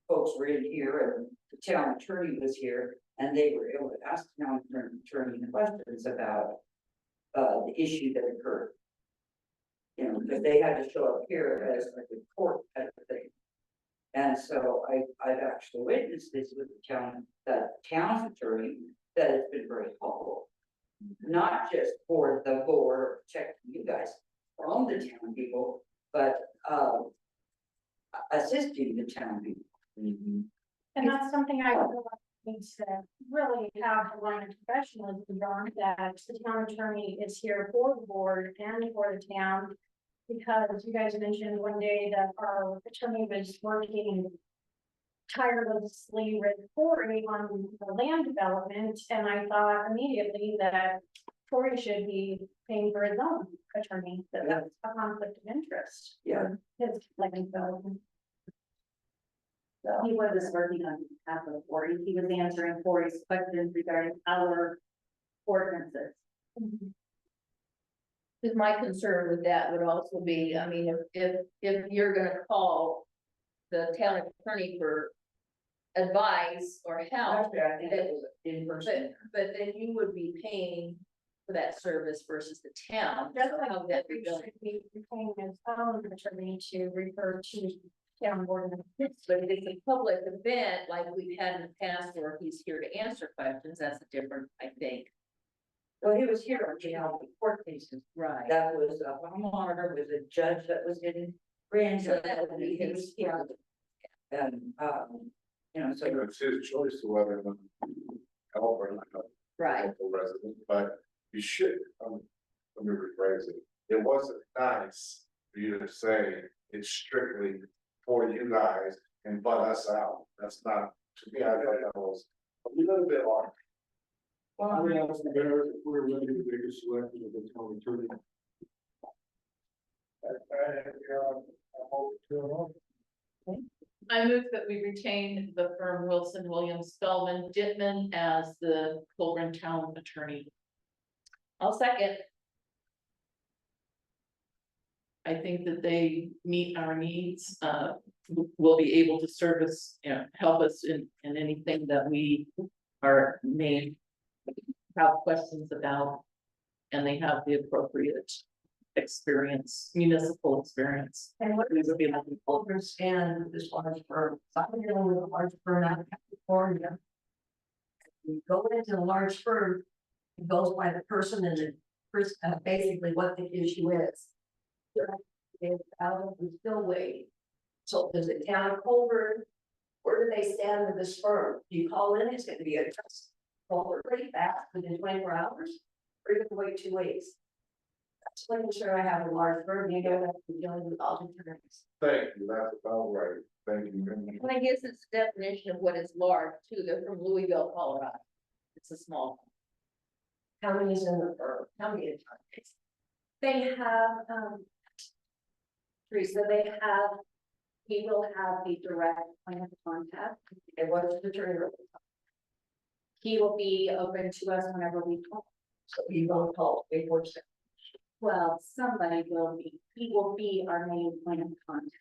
Speaker 10: folks were in here and the town attorney was here, and they were able to ask the town attorney questions about the issue that occurred. You know, because they had to show up here as like a court type of thing. And And so I've actually witnessed this with the town's attorney, that it's been very helpful. Not just for the board or protecting you guys from the town people, but, assisting the town people.
Speaker 9: And that's something I feel like needs to really have a line of professionalism on, that the town attorney is here for the board and for the town. Because you guys mentioned one day that our attorney was working tirelessly with Cory on the land development, and I thought immediately that Cory should be paying for his own attorney, that that's a conflict of interest.
Speaker 10: Yeah.
Speaker 9: His land development.
Speaker 4: He was working on behalf of Cory, he was answering Cory's questions regarding our ordinances.
Speaker 6: Cause my concern with that would also be, I mean, if you're gonna call the town attorney for advice or help,
Speaker 10: Actually, I think it was in person.
Speaker 6: but then you would be paying for that service versus the town.
Speaker 9: That's
Speaker 6: So
Speaker 9: why
Speaker 6: how that
Speaker 9: we
Speaker 6: be done?
Speaker 9: should be paying his own attorney to refer to town board.
Speaker 6: But if it's a public event like we've had in the past where he's here to answer questions, that's a different, I think.
Speaker 10: Well, he was here on, the court cases.
Speaker 6: Right.
Speaker 10: That was a homeowner, was a judge that was in Grand.
Speaker 6: So that would be
Speaker 10: He was
Speaker 6: his
Speaker 10: here. And, so.
Speaker 7: It's his choice to whether to help or not.
Speaker 6: Right.
Speaker 7: Local resident, but you should, let me rephrase it. It wasn't nice for you to say it's strictly for you guys and butt us out. That's not, to me, I thought that was a little bit odd.
Speaker 5: Well, I mean, ask the mayor if we're ready to make a selection of the town attorney.
Speaker 8: I move that we retain the firm Wilson, Williams, Spellman, Dittman as the Collbran town attorney.
Speaker 6: I'll second.
Speaker 8: I think that they meet our needs, will be able to service, help us in anything that we are may have questions about. And they have the appropriate experience, municipal experience.
Speaker 1: And what
Speaker 8: We
Speaker 1: is
Speaker 8: would be
Speaker 1: the
Speaker 8: looking for.
Speaker 1: understand this large firm? So I'm dealing with a large firm out of California. You go into a large firm, it goes by the person and the person, basically what the issue is. It's out of the spillway. So does the town of Collbran, where do they stand with this firm? Do you call in, it's gonna be addressed pretty fast within 24 hours, or you can wait 2 weeks? That's making sure I have a large firm, you don't have to be dealing with all the attorneys.
Speaker 7: Thank you, that's about right. Thank you very much.
Speaker 6: And I guess it's the definition of what is large too. They're from Louisville, Colorado. It's a small.
Speaker 1: How many is in the firm? How many attorneys?
Speaker 9: They have, Teresa, he will have a direct point of contact.
Speaker 1: And what is the attorney?
Speaker 9: He will be open to us whenever we call.
Speaker 1: So you won't call before.
Speaker 9: Well, somebody will be, he will be our main point of contact.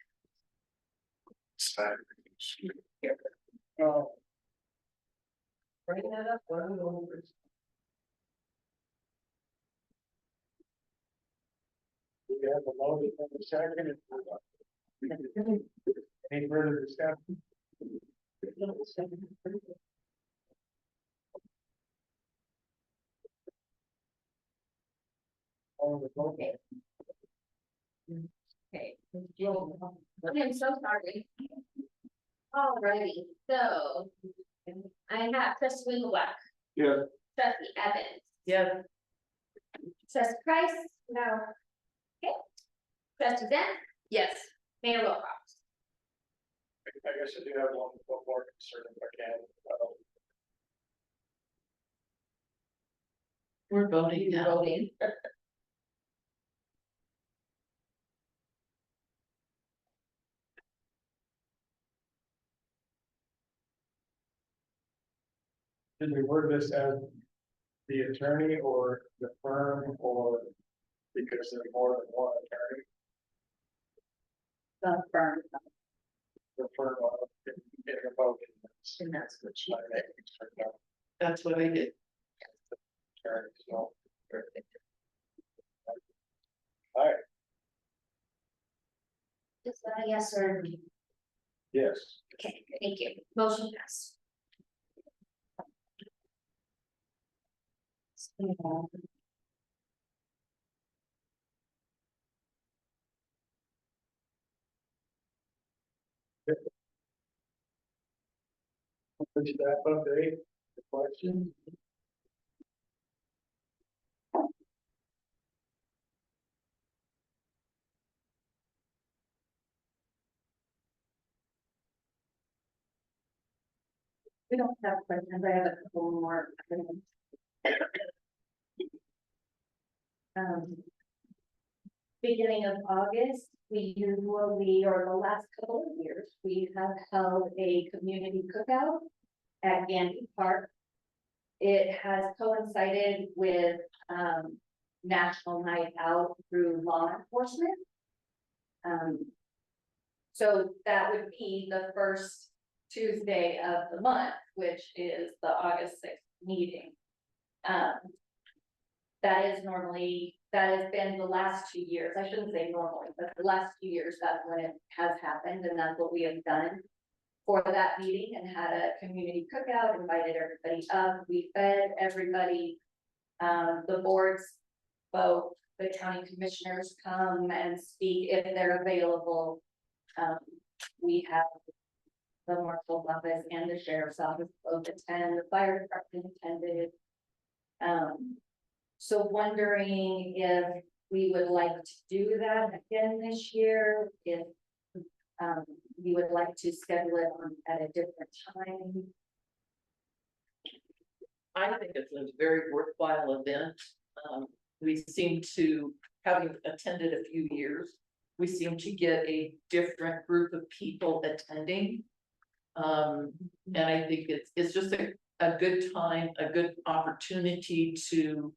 Speaker 1: Bring that up, what are we going over?
Speaker 2: We have a motion from the second. Any further discussion?
Speaker 6: Okay. Okay. I'm so sorry. Alrighty, so I have trustee Winklewak,
Speaker 5: Yeah.
Speaker 6: trustee Evans,
Speaker 8: Yeah,
Speaker 6: trustee Price, no. Okay. Trustee Zen,
Speaker 8: yes.
Speaker 6: Mayor Wilcox.
Speaker 2: I guess I do have one more concern if I can.
Speaker 8: We're voting now.
Speaker 6: Voting.
Speaker 2: Did we word this as the attorney or the firm or because there's more than one attorney?
Speaker 4: The firm,
Speaker 2: The firm getting a vote.
Speaker 8: And that's what she
Speaker 2: My name is turned out
Speaker 8: That's what I did.
Speaker 2: attorney, so.
Speaker 6: Is that a yes or a no?
Speaker 2: Yes.
Speaker 3: Okay, thank you. Motion passed.
Speaker 2: Push that update, the question.
Speaker 4: We don't have questions, I have a couple more. Um, beginning of August, we usually, or the last couple of years, we have held a community cookout at Gandy Park. It has coincided with, National Night Out through law enforcement. So that would be the first Tuesday of the month, which is the August 6th meeting. That is normally, that has been the last 2 years, I shouldn't say normally, but the last 2 years, that's when it has happened, and that's what we have done for that meeting, and had a community cookout, invited everybody up, we fed everybody. The boards, both the county commissioners come and speak if they're available. We have the marshal's office and the sheriff's office both attend, the fire department attended. So wondering if we would like to do that again this year, if you would like to schedule it at a different time.
Speaker 8: I think it's a very worthwhile event. We seem to, having attended a few years, we seem to get a different group of people attending. And I think it's just a good time, a good opportunity to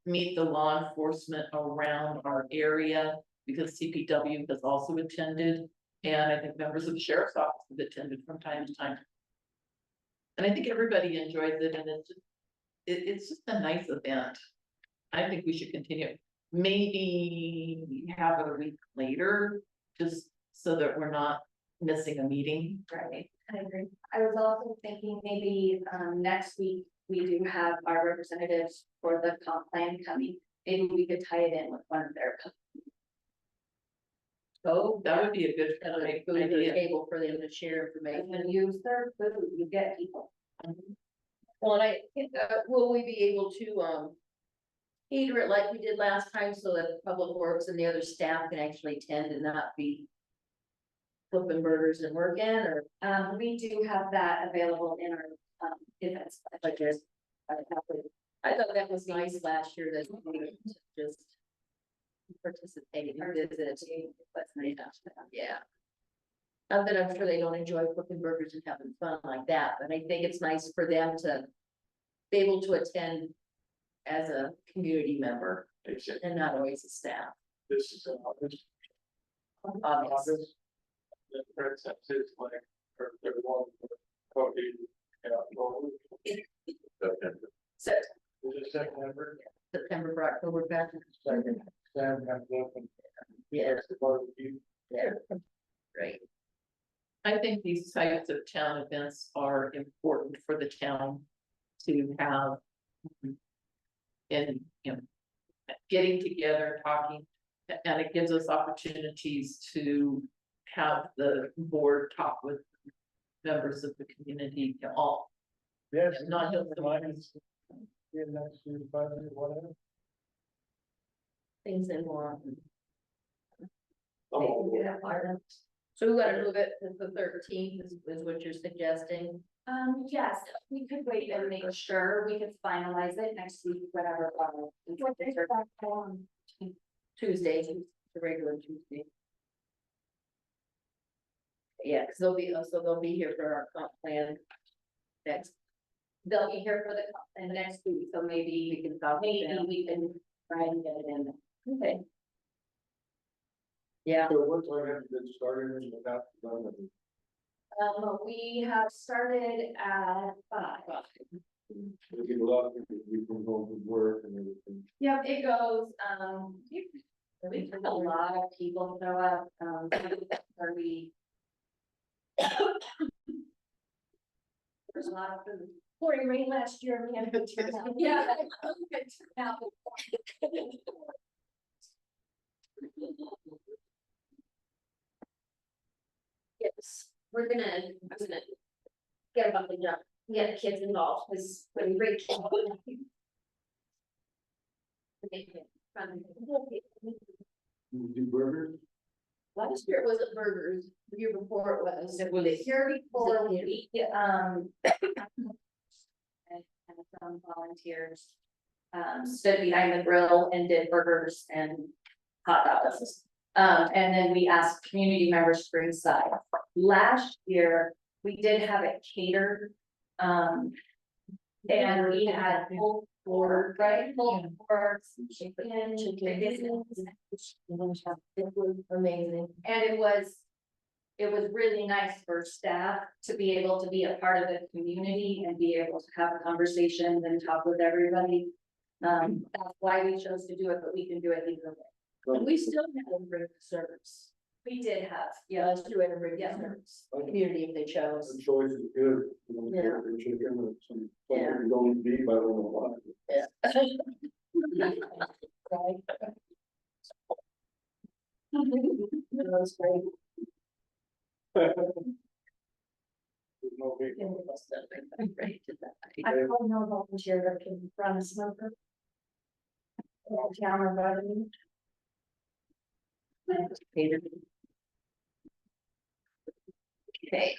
Speaker 8: meet the law enforcement around our area, because CPW has also attended, and I think members of the sheriff's office have attended from time to time. And I think everybody enjoys it, and it's just a nice event. I think we should continue. Maybe have it a week later, just so that we're not missing a meeting.
Speaker 4: Right, I agree. I was also thinking maybe next week, we do have our representatives for the comp plan coming. Maybe we could tie it in with one of their.
Speaker 8: Oh, that would be a good idea.
Speaker 6: Table for them to share information.
Speaker 4: And use their food, you get people.
Speaker 6: Well, and I think, will we be able to, cater it like we did last time, so that Public Works and the other staff can actually attend and not be flipping burgers and working, or?
Speaker 4: We do have that available in our events.
Speaker 6: Like this. I thought that was nice last year, that we just participate and visit. That's nice. Yeah. Not that I'm sure they don't enjoy cooking burgers and having fun like that, but I think it's nice for them to be able to attend as a community member and not always a staff.
Speaker 2: This is in August.
Speaker 6: August.
Speaker 2: The princess is like, or they're one, Cody,
Speaker 6: So
Speaker 2: is it September?
Speaker 6: September for October back.
Speaker 2: Second, Sam comes up and.
Speaker 6: Yeah.
Speaker 2: It's the barbecue.
Speaker 6: Yeah. Great.
Speaker 8: I think these types of town events are important for the town to have. And, you know, getting together, talking, and it gives us opportunities to have the board talk with members of the community, all.
Speaker 2: Yes.
Speaker 8: Not just the
Speaker 2: ones. Yeah, next year's budget, whatever.
Speaker 6: Things they want.
Speaker 2: Oh,
Speaker 6: Yeah. So we gotta move it to the 13th is what you're suggesting.
Speaker 4: Yes, we could wait and make sure we could finalize it next week, whatever.
Speaker 6: Tuesday, the regular Tuesday. Yeah, because they'll be here for our comp plan next.
Speaker 4: They'll be here for the, and next week, so maybe
Speaker 6: We can talk.
Speaker 4: maybe we can try and get it in.
Speaker 6: Okay. Yeah,
Speaker 5: So what time have you been starting and without done?
Speaker 4: We have started at 5.
Speaker 5: We get a lot of people, we come home from work and everything.
Speaker 4: Yep, it goes, we've had a lot of people show up, or we
Speaker 1: There's a lot of food.
Speaker 9: Pouring rain last year, we had a good turnout.
Speaker 3: Yeah. Yes, I'm gonna get about the jump, get kids involved, because when you reach.
Speaker 5: You do burgers?
Speaker 1: Last year it wasn't burgers, the year before it was.
Speaker 6: It was-
Speaker 1: The year before,
Speaker 4: And some volunteers, stood behind the grill and did burgers and hot dogs. And then we asked community members to bring sides. Last year, we did have it catered. And we had pulled pork, right, pulled pork, chicken,
Speaker 1: it was amazing.
Speaker 4: and it was really nice for staff to be able to be a part of the community and be able to have conversations and talk with everybody. That's why we chose to do it, but we can do it either way.
Speaker 1: And we still have a bring service.
Speaker 4: We did have,
Speaker 1: Yeah, let's do it every
Speaker 4: Yeah.
Speaker 1: service. Community if they chose.
Speaker 5: The choice is good. You know,
Speaker 1: Yeah.
Speaker 5: pork and chicken and some,
Speaker 1: Yeah.
Speaker 5: something you don't eat beef, I don't know why.
Speaker 1: Yeah. Right. That was great.
Speaker 5: There's no beef.
Speaker 9: I don't know volunteer that can run a smoker. Town or revenue.
Speaker 3: Okay.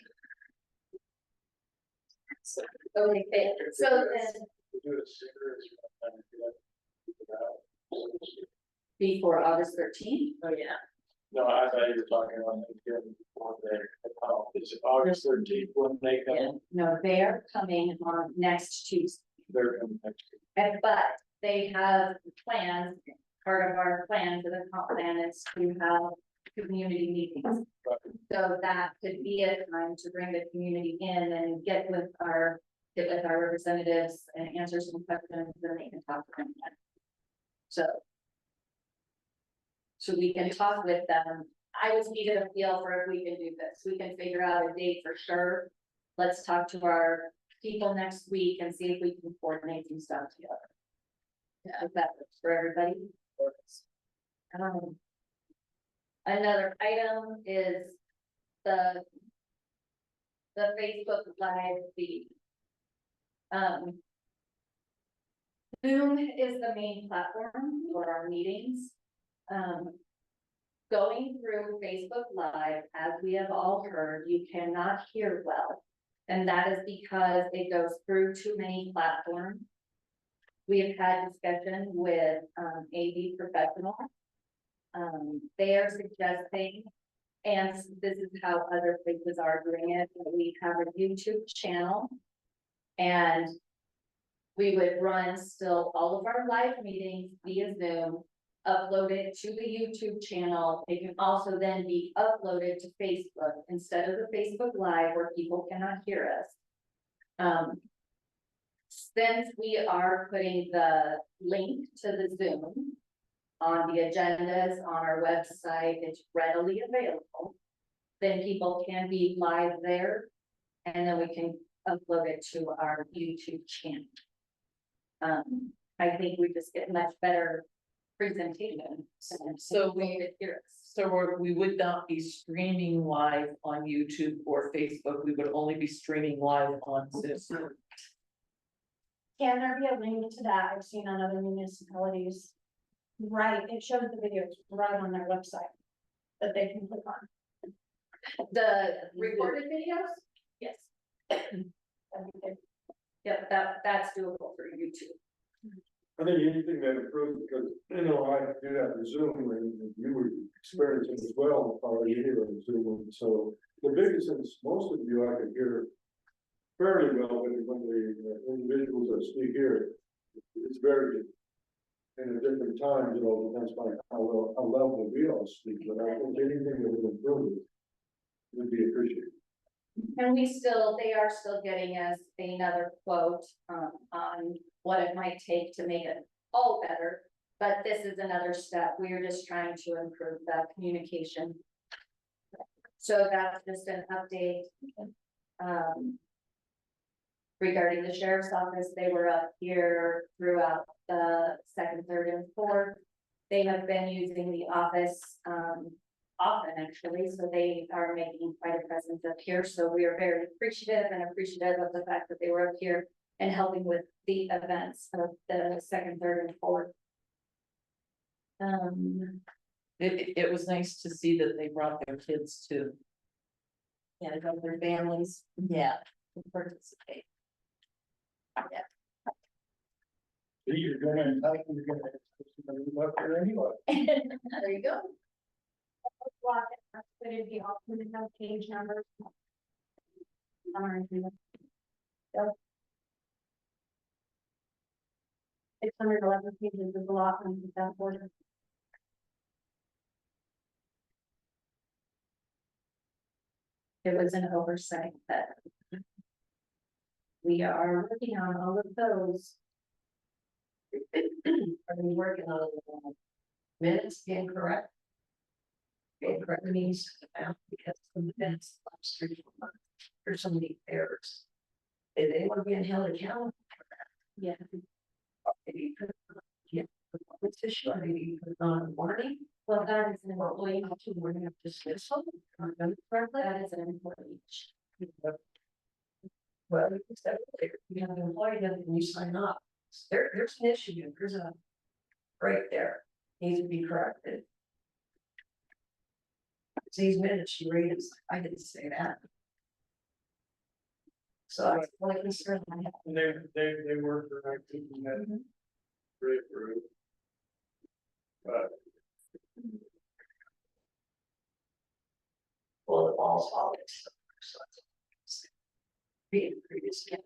Speaker 3: Okay, so then,
Speaker 2: We do it sooner, it's not time to get it.
Speaker 4: before August 13th.
Speaker 1: Oh, yeah.
Speaker 2: No, I thought you were talking about Thanksgiving before there. It's August 13th when they come,
Speaker 4: No, they're coming on next Tuesday.
Speaker 2: they're coming next week.
Speaker 4: But they have plans, part of our plan for the comp plan is to have community meetings. So that could be a time to bring the community in and get with our representatives and answer some questions, and they can talk to them. So we can talk with them. I was needed a feel for if we can do this. We can figure out a date for sure. Let's talk to our people next week and see if we can coordinate some stuff together. Yeah, if that works for everybody. Another item is the Facebook Live feed. Zoom is the main platform for our meetings. Going through Facebook Live, as we have all heard, you cannot hear well. And that is because it goes through too many platforms. We have had discussion with AV Professional. They are suggesting, and this is how other places are doing it, that we have a YouTube channel. And we would run still all of our live meetings via Zoom, upload it to the YouTube channel. It can also then be uploaded to Facebook instead of the Facebook Live where people cannot hear us. Since we are putting the link to the Zoom on the agendas on our website, it's readily available. Then people can be live there, and then we can upload it to our YouTube channel. I think we just get much better presentation.
Speaker 8: So we would not be streaming live on YouTube or Facebook, we would only be streaming live on Zoom.
Speaker 9: Can there be a link to that? I've seen on other municipalities. Right, it shows the videos right on their website that they can click on.
Speaker 4: The recorded videos? Yes. Yep, that's doable for YouTube.
Speaker 5: I think anything that improves, because, you know, I do that with Zoom, and you were experiencing as well, probably here on Zoom, so the biggest is, most of you I can hear fairly well, when the individuals that speak here, it's very, in a different time, you know, depends on how loud we all speak, but I think anything that would improve it would be appreciated.
Speaker 4: And they are still getting us another quote, on what it might take to make it all better. But this is another step. We are just trying to improve that communication.
Speaker 3: So that's just an update. Um. Regarding the sheriff's office, they were up here throughout the second, third, and fourth. They have been using the office, often actually, so they are making quite a presence up here. So we are very appreciative of the fact that they were up here and helping with the events of the second, third, and fourth.
Speaker 8: It was nice to see that they brought their kids to.
Speaker 3: Yeah, to go with their families.
Speaker 8: Yeah.
Speaker 3: To participate.
Speaker 2: You're gonna, move up there anyway.
Speaker 3: There you go.
Speaker 9: Block it, that's what it'd be all, we have page numbers. Yep. 611 pages is a lot on that border.
Speaker 3: It was an oversight that. We are working on all of those.
Speaker 1: Are we working on minutes being correct? Being correct means because the minutes last 3 months, there's so many errors. If they want to be held accountable for that.
Speaker 3: Yeah.
Speaker 1: Maybe put, yeah, what's this show? Maybe put it on warning.
Speaker 3: Well, that is an
Speaker 1: Or
Speaker 3: employee,
Speaker 1: to warning of dismissal. Correctly.
Speaker 3: that is an employee.
Speaker 1: Well, you said earlier, you have an employee and you sign up. There's an issue, there's a. Right there, needs to be corrected. It's these minutes she read, it's like, I didn't say that. So that's the only concern I have.
Speaker 2: And they work for like keeping that. Great group. But
Speaker 1: Well, the ball's all this. So that's being previous.
Speaker 6: Do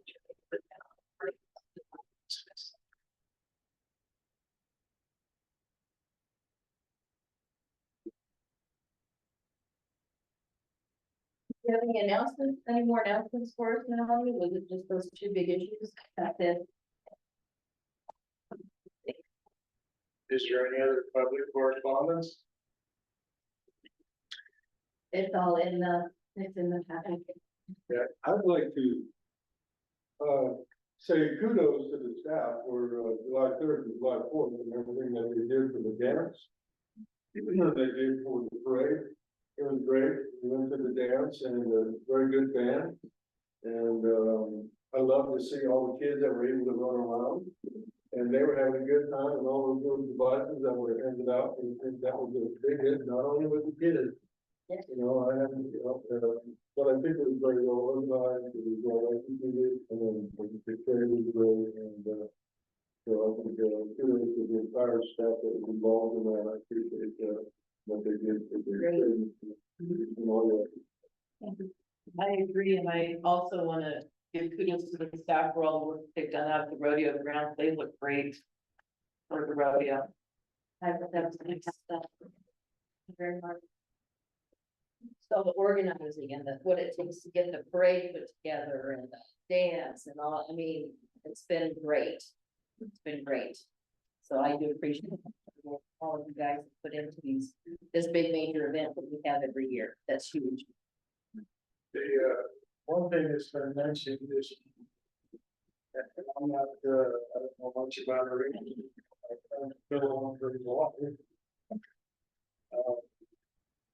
Speaker 6: you have any announcements, any more announcements for us now? Was it just those two big issues? That's it.
Speaker 2: is there any other public correspondence?
Speaker 3: It's all in the packet.
Speaker 5: Yeah, I'd like to say kudos to the staff for July 3rd and July 4th and everything that they did for the dance. Even though they did for the parade, it was great. We went to the dance and a very good band. And I love to see all the kids that were able to run around. And they were having a good time and all those little devices that were handed out. And that was a big hit, not only with the kids. You know, I haven't, but I think it was very well organized, it was well executed, and then the parade was great, and so I think kudos to the entire staff that was involved in that. I appreciate what they did for
Speaker 8: I agree, and I also want to give kudos to the staff for all the work they've done out at the rodeo grounds. They look great for the rodeo.
Speaker 3: That was good stuff. Very hard.
Speaker 6: So the organizing and what it takes to get the parade put together and the dance and all, I mean, it's been great. It's been great. So I do appreciate all of you guys put into this big major event that we have every year. That's huge.
Speaker 2: The one thing that's been mentioned is. I'm not, I don't know much about her. I'm still on for a while.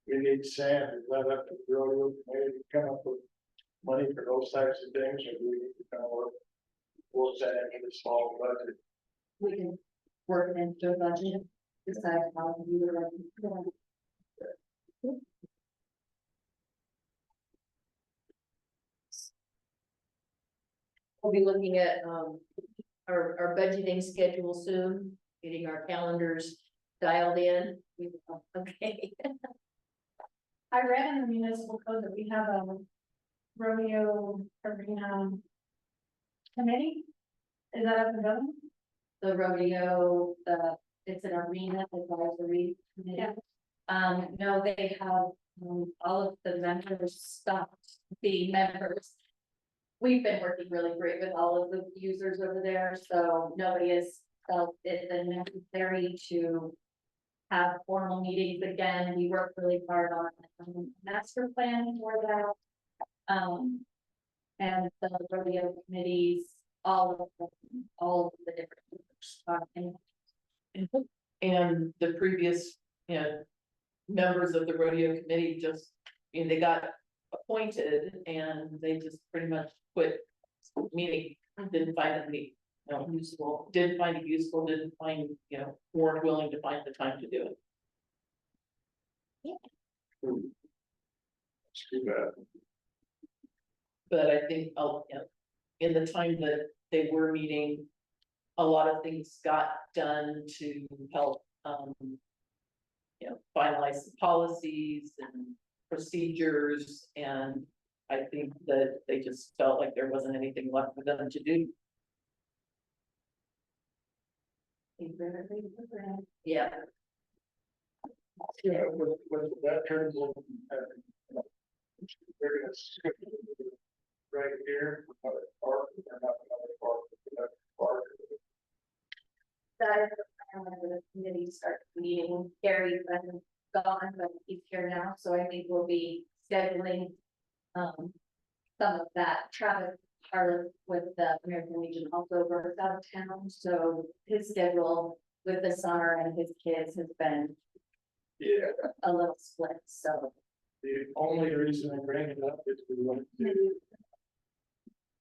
Speaker 2: We need Sam, is that up to the rodeo committee to come up with money for those types of things, or do we need to kind of work? We'll set into the small budget.
Speaker 3: We can work it into a budget, decide how to do it.
Speaker 6: We'll be looking at our budgeting schedule soon, getting our calendars dialed in. Okay.
Speaker 9: I read in the municipal code that we have a rodeo arena committee. Is that up and going?
Speaker 3: The rodeo, it's an arena advisory committee.
Speaker 9: Yeah.
Speaker 3: No, they have, all of the members stopped being members. We've been working really great with all of the users over there, so nobody has felt it necessary to
Speaker 4: have formal meetings again. We worked really hard on master plan for that. And the rodeo committees, all of the different groups.
Speaker 8: And the previous, members of the rodeo committee just, they got appointed and they just pretty much quit meeting, didn't find it, useful, didn't find it useful, didn't find, weren't willing to find the time to do it.
Speaker 7: It's too bad.
Speaker 8: But I think, in the time that they were meeting, a lot of things got done to help, finalize the policies and procedures, and I think that they just felt like there wasn't anything left for them to do.
Speaker 6: Yeah.
Speaker 2: Yeah, with that turns in, they're gonna skip right here, another park, or not another park, another park.
Speaker 9: That is the plan when the committee starts meeting. Gary's been gone, but he's here now, so I think we'll be scheduling some of that. Travis Harless with the American Legion also works out of town, so his schedule with the summer and his kids has been
Speaker 2: Yeah,
Speaker 9: a little split, so.
Speaker 2: the only reason I bring it up is we went to.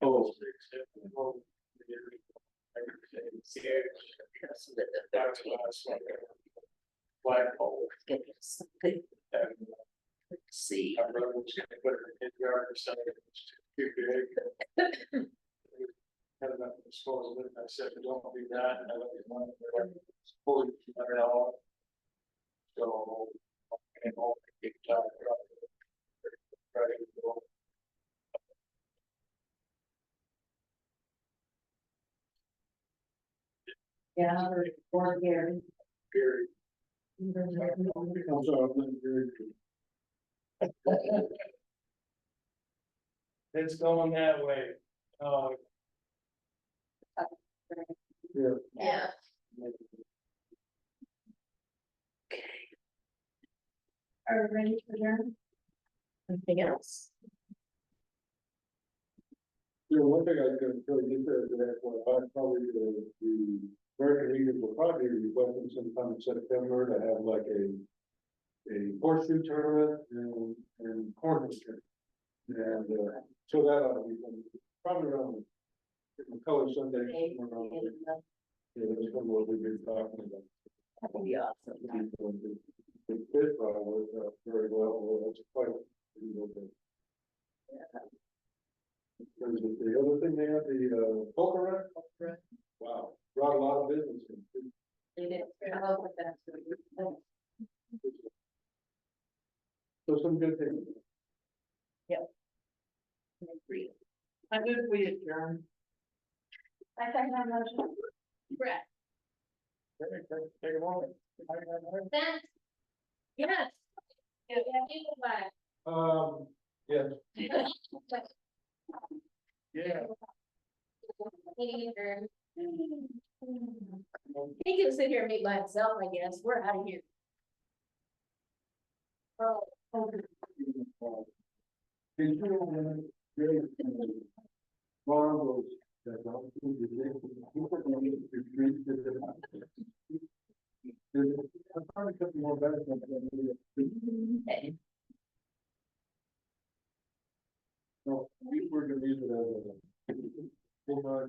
Speaker 2: Oh. That's what I was like. Flagpole.
Speaker 1: See.
Speaker 2: I really was gonna put it in the yard or something, it's too big. Had enough disposal, and I said, don't do that, and I let it run, fully $200. So. And all the time.
Speaker 9: Yeah, or Gary.
Speaker 2: Gary. I'm sorry, I'm not very good. It's going that way. Yeah.
Speaker 6: Yeah.
Speaker 9: Are we ready to adjourn?
Speaker 6: Anything else?
Speaker 5: Yeah, one thing I was gonna tell you, that I probably the American Legion will probably be requesting sometime in September to have like a horseshoe tournament and cornhole tournament. And, so that ought to be fun. Probably around the color Sunday. Yeah, that's kind of what we've been talking about.
Speaker 6: That would be awesome.
Speaker 5: The fit probably worked out very well, that's quite. There's the other thing they have, the Collbran. Wow, brought a lot of business in.
Speaker 9: They did.
Speaker 5: So some good things.
Speaker 6: Agree.
Speaker 8: I did we adjourn.
Speaker 9: I second that motion.
Speaker 6: Brett.
Speaker 2: Take a moment.
Speaker 3: Then, yes. Yeah, people back.
Speaker 5: Yes.
Speaker 2: Yeah.
Speaker 3: Meeting adjourned.
Speaker 6: He can sit here and meet by himself, I guess. We're out of here.
Speaker 5: No, we were gonna use it as a.